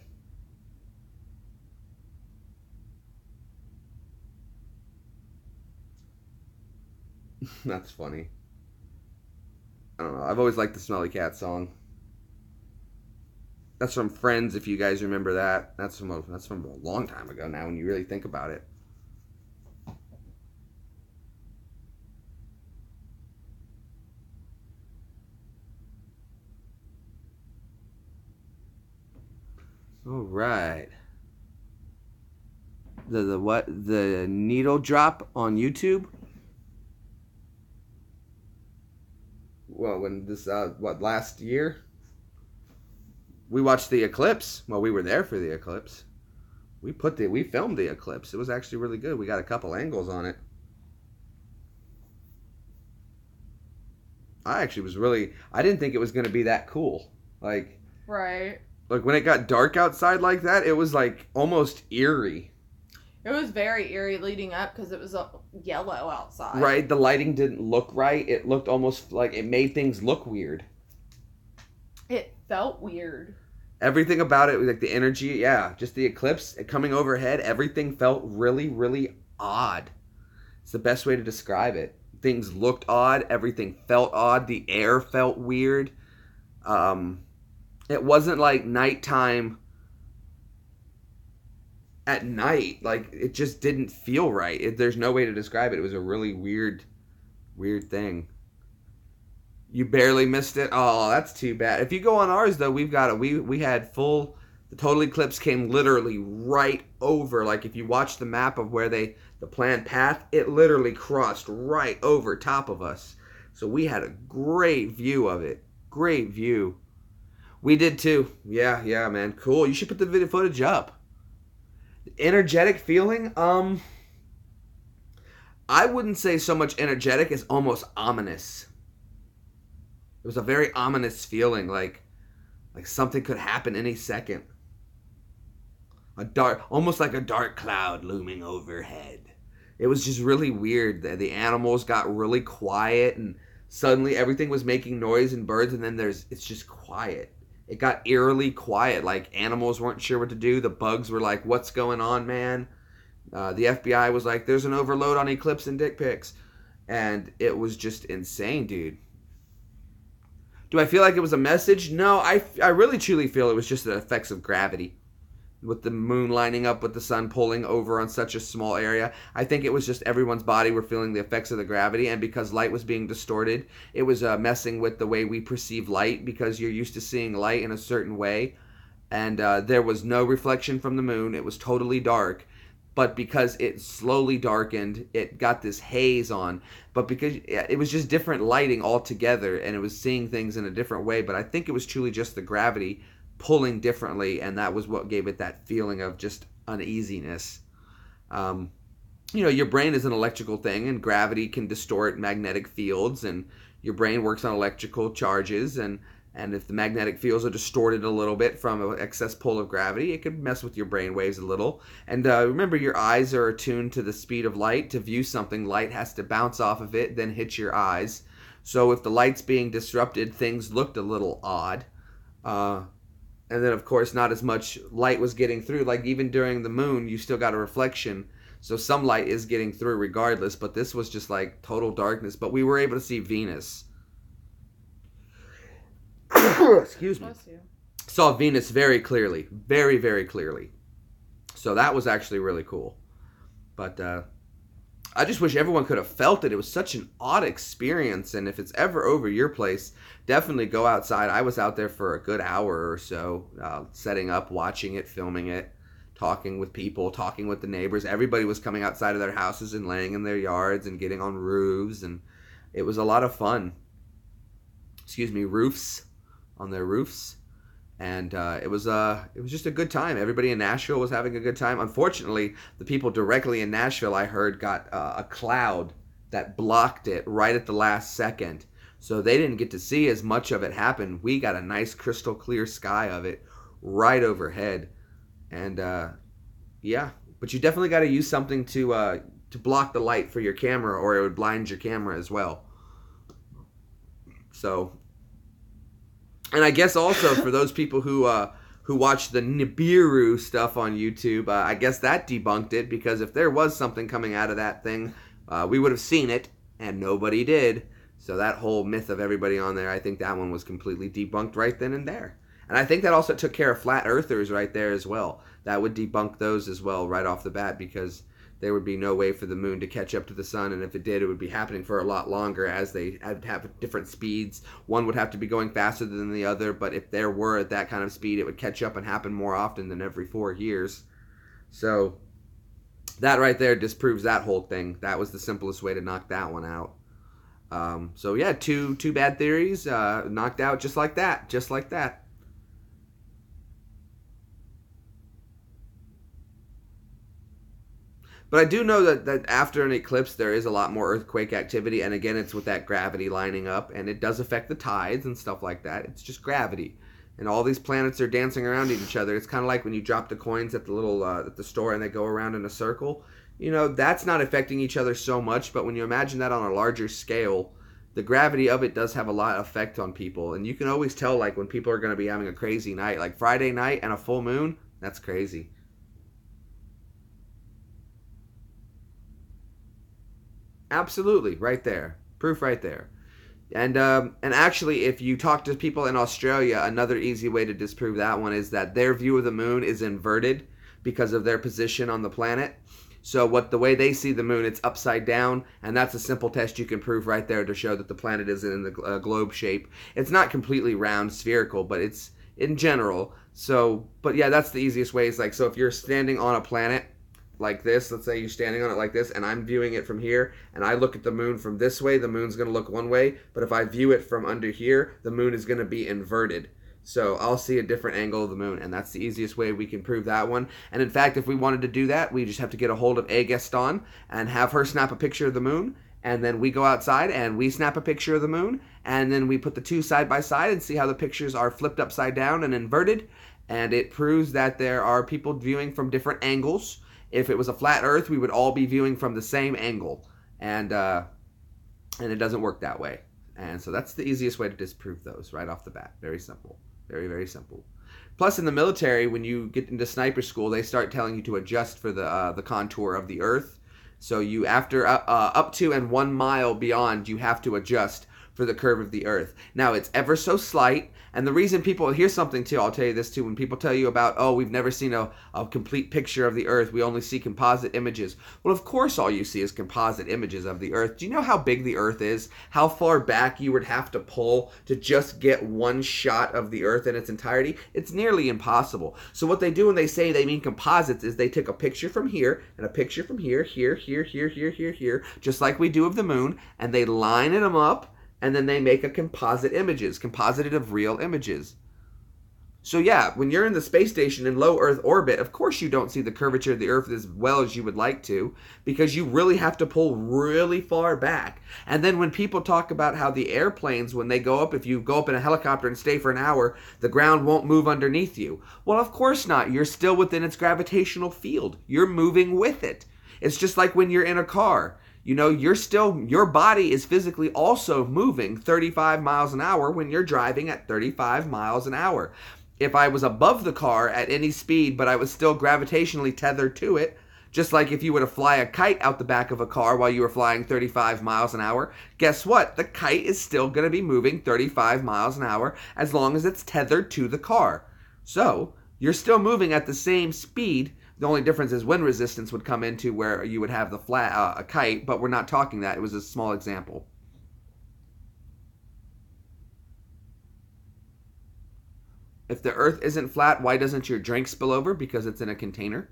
That's funny. I don't know. I've always liked the Smelly Cat song. That's from Friends, if you guys remember that. That's from a long time ago now when you really think about it. All right. The what? The needle drop on YouTube? Well, when this last year? We watched the eclipse. Well, we were there for the eclipse. We filmed the eclipse. It was actually really good. We got a couple angles on it. I didn't think it was going to be that cool. Right. Like when it got dark outside like that, it was like almost eerie. It was very eerie leading up because it was yellow outside. Right? The lighting didn't look right. It looked almost like it made things look weird. It felt weird. Everything about it, like the energy, yeah, just the eclipse coming overhead, everything felt really, really odd. It's the best way to describe it. Things looked odd. Everything felt odd. The air felt weird. It wasn't like nighttime at night. Like, it just didn't feel right. There's no way to describe it. It was a really weird thing. You barely missed it. Oh, that's too bad. If you go on ours though, we've got it. We had full. The total eclipse came literally right over. Like, if you watch the map of where the planned path, it literally crossed right over top of us. So we had a great view of it. Great view. We did too. Yeah, man. Cool. You should put the video footage up. Energetic feeling? I wouldn't say so much energetic as almost ominous. It was a very ominous feeling, like something could happen any second. Almost like a dark cloud looming overhead. It was just really weird. The animals got really quiet, and suddenly everything was making noise and birds, and then it's just quiet. It got eerily quiet, like animals weren't sure what to do. The bugs were like, "What's going on, man?" The FBI was like, "There's an overload on eclipse and dick pics," and it was just insane, dude. Do I feel like it was a message? No, I really truly feel it was just the effects of gravity. With the moon lining up with the sun pulling over on such a small area. I think it was just everyone's body were feeling the effects of the gravity, and because light was being distorted, it was messing with the way we perceive light, because you're used to seeing light in a certain way, and there was no reflection from the moon. It was totally dark. But because it slowly darkened, it got this haze on. But because it was just different lighting altogether, and it was seeing things in a different way. But I think it was truly just the gravity pulling differently, and that was what gave it that feeling of just uneasiness. Your brain is an electrical thing, and gravity can distort magnetic fields, and your brain works on electrical charges, and if the magnetic fields are distorted a little bit from an excess pull of gravity, it could mess with your brain waves a little. And remember, your eyes are attuned to the speed of light. To view something, light has to bounce off of it, then hit your eyes. So if the light's being disrupted, things looked a little odd. And then, of course, not as much light was getting through. Like, even during the moon, you still got a reflection. So some light is getting through regardless. But this was just like total darkness. But we were able to see Venus. Excuse me. Saw Venus very clearly. Very, very clearly. So that was actually really cool. But I just wish everyone could have felt it. It was such an odd experience. And if it's ever over your place, definitely go outside. I was out there for a good hour or so, setting up, watching it, filming it, talking with people, talking with the neighbors. Everybody was coming outside of their houses and laying in their yards and getting on roofs. And it was a lot of fun. Roofs. On their roofs, and it was just a good time. Everybody in Nashville was having a good time. Unfortunately, the people directly in Nashville, I heard, got a cloud that blocked it right at the last second, so they didn't get to see as much of it happen. We got a nice crystal clear sky of it right overhead, and yeah, but you definitely got to use something to block the light for your camera, or it would blind your camera as well. So. And I guess also for those people who watch the Nibiru stuff on YouTube, I guess that debunked it, because if there was something coming out of that thing, we would have seen it, and nobody did. So that whole myth of everybody on there, I think that one was completely debunked right then and there. And I think that also took care of flat earthers right there as well. That would debunk those as well right off the bat, because there would be no way for the moon to catch up to the sun, and if it did, it would be happening for a lot longer, as they have different speeds. One would have to be going faster than the other, but if there were at that kind of speed, it would catch up and happen more often than every 4 years. So that right there disproves that whole thing. That was the simplest way to knock that one out. So yeah, two bad theories knocked out just like that. But I do know that after an eclipse, there is a lot more earthquake activity. And again, it's with that gravity lining up. And it does affect the tides and stuff like that. It's just gravity. And all these planets are dancing around each other. It's kind of like when you drop the coins at the little at the store and they go around in a circle. That's not affecting each other so much. But when you imagine that on a larger scale, the gravity of it does have a lot of effect on people. And you can always tell, like, when people are going to be having a crazy night. Like Friday night and a full moon, that's crazy. Absolutely, right there. Proof right there. And actually, if you talk to people in Australia, another easy way to disprove that one is that their view of the moon is inverted. because of their position on the planet. So the way they see the moon, it's upside down, and that's a simple test you can prove right there to show that the planet is in the globe shape. It's not completely round, spherical, but it's in general. So, but yeah, that's the easiest way. Is like, so if you're standing on a planet like this, let's say you're standing on it like this, and I'm viewing it from here, and I look at the moon from this way, the moon's going to look one way, but if I view it from under here, the moon is going to be inverted. So I'll see a different angle of the moon, and that's the easiest way we can prove that one. And in fact, if we wanted to do that, we just have to get a hold of A. Gaston and have her snap a picture of the moon, and then we go outside and we snap a picture of the moon, and then we put the two side by side and see how the pictures are flipped upside down and inverted, and it proves that there are people viewing from different angles. If it was a flat Earth, we would all be viewing from the same angle, and it doesn't work that way. And so that's the easiest way to disprove those right off the bat. Very simple. Very, very simple. Plus, in the military, when you get into sniper school, they start telling you to adjust for the contour of the Earth. So you, after up to and 1 mile beyond, you have to adjust for the curve of the Earth. Now, it's ever so slight, and the reason people, here's something too, I'll tell you this too, when people tell you about, oh, we've never seen a complete picture of the Earth, we only see composite images. Well, of course all you see is composite images of the Earth. Do you know how big the Earth is? How far back you would have to pull to just get one shot of the Earth in its entirety? It's nearly impossible. So what they do when they say they mean composites is they take a picture from here, and a picture from here, here, here, here, here, here, here, just like we do of the moon, and they line them up, and then they make a composite of real images. So yeah, when you're in the space station in low Earth orbit, of course you don't see the curvature of the Earth as well as you would like to, because you really have to pull really far back. And then when people talk about how the airplanes, when they go up, if you go up in a helicopter and stay for an hour, the ground won't move underneath you. Well, of course not. You're still within its gravitational field. You're moving with it. It's just like when you're in a car. You know, your body is physically also moving 35 miles an hour when you're driving at 35 miles an hour. If I was above the car at any speed, but I was still gravitationally tethered to it, just like if you were to fly a kite out the back of a car while you were flying 35 miles an hour, guess what? The kite is still going to be moving 35 miles an hour as long as it's tethered to the car. So, you're still moving at the same speed. The only difference is wind resistance would come into where you would have the flat a kite, but we're not talking that. It was a small example. If the Earth isn't flat, why doesn't your drink spill over? Because it's in a container.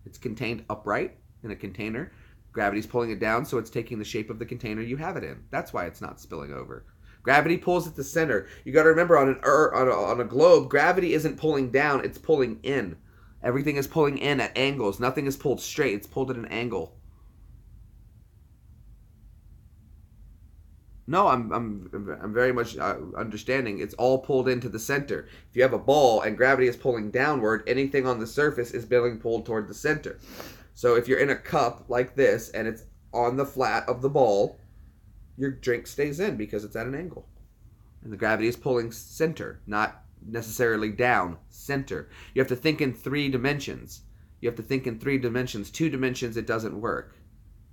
It's contained upright in a container. Gravity's pulling it down, so it's taking the shape of the container you have it in. That's why it's not spilling over. Gravity pulls at the center. You got to remember, on a globe, gravity isn't pulling down; it's pulling in. Everything is pulling in at angles. Nothing is pulled straight. It's pulled at an angle. No, I'm very much understanding. It's all pulled into the center. If you have a ball and gravity is pulling downward, anything on the surface is being pulled toward the center. So if you're in a cup like this and it's on the flat of the ball, your drink stays in because it's at an angle. And the gravity is pulling center, not necessarily down, center. You have to think in 3 dimensions. You have to think in 3 dimensions. 2 dimensions, it doesn't work.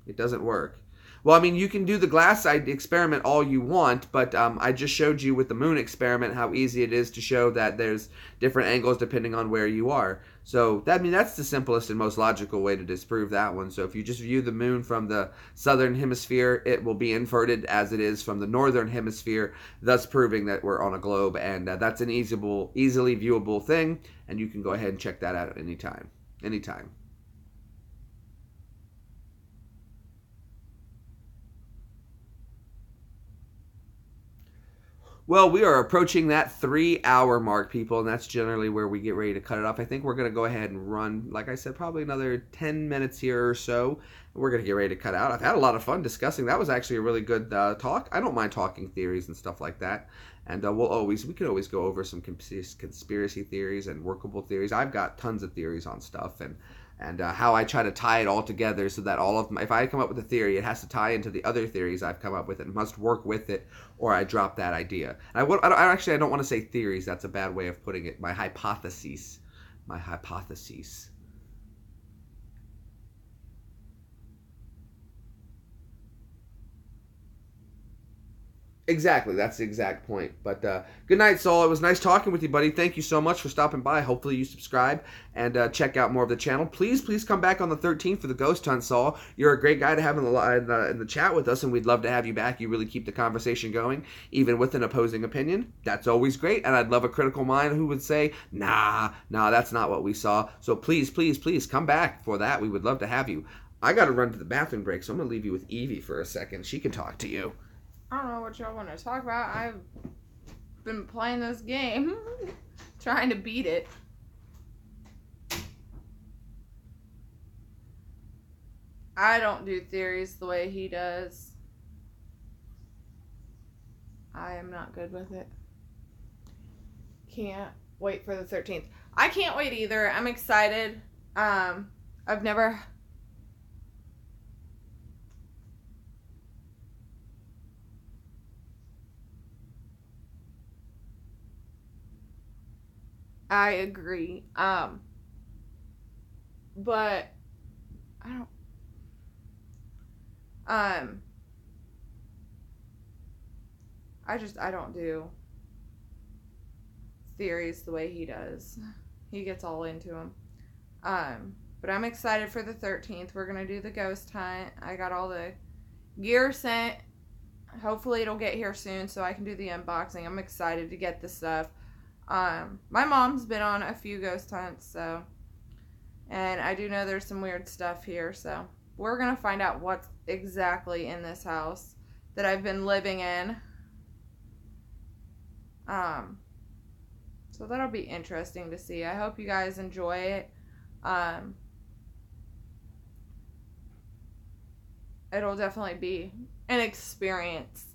It doesn't work. Well, I mean, you can do the glass side experiment all you want, but I just showed you with the moon experiment how easy it is to show that there's different angles depending on where you are. So, that's the simplest and most logical way to disprove that one. So, if you just view the moon from the southern hemisphere, it will be inverted as it is from the northern hemisphere, thus proving that we're on a globe. And that's an easily viewable thing, and you can go ahead and check that out at any time. Anytime. Well, we are approaching that 3-hour mark, people, and that's generally where we get ready to cut it off. I think we're going to go ahead and run, like I said, probably another 10 minutes here or so. We're going to get ready to cut out. I've had a lot of fun discussing. That was actually a really good talk. I don't mind talking theories and stuff like that. And we can always go over some conspiracy theories and workable theories. I've got tons of theories on stuff, and how I try to tie it all together so that if I come up with a theory, it has to tie into the other theories I've come up with and must work with it, or I drop that idea. I don't want to say theories. That's a bad way of putting it. My hypotheses. Exactly. That's the exact point. But good night, Saul. It was nice talking with you, buddy. Thank you so much for stopping by. Hopefully you subscribe and check out more of the channel. Please come back on the 13th for the ghost hunt, Saul. You're a great guy to have in the chat with us, and we'd love to have you back. You really keep the conversation going, even with an opposing opinion. That's always great, and I'd love a critical mind who would say, nah, that's not what we saw. So please come back for that. We would love to have you. I got to run to the bathroom break, so I'm going to leave you with EEVEE for a second. She can talk to you. I don't know what y'all want to talk about. I've been playing this game, trying to beat it. I don't do theories the way he does. I am not good with it. Can't wait for the 13th. I can't wait either. I'm excited. I've never... I agree. But I don't I don't do theories the way he does. He gets all into them. But I'm excited for the 13th. We're going to do the ghost hunt. I got all the gear sent. Hopefully it'll get here soon so I can do the unboxing. I'm excited to get the stuff. My mom's been on a few ghost hunts, so, and I do know there's some weird stuff here, so we're going to find out what's exactly in this house that I've been living in. So that'll be interesting to see. I hope you guys enjoy it. It'll definitely be an experience.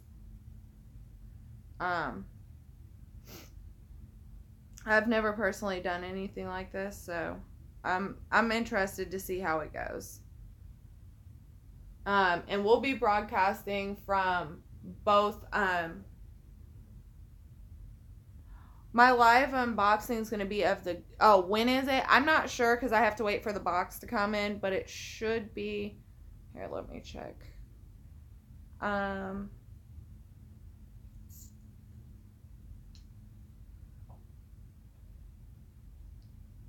I've never personally done anything like this, so I'm interested to see how it goes. And we'll be broadcasting from both. My live unboxing is going to be of the... Oh, when is it? I'm not sure because I have to wait for the box to come in, but it should be... Here, let me check. I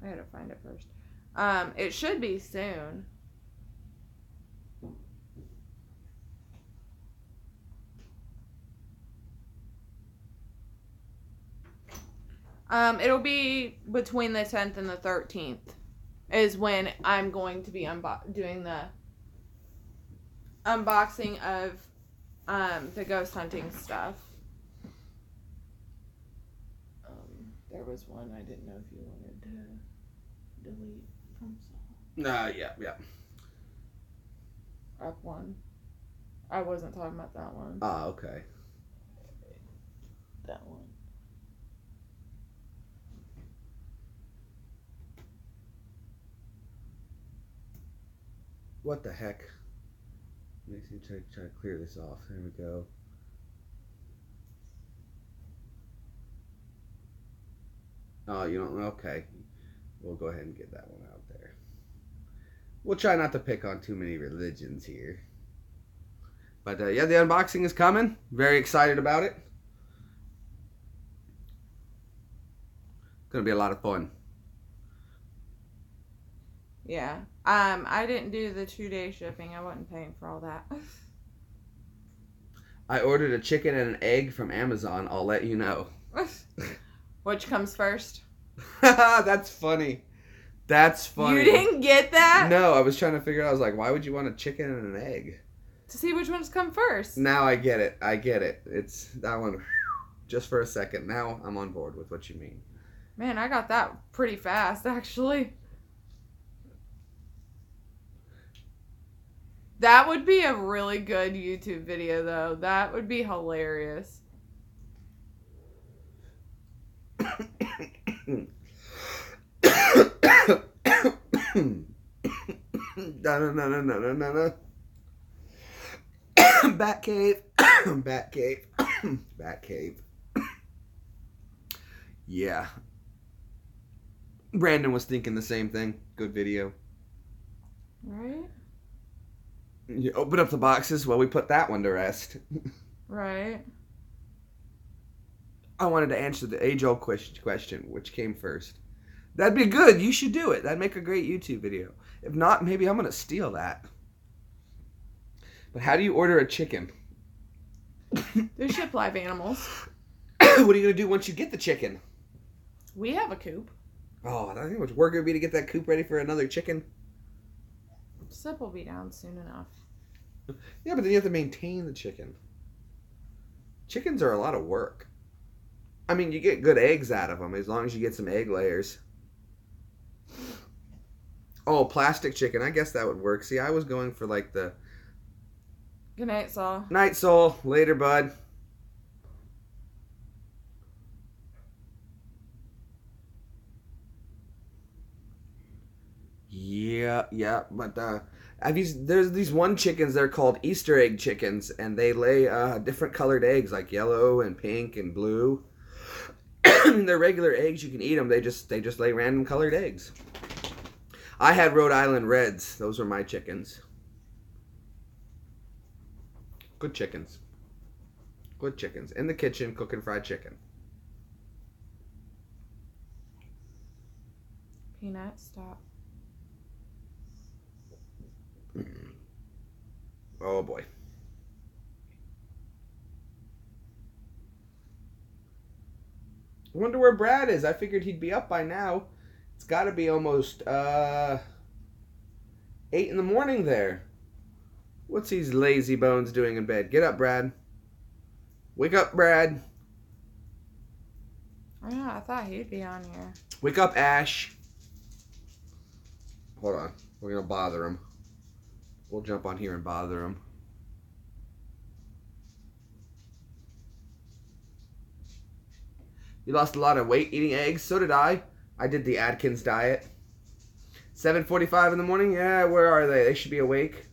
gotta find it first. It should be soon. It'll be between the 10th and the 13th is when I'm going to be doing the unboxing of the ghost hunting stuff. There was one I didn't know if you wanted to delete from Saul. Yeah. Up one. I wasn't talking about that one. Ah, okay. That one. What the heck? Makes me try to clear this off. There we go. Oh, you don't... Okay. We'll go ahead and get that one out there. We'll try not to pick on too many religions here. But, yeah, the unboxing is coming. Very excited about it. Gonna be a lot of fun. Yeah. I didn't do the 2-day shipping. I wasn't paying for all that. I ordered a chicken and an egg from Amazon. I'll let you know. Which comes first? That's funny. That's funny. You didn't get that? No, I was trying to figure out. I was like, why would you want a chicken and an egg? To see which ones come first. Now I get it. It's that one. Just for a second. Now I'm on board with what you mean. Man, I got that pretty fast, actually. That would be a really good YouTube video, though. That would be hilarious. Bat cave. Bat cave. Bat cave. Yeah. Brandon was thinking the same thing. Good video. Right? You open up the boxes. Well, we put that one to rest. Right. I wanted to answer the age-old question, which came first. That'd be good. You should do it. That'd make a great YouTube video. If not, maybe I'm going to steal that. But how do you order a chicken? They ship live animals. What are you going to do once you get the chicken? We have a coop. Oh, I don't think how much work it would be to get that coop ready for another chicken. Sip will be down soon enough. Yeah, but then you have to maintain the chicken. Chickens are a lot of work. I mean, you get good eggs out of them as long as you get some egg layers. Oh, plastic chicken. I guess that would work. See, I was going for like the... Good night, Saul. Night, Soul. Later, bud. Yeah, but there's these one chickens, they're called Easter egg chickens, and they lay different colored eggs, like yellow and pink and blue. They're regular eggs, you can eat them, they just lay random colored eggs. I had Rhode Island Reds, those were my chickens. Good chickens. Good chickens. In the kitchen, cooking fried chicken. Peanut, stop. Oh boy. I wonder where Brad is. I figured he'd be up by now. It's got to be almost 8 in the morning there. What's these lazy bones doing in bed? Get up, Brad. Wake up, Brad. Oh, yeah, I thought he'd be on here. Wake up, Ash. Hold on. We're going to bother him. We'll jump on here and bother him. You lost a lot of weight eating eggs. So did I. I did the Atkins diet. 7:45 in the morning? Yeah, where are they? They should be awake.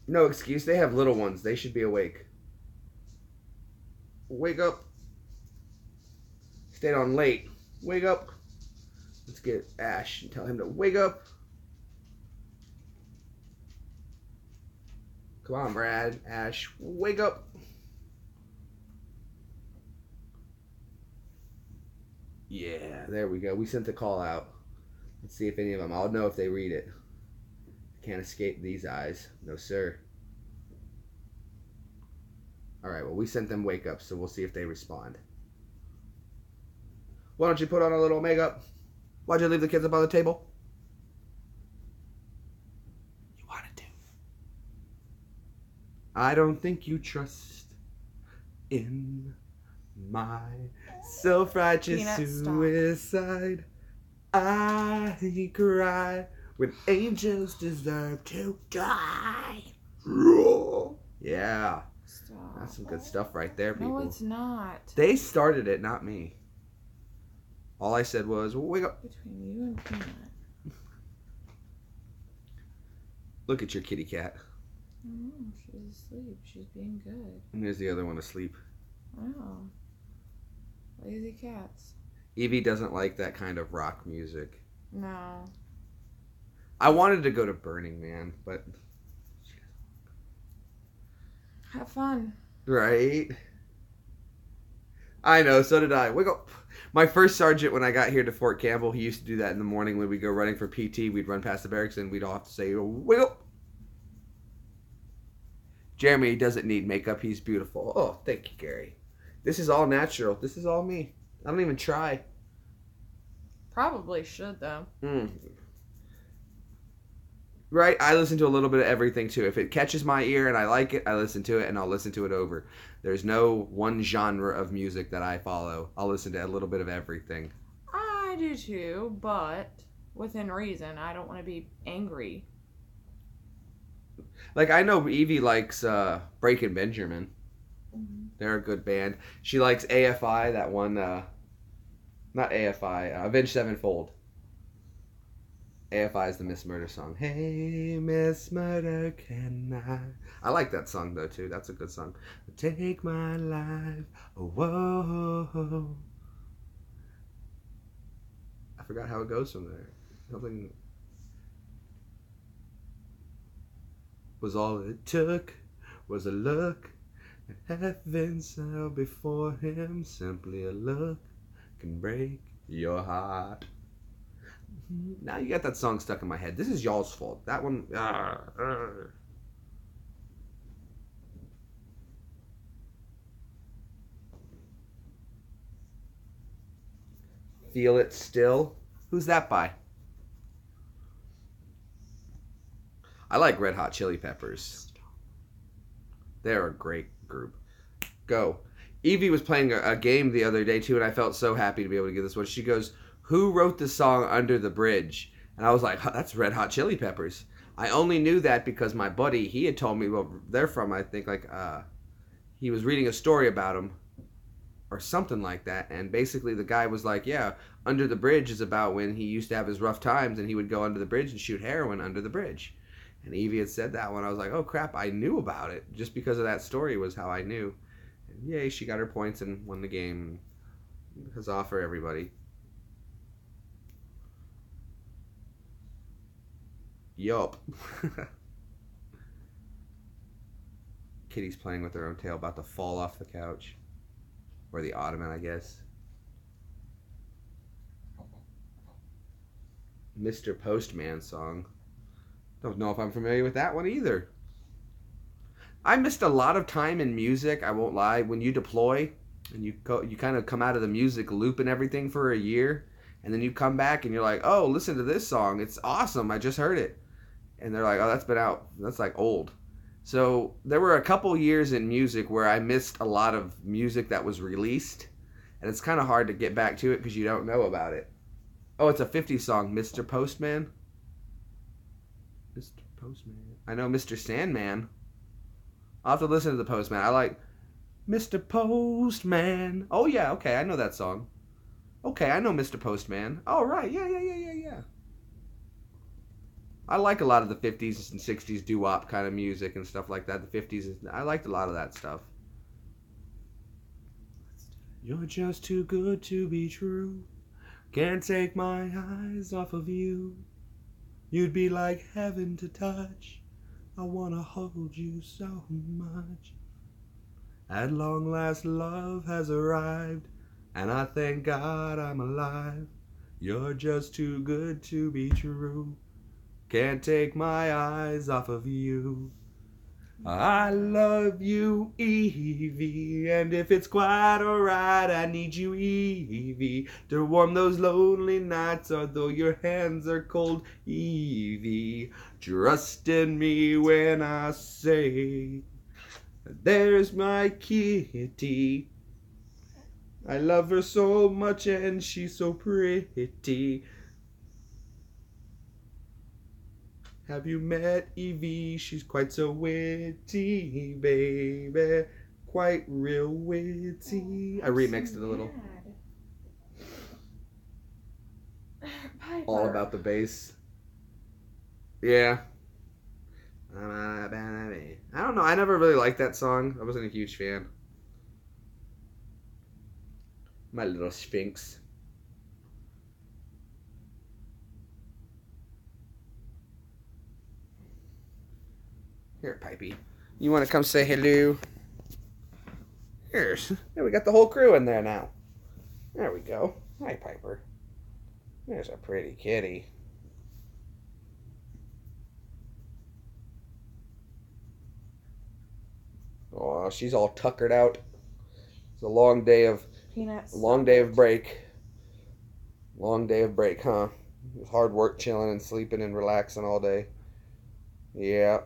No excuse. They have little ones. They should be awake. Wake up. Stayed on late. Wake up. Let's get Ash and tell him to wake up. Come on, Brad. Ash, wake up. Yeah, there we go. We sent the call out. Let's see if any of them, I'll know if they read it. Can't escape these eyes. No, sir. Alright, well, we sent them wake up, so we'll see if they respond. Why don't you put on a little makeup? Why'd you leave the kids up on the table? You wanted to. I don't think you trust in my self-righteous suicide. I cry when angels deserve to die. Yeah. Stop. That's some good stuff right there, people. No, it's not. They started it, not me. All I said was, well, wake up. Between you and Peanut. Look at your kitty cat. Oh, she's asleep. She's being good. And there's the other one asleep. Oh. Lazy cats. Evie doesn't like that kind of rock music. No. I wanted to go to Burning Man, but... Have fun. Right? I know, so did I. Wake up. My first sergeant, when I got here to Fort Campbell, he used to do that in the morning when we'd go running for PT. We'd run past the barracks and we'd all have to say, wake up. Jeremy doesn't need makeup. He's beautiful. Oh, thank you, Gary. This is all natural. This is all me. I don't even try. Probably should, though. Right? I listen to a little bit of everything, too. If it catches my ear and I like it, I listen to it, and I'll listen to it over. There's no one genre of music that I follow. I'll listen to a little bit of everything. I do, too, but within reason. I don't want to be angry. Like, I know Evie likes Breaking Benjamin. Mm-hmm. They're a good band. She likes AFI, that one, not AFI, Avenged Sevenfold. AFI is the Miss Murder song. Hey, Miss Murder, can I like that song, though, too. That's a good song. Take my life, oh, whoa. I forgot how it goes from there. Something was all it took, was a look And heaven's hell before him. Simply a look can break your heart. Now you got that song stuck in my head. This is y'all's fault. That one. Feel It Still. Who's that by? I like Red Hot Chili Peppers. They're a great group. Go. Evie was playing a game the other day too, and I felt so happy to be able to get this one. She goes, "Who wrote the song Under the Bridge?" And I was like, "That's Red Hot Chili Peppers." I only knew that because my buddy, he had told me, well, they're from, I think, like, he was reading a story about them or something like that. And basically the guy was like, yeah, Under the Bridge is about when he used to have his rough times and he would go under the bridge and shoot heroin under the bridge. And Evie had said that one. I was like, oh, crap, I knew about it. Just because of that story was how I knew. And yay, she got her points and won the game. Huzzah for everybody. Yup. Kitty's playing with her own tail, about to fall off the couch. Or the ottoman, I guess. Mr. Postman song. Don't know if I'm familiar with that one either. I missed a lot of time in music, I won't lie. When you deploy and you kind of come out of the music loop and everything for a year, and then you come back and you're like, oh, listen to this song. It's awesome. I just heard it. And they're like, oh, that's been out. That's like old. So there were a couple years in music where I missed a lot of music that was released. And it's kind of hard to get back to it because you don't know about it. Oh, it's a 50s song, Mr. Postman. Mr. Postman. I know Mr. Sandman. I'll have to listen to the Postman. I like Mr. Postman. Oh, yeah, okay, I know that song. Okay, I know Mr. Postman. Oh, right, yeah. I like a lot of the 50s and 60s doo-wop kind of music and stuff like that. The 50s, I liked a lot of that stuff. You're just too good to be true. Can't take my eyes off of you. You'd be like heaven to touch. I wanna hold you so much. At long last love has arrived, and I thank God I'm alive. You're just too good to be true. Can't take my eyes off of you. I love you, Evie, and if it's quite alright, I need you, Evie, to warm those lonely nights, although your hands are cold, Evie. Trust in me when I say, there's my kitty. I love her so much and she's so pretty. Have you met Evie? She's quite so witty, baby. Quite real witty. I remixed it a little. All about the bass. Yeah. I don't know. I never really liked that song. I wasn't a huge fan. My little Sphinx. Here, Pipey. You want to come say hello? Here's. Yeah, we got the whole crew in there now. There we go. Hi, Piper. There's a pretty kitty. Oh, she's all tuckered out. It's a long day of Peanuts. long day of break. Long day of break, huh? It was hard work chilling and sleeping and relaxing all day. Yeah.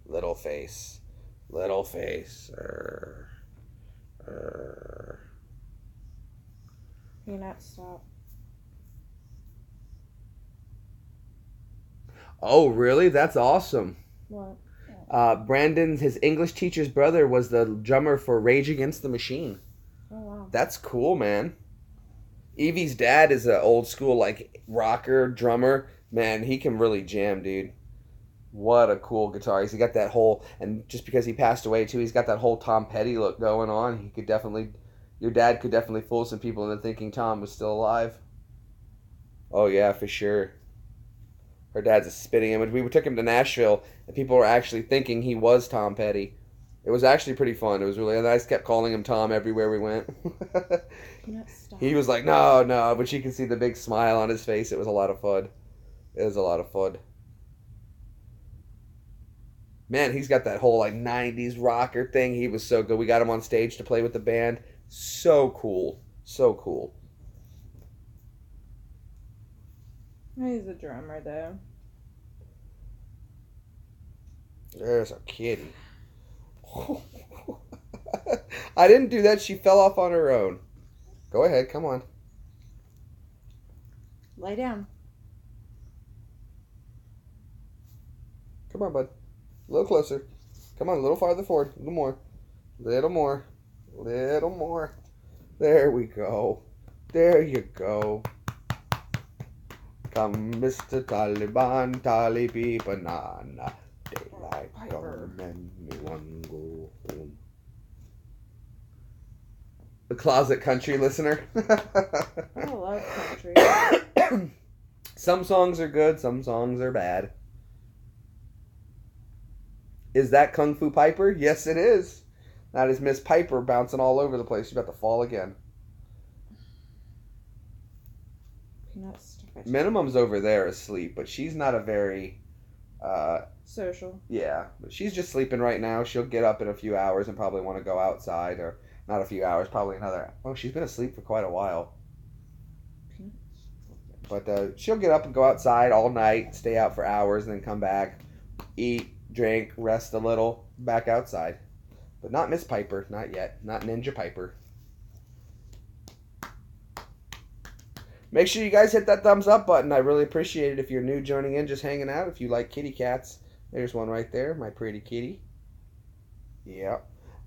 Little face. Little face. Peanuts, stop. Oh, really? That's awesome. What? Brandon's, his English teacher's brother was the drummer for Rage Against the Machine. Oh, wow. That's cool, man. Evie's dad is an old school, like, rocker, drummer. Man, he can really jam, dude. What a cool guitarist. He got that whole, and just because he passed away, too, he's got that whole Tom Petty look going on. He could definitely, your dad could definitely fool some people into thinking Tom was still alive. Oh, yeah, for sure. Her dad's a spitting image. We took him to Nashville, and people were actually thinking he was Tom Petty. It was actually pretty fun. It was really nice. Kept calling him Tom everywhere we went. He was like, no, no, but you can see the big smile on his face. It was a lot of fun. It was a lot of fun. Man, he's got that whole like 90s rocker thing. He was so good. We got him on stage to play with the band. So cool. So cool. He's a drummer, though. There's a kitty. I didn't do that. She fell off on her own. Go ahead. Come on. Lay down. Come on, bud. A little closer. Come on, a little farther forward. A little more. Little more. Little more. There we go. There you go. Come, Mr. Taliban, Talibi banana. Daylight come and anyone go home. The closet country listener. I love country. Some songs are good, some songs are bad. Is that Kung Fu Piper? Yes, it is. That is Miss Piper bouncing all over the place. She's about to fall again. Minimum's over there asleep, but she's not a very... social. Yeah, but she's just sleeping right now. She'll get up in a few hours and probably want to go outside, or not a few hours, probably another... Oh, she's been asleep for quite a while. But she'll get up and go outside all night, stay out for hours, and then come back, eat, drink, rest a little, back outside. But not Miss Piper, not yet. Not Ninja Piper. Make sure you guys hit that thumbs up button. I really appreciate it if you're new joining in, just hanging out. If you like kitty cats, there's one right there, my pretty kitty. Yeah.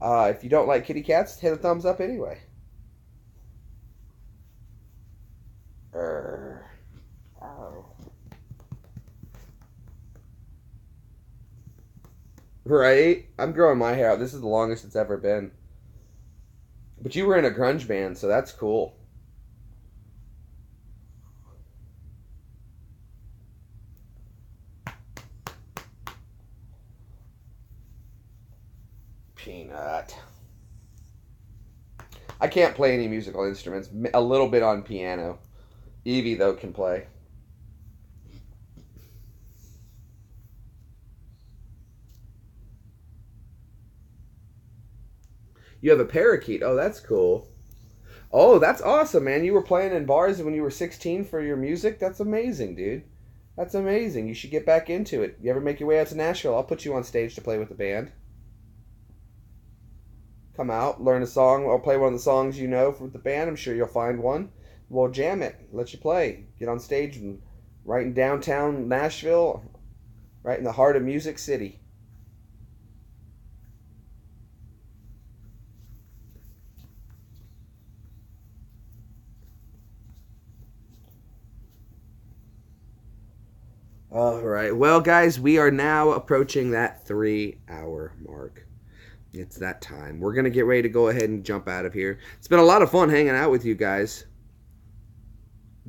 If you don't like kitty cats, hit a thumbs up anyway. Oh. Right? I'm growing my hair out. This is the longest it's ever been. But you were in a grunge band, so that's cool. Peanut. I can't play any musical instruments. A little bit on piano. Evie, though, can play. You have a parakeet. Oh, that's cool. Oh, that's awesome, man. You were playing in bars when you were 16 for your music? That's amazing, dude. That's amazing. You should get back into it. You ever make your way out to Nashville, I'll put you on stage to play with the band. Come out, learn a song, or play one of the songs you know with the band. I'm sure you'll find one. We'll jam it. Let you play. Get on stage and right in downtown Nashville, right in the heart of Music City. All right. Well, guys, we are now approaching that 3-hour mark. It's that time. We're going to get ready to go ahead and jump out of here. It's been a lot of fun hanging out with you guys.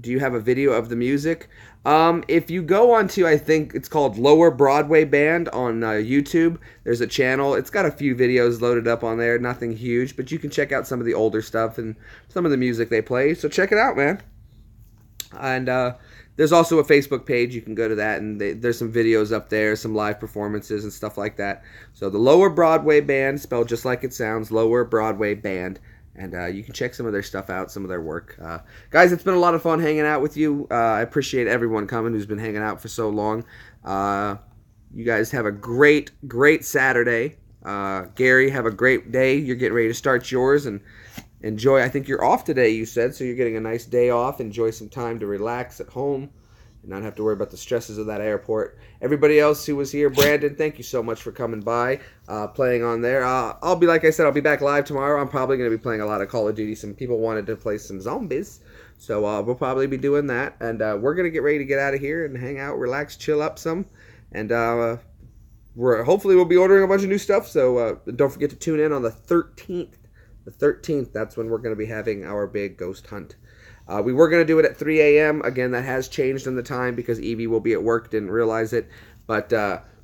Do you have a video of the music? If you go onto, I think it's called Lower Broadway Band on YouTube, there's a channel. It's got a few videos loaded up on there. Nothing huge, but you can check out some of the older stuff and some of the music they play. So check it out, man. And there's also a Facebook page. You can go to that, and there's some videos up there, some live performances and stuff like that. So the Lower Broadway Band, spelled just like it sounds, Lower Broadway Band. And you can check some of their stuff out, some of their work. Guys, it's been a lot of fun hanging out with you. I appreciate everyone coming who's been hanging out for so long. You guys have a great, great Saturday. Gary, have a great day. You're getting ready to start yours, and enjoy. I think you're off today, you said, so you're getting a nice day off. Enjoy some time to relax at home and not have to worry about the stresses of that airport. Everybody else who was here, Brandon, thank you so much for coming by, playing on there. I'll be, like I said, I'll be back live tomorrow. I'm probably going to be playing a lot of Call of Duty. Some people wanted to play some zombies, so we'll probably be doing that. And we're going to get ready to get out of here and hang out, relax, chill up some. And hopefully we'll be ordering a bunch of new stuff, so don't forget to tune in on the 13th. The 13th, that's when we're going to be having our big ghost hunt. We were going to do it at 3 a.m. Again, that has changed in the time because Evie will be at work, didn't realize it. But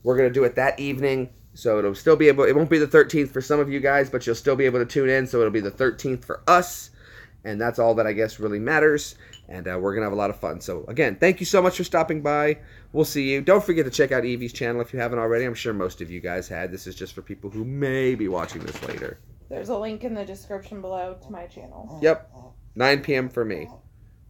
we're going to do it that evening. So it'll still be able, it won't be the 13th for some of you guys, but you'll still be able to tune in. So it'll be the 13th for us. And that's all that I guess really matters. And we're going to have a lot of fun. So again, thank you so much for stopping by. We'll see you. Don't forget to check out Evie's channel if you haven't already. I'm sure most of you guys had. This is just for people who may be watching this later. There's a link in the description below to my channel. Yep. 9 p.m. for me.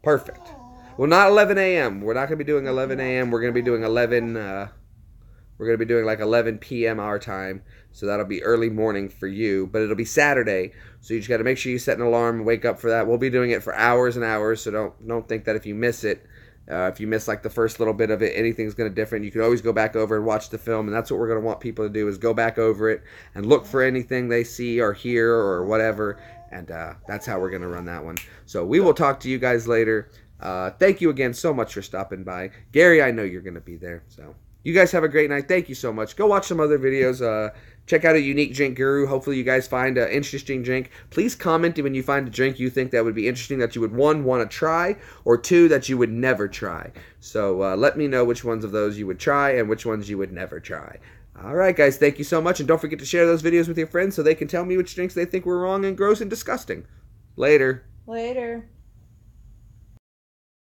Perfect. Well, not 11 a.m. We're not going to be doing 11 a.m. We're going to be doing 11. We're going to be doing like 11 p.m. our time. So that'll be early morning for you. But it'll be Saturday. So you just got to make sure you set an alarm and wake up for that. We'll be doing it for hours and hours. So don't think that if you miss it, if you miss like the first little bit of it, anything's going to different. You can always go back over and watch the film. And that's what we're going to want people to do is go back over it and look for anything they see or hear or whatever. And that's how we're going to run that one. So we will talk to you guys later. Thank you again so much for stopping by. Gary, I know you're going to be there. So you guys have a great night. Thank you so much. Go watch some other videos. Check out a Unique Drink Guru. Hopefully you guys find an interesting drink. Please comment when you find a drink you think that would be interesting that you would, 1, want to try, or 2, that you would never try. So let me know which ones of those you would try and which ones you would never try. All right, guys. Thank you so much. And don't forget to share those videos with your friends so they can tell me which drinks they think were wrong and gross and disgusting. Later. Later.